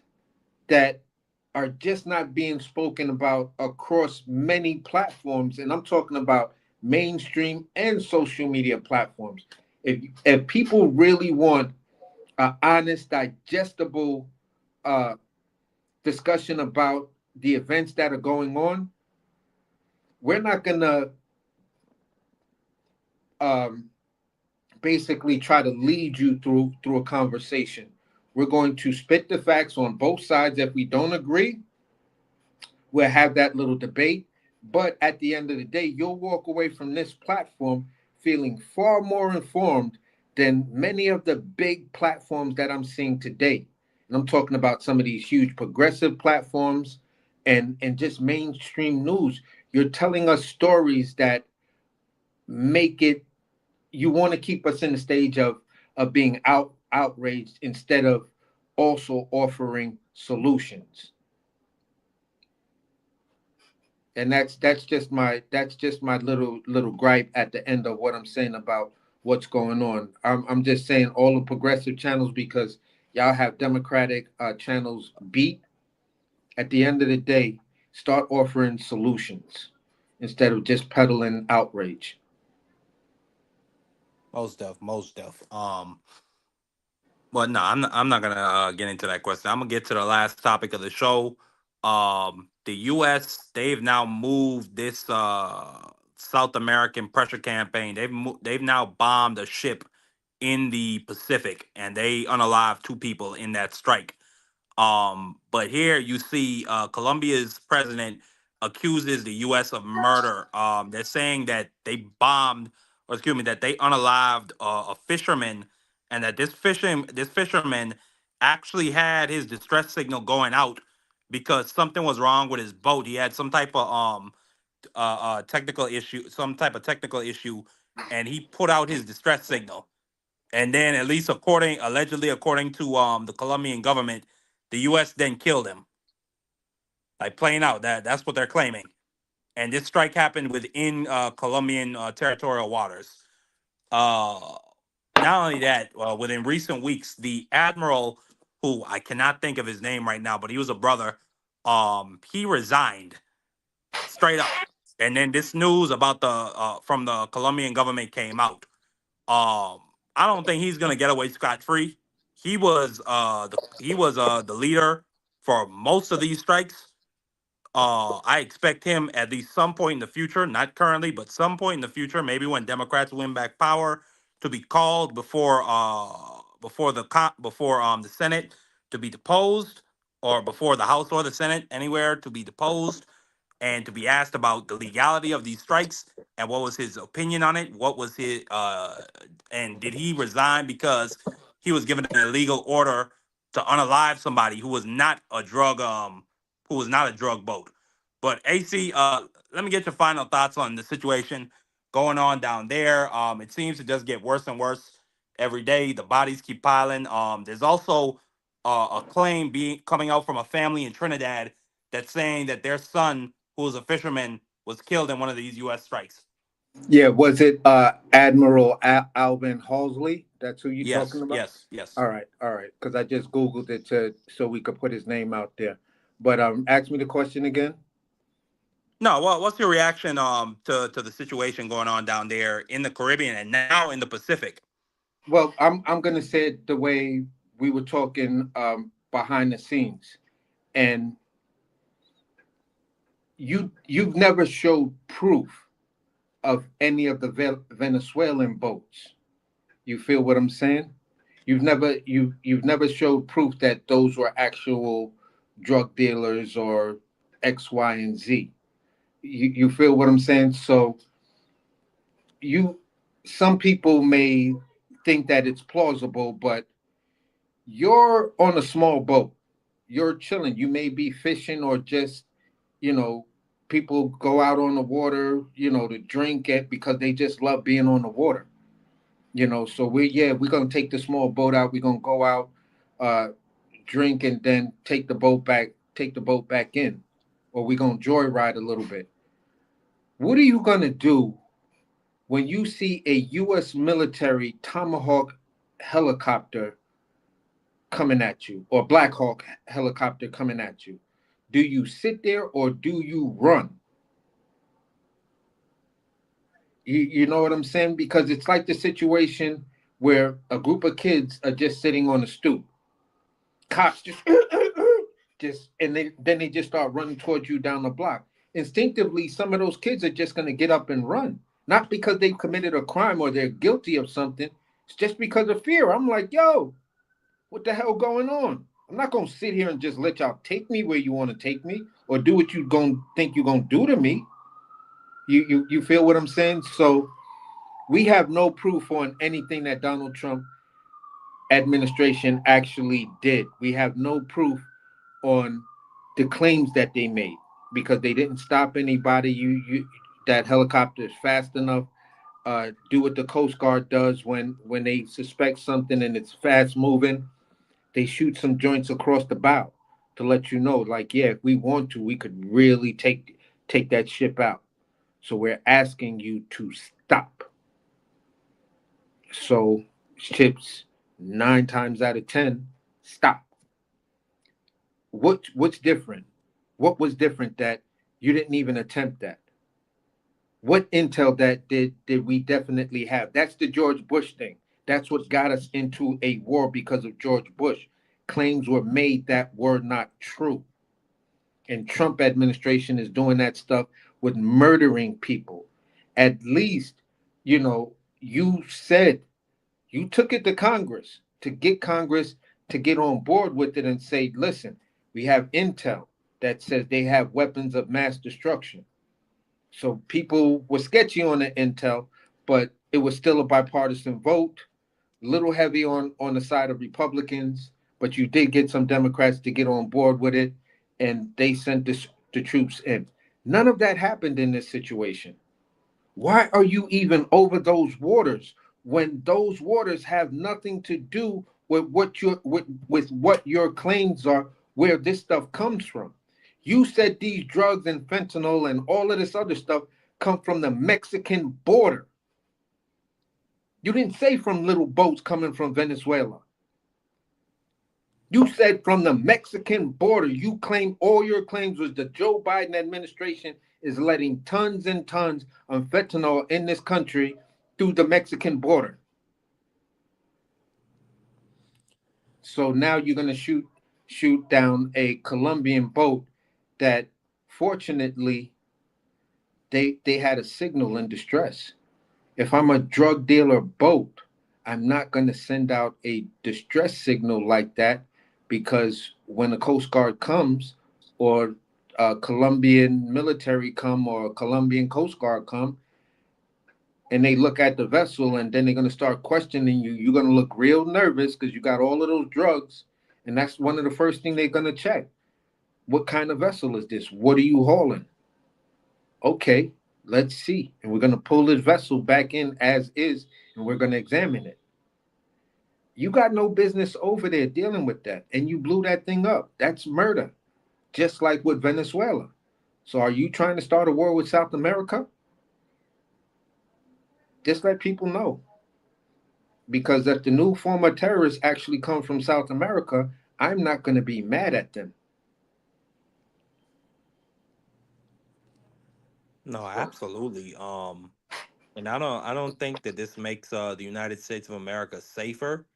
that are just not being spoken about across many platforms, and I'm talking about mainstream and social media platforms. If people really want an honest, digestible discussion about the events that are going on, we're not gonna basically try to lead you through a conversation. We're going to spit the facts on both sides. If we don't agree, we'll have that little debate. But at the end of the day, you'll walk away from this platform feeling far more informed than many of the big platforms that I'm seeing today. And I'm talking about some of these huge progressive platforms and just mainstream news. You're telling us stories that make it, you want to keep us in the stage of of being outraged instead of also offering solutions. And that's just my little gripe at the end of what I'm saying about what's going on. I'm just saying all the progressive channels, because y'all have Democratic channels beat. At the end of the day, start offering solutions instead of just peddling outrage. Most def. But no, I'm not gonna get into that question. I'm gonna get to the last topic of the show. The U.S. they've now moved this South American pressure campaign. They've now bombed a ship in the Pacific, and they unalived two people in that strike. But here you see Colombia's president accuses the U.S. of murder. They're saying that they bombed, or excuse me, that they unalived a fisherman, and that this fisherman actually had his distress signal going out because something was wrong with his boat. He had some type of technical issue, and he put out his distress signal. And then, at least allegedly according to the Colombian government, the U.S. then killed him, like plain out. That's what they're claiming. And this strike happened within Colombian territorial waters. Uh, Not only that, within recent weeks, the admiral, who I cannot think of his name right now, but he was a brother. He resigned straight up, and then this news about the from the Colombian government came out. Um, I don't think he's gonna get away scot free. He was the leader for most of these strikes. I expect him at least some point in the future, not currently, but some point in the future, maybe when Democrats win back power, to be called before the Senate to be deposed, or before the House or the Senate, anywhere to be deposed, and to be asked about the legality of these strikes and what was his opinion on it. What was his and did he resign because he was given an illegal order to unalive somebody who was not a drug boat. But AC, let me get your final thoughts on the situation going on down there. It seems to just get worse and worse every day. The bodies keep piling. There's also a claim being coming out from a family in Trinidad that's saying that their son, who was a fisherman, was killed in one of these U.S. strikes. Yeah, was it Admiral Alvin Halsey? That's who you're talking Yes, about? yes, yes. All right, because I just Googled it so we could put his name out there. But ask me the question again. No, well, what's your reaction to the situation going on down there in the Caribbean and now in the Pacific? Well, I'm gonna say it the way we were talking behind the scenes, and you've never showed proof of any of the Venezuelan boats. You feel what I'm saying? You've never showed proof that those were actual drug dealers or X, Y, and Z. You feel what I'm saying? So you some people may think that it's plausible, but you're on a small boat. You're chilling. You may be fishing or just, you know, people go out on the water, to drink it because they just love being on the water. So we're gonna take the small boat out. We're gonna go out, uh, drink, and then take the boat back in, or we're gonna joyride a little bit. What are you gonna do when you see a U.S. military Tomahawk helicopter coming at you, or Black Hawk helicopter coming at you? Do you sit there or do you run? You know what I'm saying? Because it's like the situation where a group of kids are just sitting on a stoop. Cops just and then they just start running towards you down the block. Instinctively, some of those kids are just going to get up and run, not because they've committed a crime or they're guilty of something. It's just because of fear. I'm like, yo, what the hell going on? I'm not going to sit here and just let y'all take me where you want to take me or do what you going to think you're going to do to me. You feel what I'm saying? So we have no proof on anything that Donald Trump administration actually did. We have no proof on the claims that they made because they didn't stop anybody. That helicopter is fast enough. do what the Coast Guard does when they suspect something and it's fast moving. They shoot some joints across the bow to let you know, like, yeah, if we want to, we could really take that ship out. So we're asking you to stop. So ships 9 times out of 10 stop. What's different? What was different that you didn't even attempt that? What intel that did we definitely have? That's the George Bush thing. That's what got us into a war because of George Bush. Claims were made that were not true. And Trump administration is doing that stuff with murdering people. At least, you said you took it to Congress to get on board with it and say, listen, we have intel that says they have weapons of mass destruction. So people were sketchy on the intel, but it was still a bipartisan vote, a little heavy on the side of Republicans, but you did get some Democrats to get on board with it, and they sent the troops in. None of that happened in this situation. Why are you even over those waters when those waters have nothing to do with what your claims are, where this stuff comes from? You said these drugs and fentanyl and all of this other stuff come from the Mexican border. You didn't say from little boats coming from Venezuela. You said from the Mexican border. You claim all your claims was the Joe Biden administration is letting tons and tons of fentanyl in this country through the Mexican border. So now you're going to shoot down a Colombian boat that fortunately they had a signal in distress. If I'm a drug dealer boat, I'm not going to send out a distress signal like that, because when the Coast Guard comes or Colombian military come or Colombian Coast Guard come and they look at the vessel, and then they're going to start questioning you, you're going to look real nervous because you got all of those drugs. And that's one of the first things they're going to check. What kind of vessel is this? What are you hauling? Okay, let's see. And we're going to pull this vessel back in as is, and we're going to examine it. You got no business over there dealing with that, and you blew that thing up. That's murder, just like with Venezuela. So are you trying to start a war with South America? Just let people know. Because if the new form of terrorists actually come from South America, I'm not going to be mad at them. No, absolutely. And I don't think that this makes the United States of America safer.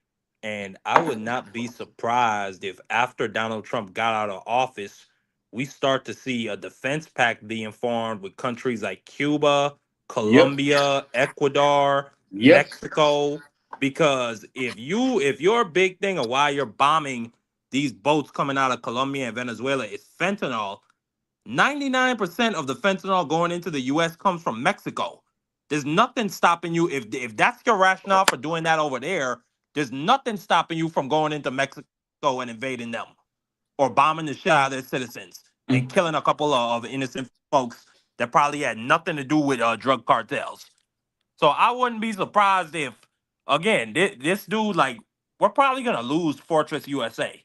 And I would not be surprised if after Donald Trump got out of office, we start to see a defense pact being formed with countries like Cuba, Yep. Colombia, Ecuador, Yep. Mexico. Because if your big thing of why you're bombing these boats coming out of Colombia and Venezuela is fentanyl, 99% of the fentanyl going into the US comes from Mexico. There's nothing stopping you if that's your rationale for doing that over there. There's nothing stopping you from going into Mexico and invading them or bombing the shit out of their citizens and killing a couple of innocent folks that probably had nothing to do with drug cartels. So I wouldn't be surprised if, again, this dude, like, we're probably going to lose Fortress USA.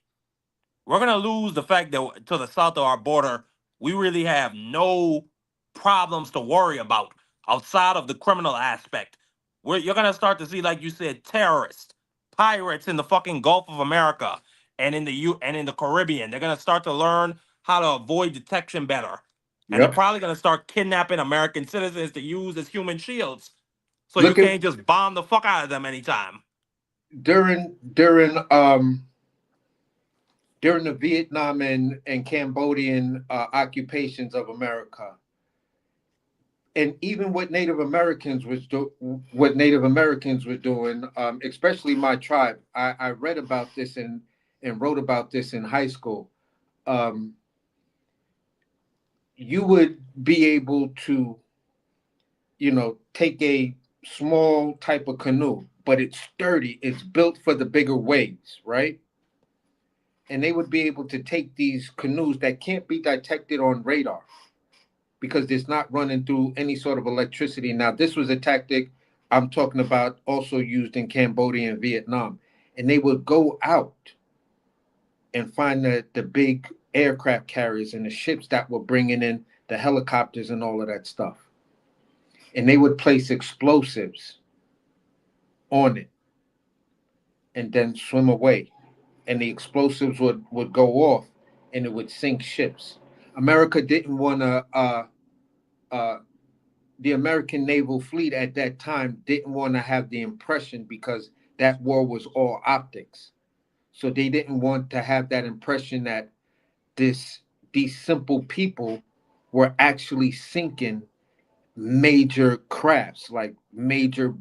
We're going to lose the fact that to the south of our border, we really have no problems to worry about outside of the criminal aspect. You're going to start to see, like you said, terrorists, pirates in the fucking Gulf of America and in the Caribbean. They're going to start to learn how to avoid detection better. And they're Yep. probably going to start kidnapping American citizens to use as human shields. So you Look at can't just bomb the fuck out of them anytime. during the Vietnam and Cambodian occupations of America, and even what Native Americans were doing, especially my tribe. I read about this and wrote about this in high school. You would be able to, take a small type of canoe, but it's sturdy. It's built for the bigger waves, right? And they would be able to take these canoes that can't be detected on radar because it's not running through any sort of electricity. Now, this was a tactic I'm talking about also used in Cambodia and Vietnam. And they would go out and find the big aircraft carriers and the ships that were bringing in the helicopters and all of that stuff. And they would place explosives on it and then swim away. And the explosives would go off and it would sink ships. America didn't want to, the American naval fleet at that time didn't want to have the impression, because that war was all optics. So they didn't want to have that impression that this these simple people were actually sinking major crafts, like major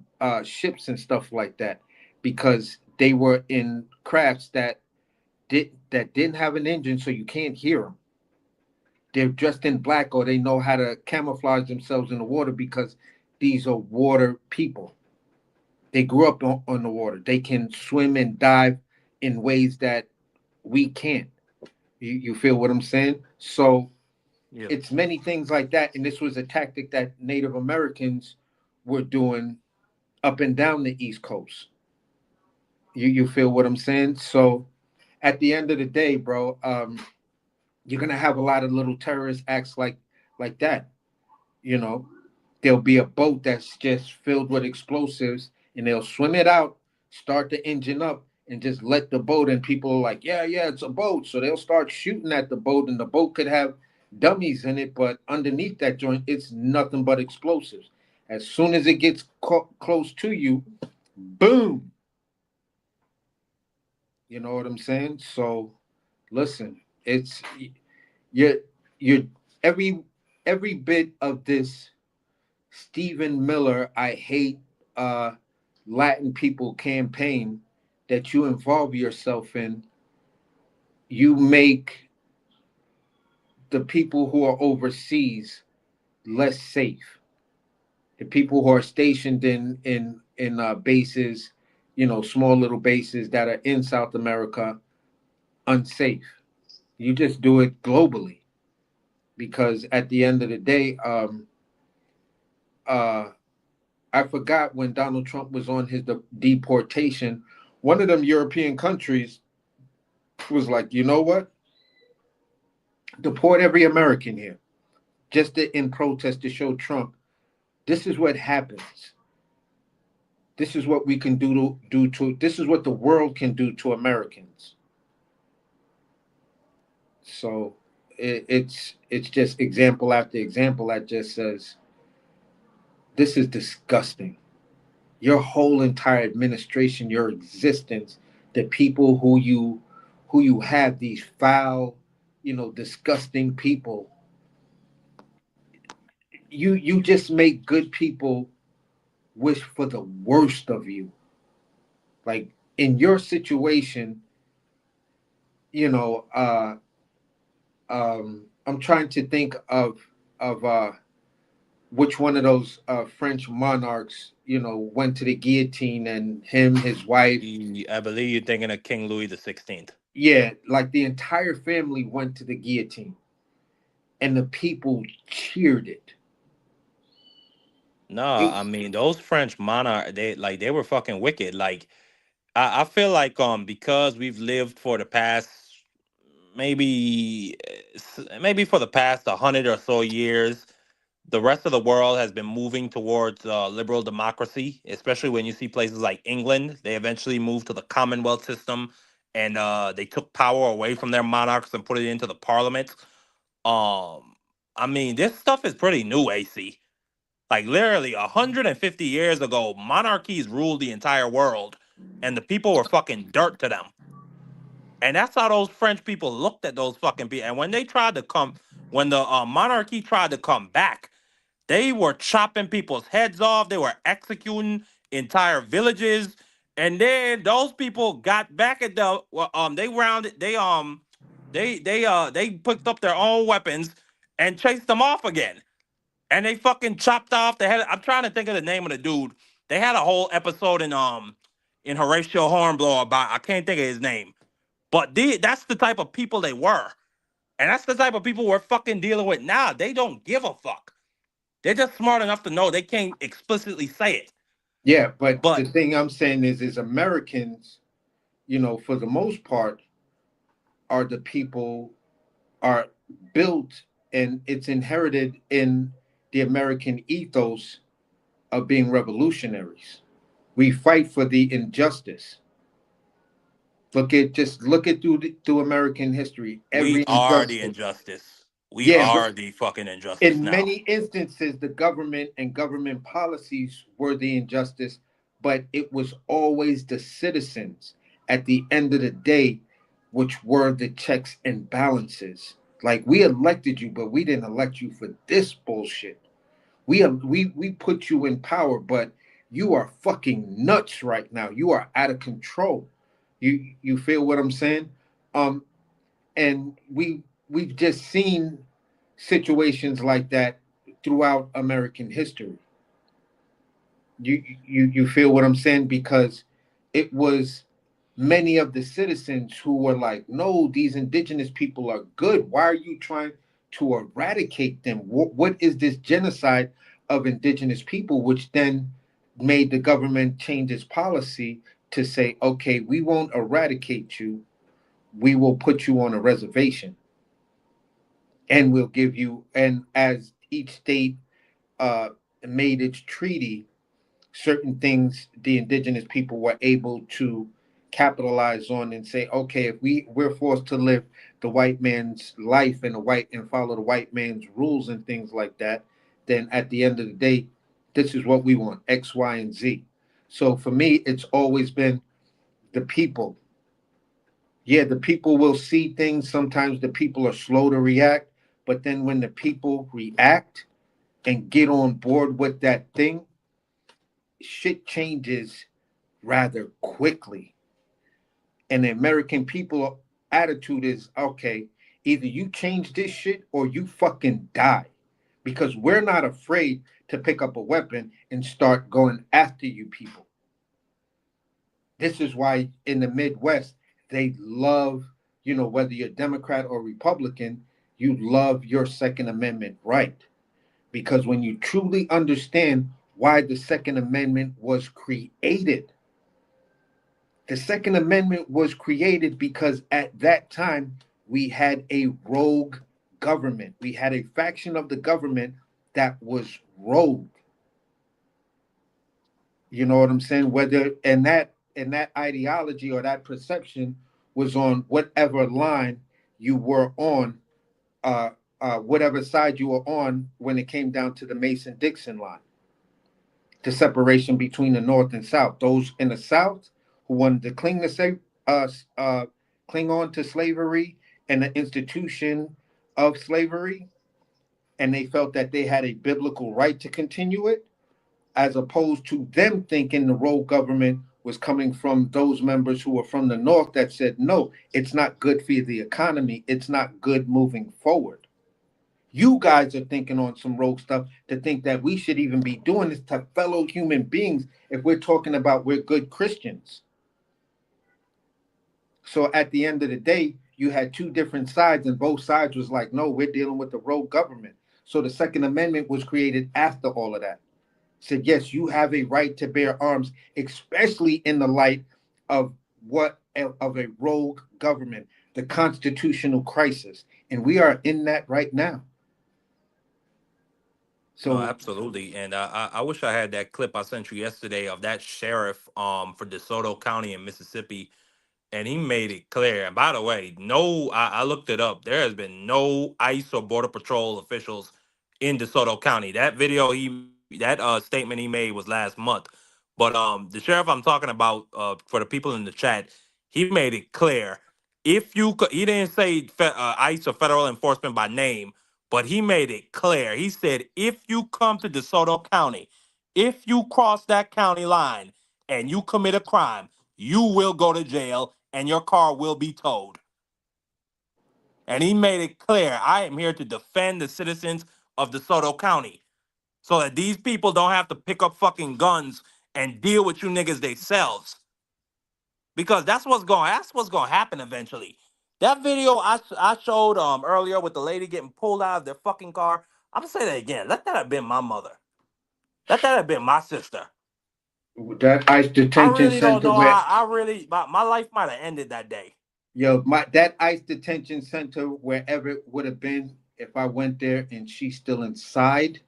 ships and stuff like that, because they were in crafts that didn't have an engine, so you can't hear them. They're dressed in black, or they know how to camouflage themselves in the water, because these are water people. They grew up on the water. They can swim and dive in ways that we can't. You feel what I'm saying? So Yeah. it's many things like that. And this was a tactic that Native Americans were doing up and down the East Coast. You feel what I'm saying? So at the end of the day, bro, you're gonna have a lot of little terrorist acts like that. You know, there'll be a boat that's just filled with explosives, and they'll swim it out, start the engine up, and just let the boat. And people are like, yeah, yeah, it's a boat. So they'll start shooting at the boat, and the boat could have dummies in it, but underneath that joint, it's nothing but explosives. As soon as it gets close to you, boom. You know what I'm saying? So, listen, it's you every every bit of this Stephen Miller, I hate Latin people campaign that you involve yourself in, you make the people who are overseas less safe. The people who are stationed in bases, small little bases that are in South America, unsafe. You just do it globally, because at the end of the day, uh, I forgot when Donald Trump was on his deportation, one of them European countries was like, you know what? Deport every American here, just in protest to show Trump this is what happens. This is what we can this is what the world can do to Americans. So it's just example after example that just says this is disgusting. Your whole entire administration, your existence, the people who you have, these foul, disgusting people, you just make good people wish for the worst of you. Like in your situation, you know, I'm trying to think of which one of those French monarchs, went to the guillotine, and him, his wife. I believe you're thinking of King Louis the 16th. Yeah, like the entire family went to the guillotine, and the people cheered it. No, It I mean those French monarch, they were fucking wicked. Like I feel like because we've lived for the past maybe for the past 100 or so years, the rest of the world has been moving towards liberal democracy, especially when you see places like England. They eventually moved to the Commonwealth system, and they took power away from their monarchs and put it into the parliament. Um, I mean, this stuff is pretty new, AC. Like literally 150 years ago, monarchies ruled the entire world, and the people were fucking dirt to them. And that's how those French people looked at those fucking people. And when the monarchy tried to come back, they were chopping people's heads off. They were executing entire villages. And then those people got back at they rounded they picked up their own weapons and chased them off again. And they fucking chopped off the head. I'm trying to think of the name of the dude. They had a whole episode in Horatio Hornblower about, I can't think of his name. But that's the type of people they were. And that's the type of people we're fucking dealing with now. They don't give a fuck. They're just smart enough to know they can't explicitly say it. Yeah, but the But thing I'm saying is Americans, for the most part, are the people are built and it's inherited in the American ethos of being revolutionaries. We fight for the injustice. Look at through American history. we Every are the injustice. injustice. We Yeah, but are the fucking injustice in now. many instances, the government and government policies were the injustice, but it was always the citizens at the end of the day, which were the checks and balances. Like we elected you, but we didn't elect you for this bullshit. We put you in power, but you are fucking nuts right now. You are out of control. You feel what I'm saying? Um, and we've just seen situations like that throughout American history. You feel what I'm saying? Because it was many of the citizens who were like, no, these indigenous people are good. Why are you trying to eradicate them? What is this genocide of indigenous people? Which then made the government change its policy to say, okay, we won't eradicate you. We will put you on a reservation and we'll give you, and as each state uh, made its treaty, certain things the indigenous people were able to capitalize on and say, okay, if we're forced to live the white man's life and follow the white man's rules and things like that, then at the end of the day, this is what we want, X, Y, and Z. So for me, it's always been the people. Yeah, the people will see things. Sometimes the people are slow to react, but then when the people react and get on board with that thing, shit changes rather quickly. And the American people attitude is, okay, either you change this shit or you fucking die. Because we're not afraid to pick up a weapon and start going after you people. This is why in the Midwest, they love, whether you're Democrat or Republican, you love your Second Amendment right. Because when you truly understand why the Second Amendment was created, the Second Amendment was created because at that time we had a rogue government. We had a faction of the government that was rogue. You know what I'm saying? Whether and that ideology or that perception was on whatever line you were on, uh, whatever side you were on when it came down to the Mason-Dixon line, the separation between the North and South. Those in the South who wanted to cling on to slavery and the institution of slavery, and they felt that they had a biblical right to continue it, as opposed to them thinking the rogue government was coming from those members who were from the North that said, no, it's not good for the economy. It's not good moving forward. You guys are thinking on some rogue stuff to think that we should even be doing this to fellow human beings if we're talking about we're good Christians. So at the end of the day, you had two different sides, and both sides was like, no, we're dealing with the rogue government. So the Second Amendment was created after all of that. Said, yes, you have a right to bear arms, especially in the light of a rogue government, the constitutional crisis. And we are in that right now. No, So absolutely. And I wish I had that clip I sent you yesterday of that sheriff for DeSoto County in Mississippi, and he made it clear. And by the way, no, I looked it up. There has been no ICE or Border Patrol officials in DeSoto County. That video that statement he made was last month. But the sheriff I'm talking about, for the people in the chat, he made it clear. He didn't say ICE or federal enforcement by name, but he made it clear. He said, if you come to DeSoto County, if you cross that county line and you commit a crime, you will go to jail and your car will be towed. And he made it clear, I am here to defend the citizens of DeSoto County so that these people don't have to pick up fucking guns and deal with you niggas themselves. Because that's what's going to happen eventually. That video I showed earlier with the lady getting pulled out of their fucking car, I'm going to say that again. Let that have been my mother. Let that have been my sister. That ICE I detention really don't center know. where I really my life might have ended that day. that ICE detention center, wherever it would have been, if I went there and she's still inside,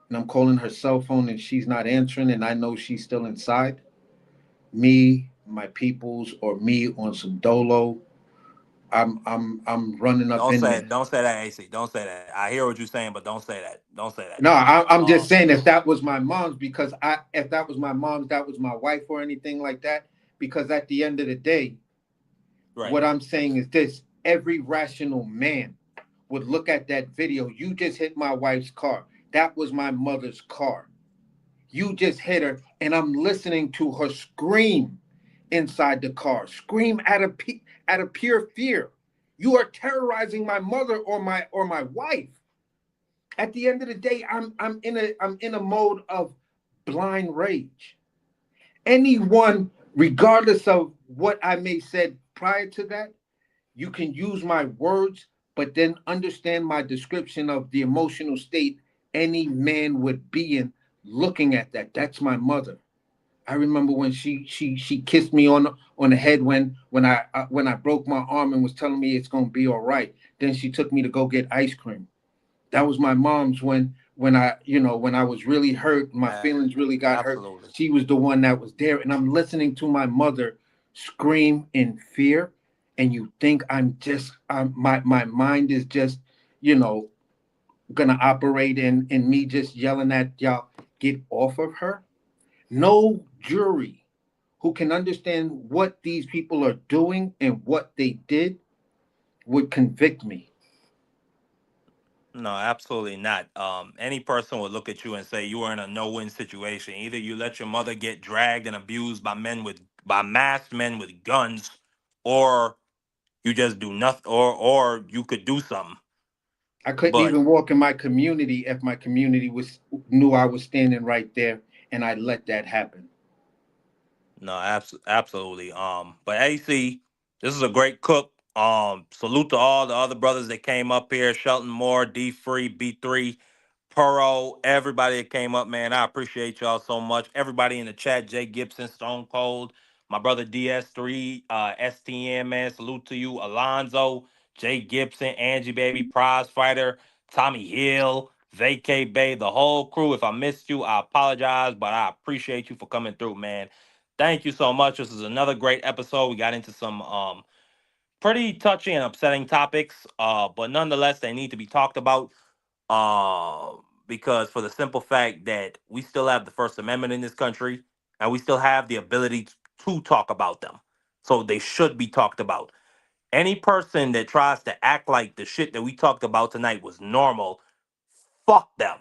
and I'm calling her cell phone and she's not answering, and I know she's still inside, me, my peoples, or me on some dolo, I'm running up in there. Don't say that, AC. Don't say that. I hear what you're saying, but don't say that. Don't say that. No, I'm just Um, saying if that was my mom's, because if that was my mom's, that was my wife or anything like that. Because at the end of the day, right. what I'm saying is this: every rational man would look at that video. You just hit my wife's car. That was my mother's car. You just hit her, and I'm listening to her scream inside the car, scream out of pure fear. You are terrorizing my mother or my wife. At the end of the day, I'm in a mode of blind rage. Anyone, regardless of what I may said prior to that, you can use my words, but then understand my description of the emotional state any man would be in looking at that. That's my mother. I remember when she kissed me on the head when I broke my arm and was telling me it's gonna be all right. Then she took me to go get ice cream. That was my mom's when when I was really hurt, my feelings really got hurt. Absolutely. She was the one that was there, and I'm listening to my mother scream in fear. And you think my mind is just gonna operate in me just yelling at y'all, get off of her. No jury who can understand what these people are doing and what they did would convict me. No, absolutely not. Any person would look at you and say you are in a no-win situation. Either you let your mother get dragged and abused by masked men with guns, or you just do nothing, or you could do something. I couldn't But even walk in my community if my community was knew I was standing right there and I let that happen. no, absolutely. But AC, this is a great cook. Salute to all the other brothers that came up here: Shelton Moore, D Free, B3, Puro, everybody that came up, man. I appreciate y'all so much. Everybody in the chat: Jay Gibson, Stone Cold, my brother DS3, STN, man. Salute to you, Alonzo, Jay Gibson, Angie Baby, Prize Fighter, Tommy Hill, Vacay Bay, the whole crew. If I missed you, I apologize, but I appreciate you for coming through, man. Thank you so much. This is another great episode. We got into some pretty touchy and upsetting topics, but nonetheless, they need to be talked about. Uh, because for the simple fact that we still have the First Amendment in this country, and we still have the ability to talk about them, so they should be talked about. Any person that tries to act like the shit that we talked about tonight was normal, fuck them.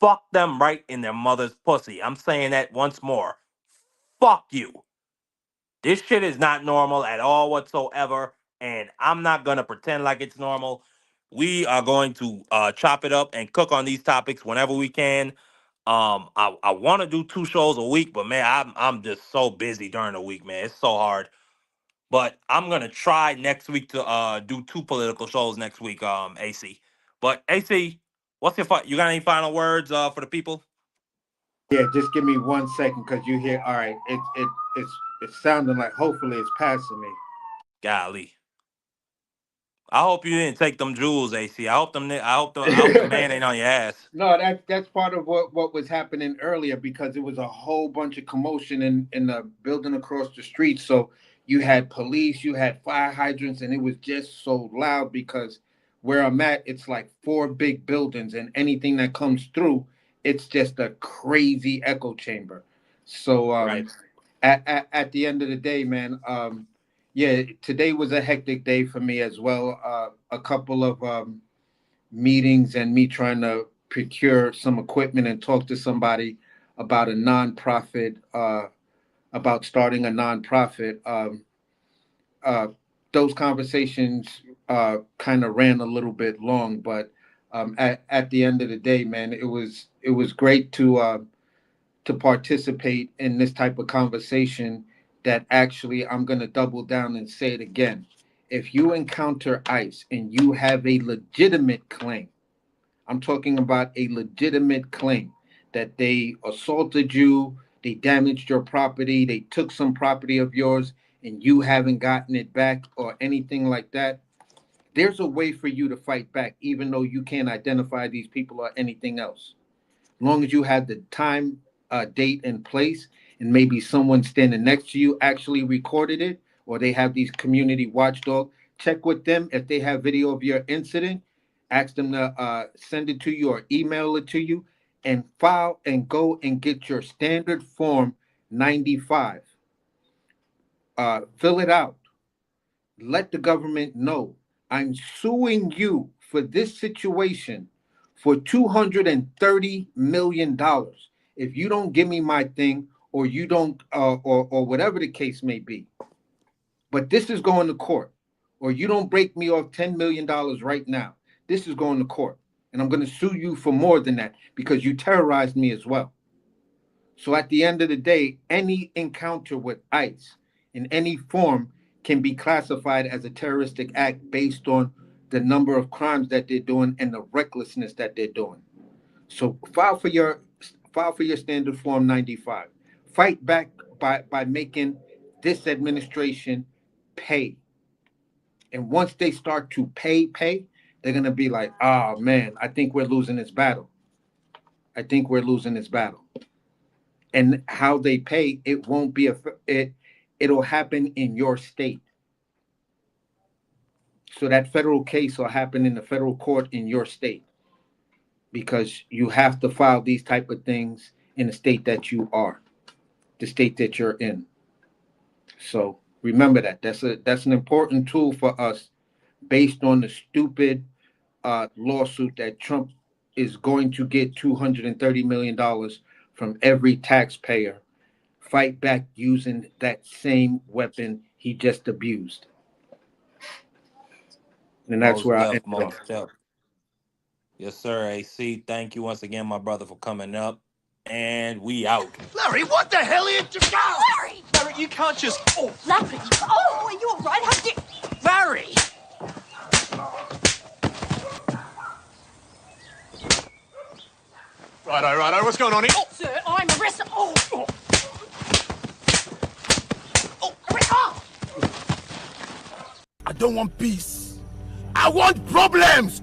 Fuck them right in their mother's pussy. I'm saying that once more. Fuck you. This shit is not normal at all whatsoever, and I'm not gonna pretend like it's normal. We are going to chop it up and cook on these topics whenever we can. I want to do 2 shows a week, but man, I'm just so busy during the week, man. It's so hard. But I'm gonna try next week to do 2 political shows next week, AC. But AC, you got any final words for the people? Yeah, just give me 1 second because you hear. All right, it's sounding like hopefully it's passing me. Golly. I hope you didn't take them jewels, AC. I hope the man ain't on your ass. No, that's part of what was happening earlier because it was a whole bunch of commotion in the building across the street. So you had police, you had fire hydrants, and it was just so loud because where I'm at, it's like 4 big buildings, and anything that comes through, it's just a crazy echo chamber. So Right. at the end of the day, man, yeah, today was a hectic day for me as well. A couple of meetings and me trying to procure some equipment and talk to somebody about a nonprofit, about starting a nonprofit. Uh, those conversations kind of ran a little bit long, but at the end of the day, man, it was great to participate in this type of conversation. That actually, I'm going to double down and say it again. If you encounter ICE and you have a legitimate claim, I'm talking about a legitimate claim that they assaulted you, they damaged your property, they took some property of yours, and you haven't gotten it back or anything like that, there's a way for you to fight back, even though you can't identify these people or anything else. As long as you have the time, date, and place, and maybe someone standing next to you actually recorded it, or they have these community watchdog, check with them. If they have video of your incident, ask them to send it to you or email it to you, and file and go and get your standard form 95. Fill it out. Let the government know I'm suing you for this situation for $230 million. If you don't give me my thing, or you don't, or whatever the case may be, but this is going to court, or you don't break me off $10 million right now, this is going to court. And I'm going to sue you for more than that because you terrorized me as well. So at the end of the day, any encounter with ICE in any form can be classified as a terroristic act based on the number of crimes that they're doing and the recklessness that they're doing. So file for your standard form 95. Fight back by making this administration pay. And once they start to pay, they're going to be like, oh man, I think we're losing this battle. And how they pay, it won't be it'll happen in your state. So that federal case will happen in the federal court in your state, because you have to file these type of things in the state that you are, the state that you're in. So remember that. That's an important tool for us based on the stupid lawsuit that Trump is going to get $230 million from every taxpayer. Fight back using that same weapon he just abused. And that's where I end off. Yes, sir, AC. Thank you once again, my brother, for coming up. And we out. Larry, what the hell are you doing? Larry! Larry, you can't just... Oh, Larry! Oh, are you all right? How did... Larry! Righto. What's going on here? Oh, Sir, I'm arrested. Oh! I don't want peace. I want problems.